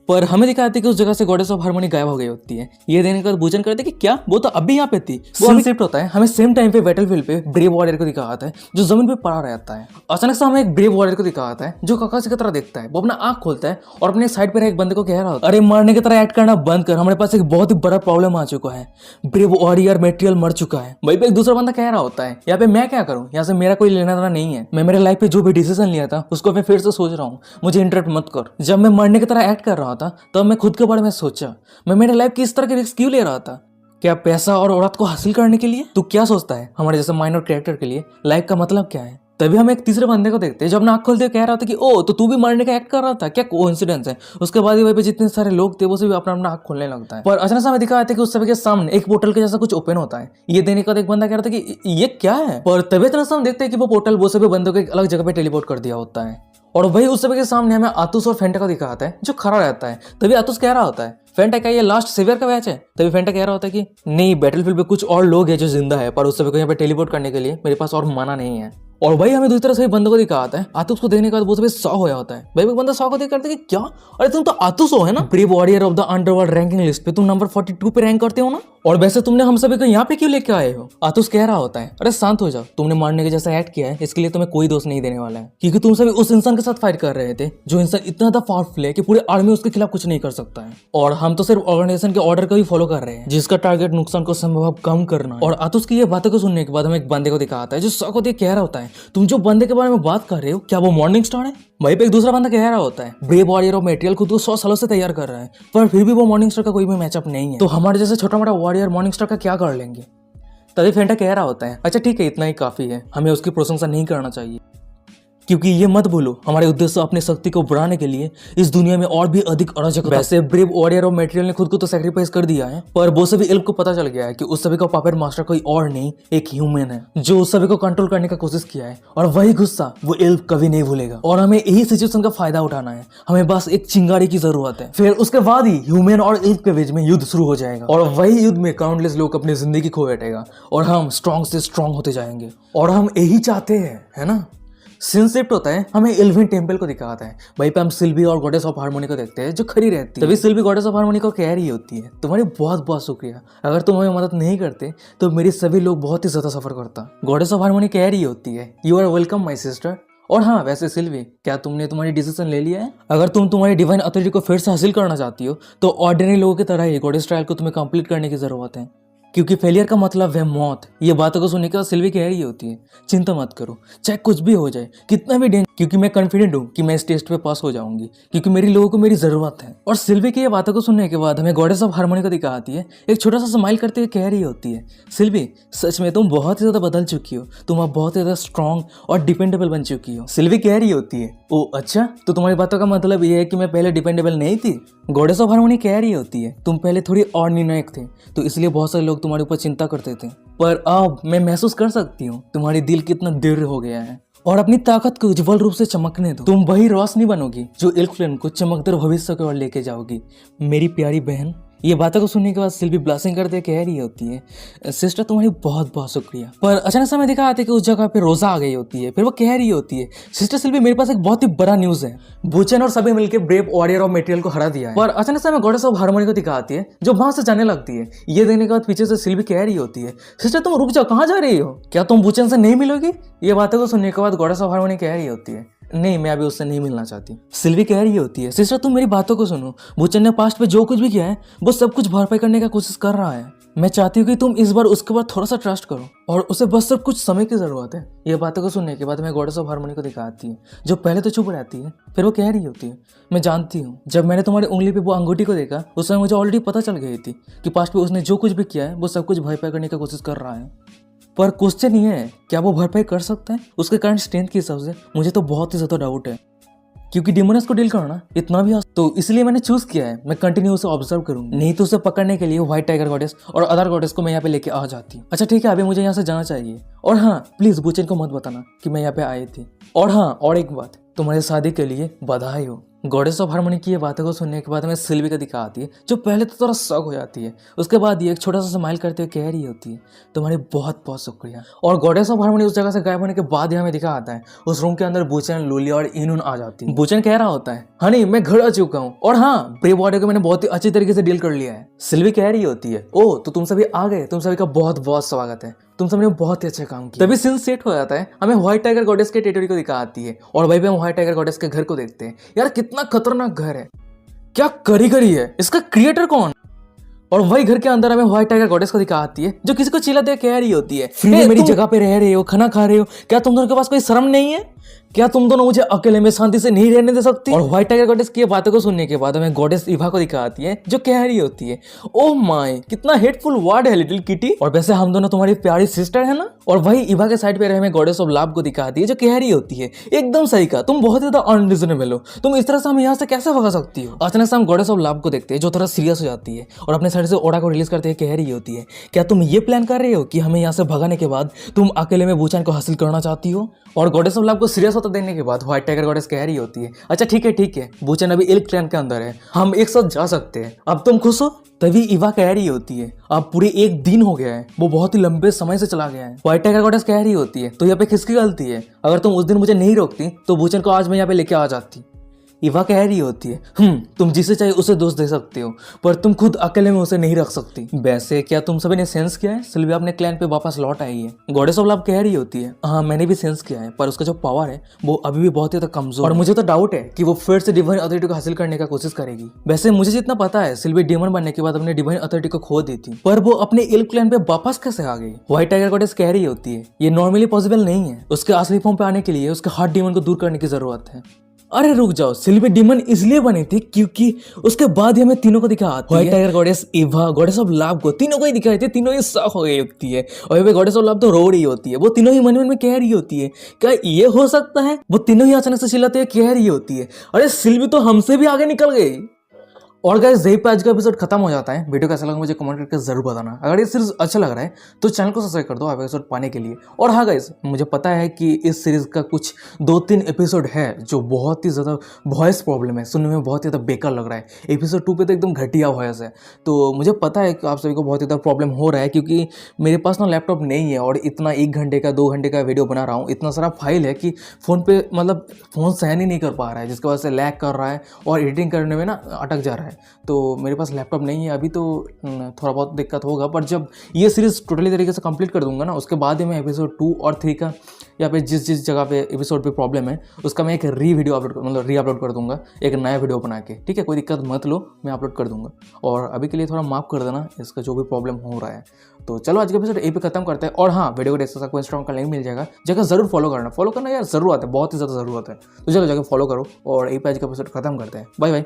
पर हमें दिखाती है कि उस जगह से गॉडेस ऑफ हार्मनी गायब हो गई होती है। ये देने के बाद वूचन करते कि क्या वो तो अभी यहाँ पे थी। वो अभी शिफ्ट होता है, हमें सेम टाइम पे बैटलफील्ड पे ब्रेव वॉरियर को दिखाता है जो जमीन पे पड़ा रहता है। अचानक से हमें एक ब्रेव वॉरियर को दिखाता है जो काकाशी की तरह देखता है। वो अपना आंख खोलता है और अपने साइड पे एक बंदे को कह रहा होता है अरे मारने की तरह एक्ट करना बंद कर, हमारे पास एक बहुत ही बड़ा प्रॉब्लम आ चुका है, ब्रेव वॉरियर मटेरियल मर चुका है। वहीं पे एक दूसरा बंदा कह रहा होता है यहाँ पे मैं क्या करूँ, यहाँ से मेरा कोई लेना देना नहीं है, मैं मेरे लाइफ पे जो भी डिसीजन लिया था उसको मैं फिर से सोच रहा हूँ, मुझे इंटरप्ट मत कर। जब मैं मरने की तरह एक्ट कर रहा था तब मैं खुद के बारे में सोचा मैं मेरे लाइफ की इस तरह के रिस्क क्यों ले रहा था, क्या पैसा और औरत को हासिल करने के लिए? तू क्या सोचता है हमारे जैसे माइनर कैरेक्टर के लिए लाइफ का मतलब क्या है? तभी हम एक तीसरे बंदे को देखते हैं जो अपना आंख खोलते कह रहा था कि ओ तो तू भी मरने का एक्ट कर रहा था, क्या कोइंसिडेंस है। उसके बाद वहीं पे जितने सारे लोग थे वो सभी अपना अपना आंख खोलने लगता है। पर अचानक से हमें दिखाया था कि उस सभी के सामने एक पोर्टल के जैसा कुछ ओपन होता है। ये देने के बाद एक बंदा कह रहा था कि ये क्या है, पर तभी तरह से हम देखते हैं कि वो पोर्टल वो सभी बंदों को एक अलग जगह पे टेलीपोर्ट कर दिया होता है और वही उस सभी के सामने हमें आतुस और फेंटा को दिखाता है जो खड़ा रहता है। तभी आतुस कह रहा होता है फेंटा क्या ये लास्ट सेवियर का बैच है? तभी फेंटा कह रहा होता है कि नहीं, बैटलफील्ड पे कुछ और लोग हैं जो जिंदा है पर उस सभी को यहाँ पे टेलीपोर्ट करने के लिए मेरे पास और माना नहीं है। और भाई हमें दूसरी तरह से बंदों को दिखाता है। आतुस को देखने के बाद वो सभी शॉक हो जाता है। भाई एक बंदा शॉक होकर करते कि क्या, अरे तुम तो आतुस हो है ना, brave warrior of the underworld ranking list पे तुम नंबर 42 पे रैंक करते हो ना, और वैसे तुमने हम सभी को यहाँ पे क्यों लेके आए हो? आतुस कह रहा होता है अरे शांत हो जाओ, तुमने मारने के जैसा एक्ट किया है इसके लिए तुम्हें कोई दोष नहीं देने वाला है, क्योंकि तुम सभी उस इंसान के साथ फाइट कर रहे थे जो इंसान इतना ज्यादा पावरफुल है कि पूरे आर्मी उसके खिलाफ कुछ नहीं कर सकता है, और हम तो सिर्फ ऑर्गेनाइजेशन के ऑर्डर को ही फॉलो कर रहे हैं जिसका टारगेट नुकसान को संभव कम करना है। और आतुस की ये बातों को सुनने के बाद हमें एक बंदे को दिखाता है जो शौक होते कह रहा होता है तुम जो बंदे के बारे में बात कर रहे हो क्या वो मॉर्निंग स्टार है? वहीं पे एक दूसरा बंदा कह रहा होता है ब्रेव वॉरियर ऑफ मटेरियल खुद को 100 सालों से तैयार कर रहा है पर फिर भी वो मॉर्निंग स्टार का कोई भी मैचअप नहीं है, तो हमारे जैसे छोटा मोटा वॉरियर मॉर्निंग स्टार का क्या कर लेंगे? तभी फेंटा कह रहा होता है अच्छा ठीक है इतना ही काफी है, हमें उसकी प्रशंसा नहीं करना चाहिए, क्योंकि ये मत बोलो हमारे उद्देश्य अपनी शक्ति को बढ़ाने के लिए इस दुनिया में और भी अधिक अराजक। वैसे ब्रेव वॉरियर ऑफ मटेरियल ने खुद को तो सैक्रिफाइस कर दिया है पर वो सभी एल्फ को पता चल गया है कि उस सभी का पपेट मास्टर कोई और नहीं एक ह्यूमन है जो उस सभी को कंट्रोल करने का कोशिश किया है, और वही गुस्सा वो एल्फ कभी नहीं भूलेगा और हमें यही सिचुएशन का फायदा उठाना है। हमें बस एक चिंगारी की जरूरत है, फिर उसके बाद ही ह्यूमन और एल्फ के बीच में युद्ध शुरू हो जाएगा और वही युद्ध में काउंटलेस लोग अपनी जिंदगी खो बैठेगा और हम स्ट्रॉन्ग से स्ट्रॉन्ग होते जाएंगे, और हम यही चाहते हैं है ना। सीन शिफ्ट होता है, हमें एल्विन टेम्पल को दिखाता है। वहीं पे हम सिल्वी और गॉडेस ऑफ हार्मोनी को देखते हैं जो खड़ी रहती है। तभी सिल्वी गॉडेस ऑफ हार्मोनी को कह रही होती है तुम्हारी बहुत बहुत शुक्रिया, अगर तुम हमें मदद नहीं करते तो मेरे सभी लोग बहुत ही ज्यादा सफर करता। गॉडेस ऑफ हार्मोनी कह रही होती है you are welcome my sister. और हाँ वैसे सिल्वी क्या तुमने तुम्हारी डिसीजन ले लिया है? अगर तुम तुम्हारी डिवाइन अथॉरिटी को फिर से हासिल करना चाहती हो तो ऑर्डिनरी लोगों की तरह ही गॉडेस ट्रायल को तुम्हें कंप्लीट करने की जरूरत है, क्योंकि फेलियर का मतलब है मौत। ये बातों को सुनने के बाद सिल्वी कह रही होती है चिंता मत करो, चाहे कुछ भी हो जाए, कितना भी डेंजर, क्योंकि मैं कॉन्फिडेंट हूँ कि मैं इस टेस्ट पे पास हो जाऊंगी, क्योंकि मेरी लोगों को मेरी जरूरत है। और सिल्वी की ये बातों को सुनने के बाद हमें गॉडेस ऑफ हार्मोनी को दिखाती है, एक छोटा सा स्माइल करते हुए कह रही होती है सिल्वी सच में तुम बहुत ही ज्यादा बदल चुकी हो, तुम अब बहुत ही ज्यादा स्ट्रॉन्ग और डिपेंडेबल बन चुकी हो। सिल्वी कह रही होती है ओ अच्छा, तो तुम्हारी बातों का मतलब ये है कि मैं पहले डिपेंडेबल नहीं थी? गॉडेस ऑफ हार्मोनी कह रही होती है तुम पहले थोड़ी और निर्णायक थे तो इसलिए बहुत सारे लोग तुम्हारे ऊपर चिंता करते थे, पर अब मैं महसूस कर सकती हूँ तुम्हारी दिल कितना दृढ़ हो गया है, और अपनी ताकत को उज्जवल रूप से चमकने दो। तुम वही रोशनी बनोगी जो एल्फ फ्लेम को चमकदार भविष्य की ओर लेके जाओगी। मेरी प्यारी बहन ये बातों को सुनने के बाद सिल्वी ब्लशिंग करते कह रही होती है, सिस्टर तुम्हारी बहुत बहुत शुक्रिया। पर अचानक समय दिखा आते कि उस जगह पे रोजा आ गई होती है। फिर वो कह रही होती है, सिस्टर सिल्वी मेरे पास एक बहुत ही बड़ा न्यूज है, बुचेन और सभी मिलकर ब्रेव वॉरियर ऑफ मटेरियल को हरा दिया है। पर अचानक समय गॉडेस ऑफ हार्मनी को दिखाती है जो वहां से जाने लगती है। ये देखने के बाद पीछे से सिल्वी कह रही होती है, सिस्टर तुम रुक जाओ, कहाँ जा रही हो, क्या तुम बुचेन से नहीं मिलोगी। ये बातों को सुनने के बाद गॉडेस ऑफ हार्मनी कह रही होती है, नहीं मैं अभी उससे नहीं मिलना चाहती। सिल्वी कह रही होती है, सिस्टर तुम मेरी बातों को सुनो, बुचेन ने पास्ट पे जो कुछ भी किया है वो सब कुछ भरपाई करने का कोशिश कर रहा है। मैं चाहती हूँ कि तुम इस बार उसके बाद थोड़ा सा ट्रस्ट करो और उसे बस सब कुछ समय की जरूरत है। ये बातों को सुनने के बाद मैं गॉडेस ऑफ हार्मनी को दिखाती है जो पहले तो चुप रहती है, फिर वो कह रही होती है, मैं जानती हूँ जब मैंने तुम्हारी उंगली पे वो अंगूठी को देखा उस समय मुझे ऑलरेडी पता चल गई थी कि पास्ट में उसने जो कुछ भी किया है वो सब कुछ भरपाई करने की कोशिश कर रहा है। पर क्वेश्चन ये है क्या वो भरपाई कर सकता है उसके करंट स्ट्रेंथ के हिसाब से। मुझे तो बहुत ही ज्यादा डाउट है क्योंकि डिमोनस को डील करना इतना भी तो इसलिए मैंने चूज किया है मैं कंटिन्यू उसे ऑब्जर्व करूंगा, नहीं तो उसे पकड़ने के लिए व्हाइट टाइगर गॉडेस और अदर गॉडेस को मैं यहाँ पे लेके आ जाती हूँ। अच्छा ठीक है, अभी मुझे यहाँ से जाना चाहिए और हाँ प्लीज बुचेन को मत बताना कि मैं यहाँ पे आई थी। और हाँ और एक बात, तुम्हारी शादी के लिए बधाई हो। गॉडेस ऑफ हार्मनी की ये बातों को सुनने के बाद हमें सिल्वी को दिखाती है जो पहले तो थोड़ा शॉक हो जाती है, उसके बाद ये एक छोटा सा स्माइल करते हुए कह रही होती है, तुम्हारी बहुत बहुत शुक्रिया। और गॉडेस ऑफ हार्मनी उस जगह से गायब होने के बाद हमें दिखा आता है उस रूम के अंदर बुचेन, लूली और इनुन आ जाती है। बुचेन कह रहा होता है, हनी मैं घर आ चुका हूँ और हाँ ब्रेव वॉरियर को मैंने बहुत ही अच्छी तरीके से डील कर लिया है। सिल्वी कह रही होती है, ओ तो तुम सभी आ गए, तुम सभी का बहुत बहुत स्वागत है, तुम सबने बहुत ही अच्छा काम किया। तभी सीन सेट हो जाता है, हमें व्हाइट टाइगर गॉडेस के टेरिटरी को दिखाती है और वहीं पे हम व्हाइट टाइगर गॉडेस के घर को देखते हैं। यार कितना खतरनाक घर है, क्या करी है, इसका क्रिएटर कौन। और वही घर के अंदर हमें व्हाइट टाइगर गॉडेस को दिखाती है जो किसी को चिल्लाते कह रही होती है, मेरी जगह पे रह रहे हो, खाना खा रहे हो, क्या तुम दोनों के पास कोई शर्म नहीं है, क्या तुम दोनों मुझे अकेले में शांति से नहीं रहने दे सकती। और व्हाइट टाइगर गॉडेस की बातों को सुनने के बाद हमें गॉडेस इवा को दिखाती है जो कह रही होती है, ओह माय कितना हेटफुल वर्ड है लिटिल किटी, और वैसे हम दोनों तुम्हारी प्यारी सिस्टर है ना। और वही इवा के साइड पे हमें गॉडेस ऑफ लव को दिखाती है जो कह रही होती है, एकदम सही कहा, तुम बहुत ज्यादा अनरीजनेबल हो, तुम इस तरह से हम यहाँ से कैसे भगा सकती हो। अचानक से हम गॉडेस ऑफ लव को देखते हैं जो थोड़ा सीरियस हो जाती है और अपने साइड से ओडा को रिलीज करते हुए कह रही होती है, क्या तुम ये प्लान कर रहे हो कि हमें यहाँ से भगाने के बाद तुम अकेले में बुचेन को हासिल करना चाहती हो। और गॉडेस ऑफ लव को सीरियस होता देखने के बाद व्हाइट टाइगर गॉडेस कह रही होती है, अच्छा ठीक है, बुचेन अभी इल्क क्लैन के अंदर है, हम एक साथ जा सकते हैं, अब तुम खुश हो। तभी इवा कह रही होती है, अब पूरे एक दिन हो गया है, वो बहुत ही लंबे समय से चला गया है। व्हाइट टाइगर गॉडेस कह रही होती है, तो यहाँ पे किसकी गलती है, अगर तुम उस दिन मुझे नहीं रोकती तो बुचेन को आज मैं यहाँ पे लेके आ जाती। इवा कह रही होती है, तुम जिसे चाहे उसे दोस्त दे सकते हो पर तुम खुद अकेले में उसे नहीं रख सकती। वैसे क्या तुम सभी ने सेंस किया है सिल्वी अपने क्लैन पे वापस लौट आई है। गॉडेस ऑफ लव कह रही होती है, हाँ मैंने भी सेंस किया है पर उसका जो पावर है वो अभी भी बहुत ही ज्यादा कमजोर, और मुझे तो डाउट है कि वो फिर से डिवाइन अथॉरिटी को हासिल करने का कोशिश करेगी। वैसे मुझे जितना पता है सिल्वी डेमन बनने के बाद अपने डिवाइन अथॉरिटी को खो दी थी, पर वो अपने इल्क क्लैन पे वापस कैसे आ गई। व्हाइट टाइगर गॉडेस कह रही होती है, ये नॉर्मली पॉसिबल नहीं है, उसके असली फॉर्म पे आने के लिए उसके हार्ट डीमन को दूर करने की जरूरत है। अरे रुक जाओ, सिल्वी डीमन इसलिए बनी थी क्योंकि उसके बाद ही हमें तीनों को दिखा आती है, white tiger goddess, Eva, goddess of love को, तीनों को ही दिखाई थी, तीनों ही शॉक हो गई होती है। और गॉडेस ऑफ लव तो रो रही होती है, वो तीनों ही मन में कह रही होती है, क्या ये हो सकता है। वो तीनों ही अचानक से चिल्लाते हुए कह रही होती है, अरे सिल्वी तो हमसे भी आगे निकल गई। और गाइस यही पे आज का एपिसोड खत्म हो जाता है। वीडियो कैसा लगा मुझे कमेंट करके जरूर बताना। अगर ये सीरीज अच्छा लग रहा है तो चैनल को सब्सक्राइब कर दो एपिसोड पाने के लिए। और हाँ गाइस, मुझे पता है कि इस सीरीज का कुछ 2-3 एपिसोड है जो बहुत ही ज़्यादा वॉइस प्रॉब्लम है, सुनने में बहुत ही ज़्यादा बेकार लग रहा है। एपिसोड 2 पे तो एकदम घटिया वॉइस है, तो मुझे पता है कि आप सभी को बहुत ही ज़्यादा प्रॉब्लम हो रहा है क्योंकि मेरे पास ना लैपटॉप नहीं है और इतना 1 घंटे का 2 घंटे का वीडियो बना रहा हूँ, इतना सारा फाइल है कि फ़ोन पे मतलब फ़ोन सहन ही नहीं कर पा रहा है, जिसकी वजह से लैग कर रहा है और एडिटिंग करने में ना अटक जा रहा है। तो मेरे पास लैपटॉप नहीं है अभी, तो थोड़ा बहुत दिक्कत होगा, पर जब ये सीरीज़ टोटली तरीके से कंप्लीट कर दूंगा ना उसके बाद ही मैं एपिसोड 2 और 3 का या फिर जिस जगह पे एपिसोड पे प्रॉब्लम है उसका मैं एक री अपलोड कर दूंगा, एक नया वीडियो बना के। ठीक है, कोई दिक्कत मत लो, मैं अपलोड कर दूंगा। और अभी के लिए थोड़ा माफ़ कर देना इसका जो भी प्रॉब्लम हो रहा है। तो चलो आज का एपिसोड यहीं पे खत्म करते हैं। और हाँ, वीडियो को डिस्कस को इंस्टाग्राम का लिंक मिल जाएगा, जगह जरूर फॉलो करना यार ज़रूरत है, बहुत ही ज़्यादा ज़रूरत है। तो चलो जाकर फॉलो करो और यहीं पे आज का एपिसोड खत्म करते हैं। Bye bye.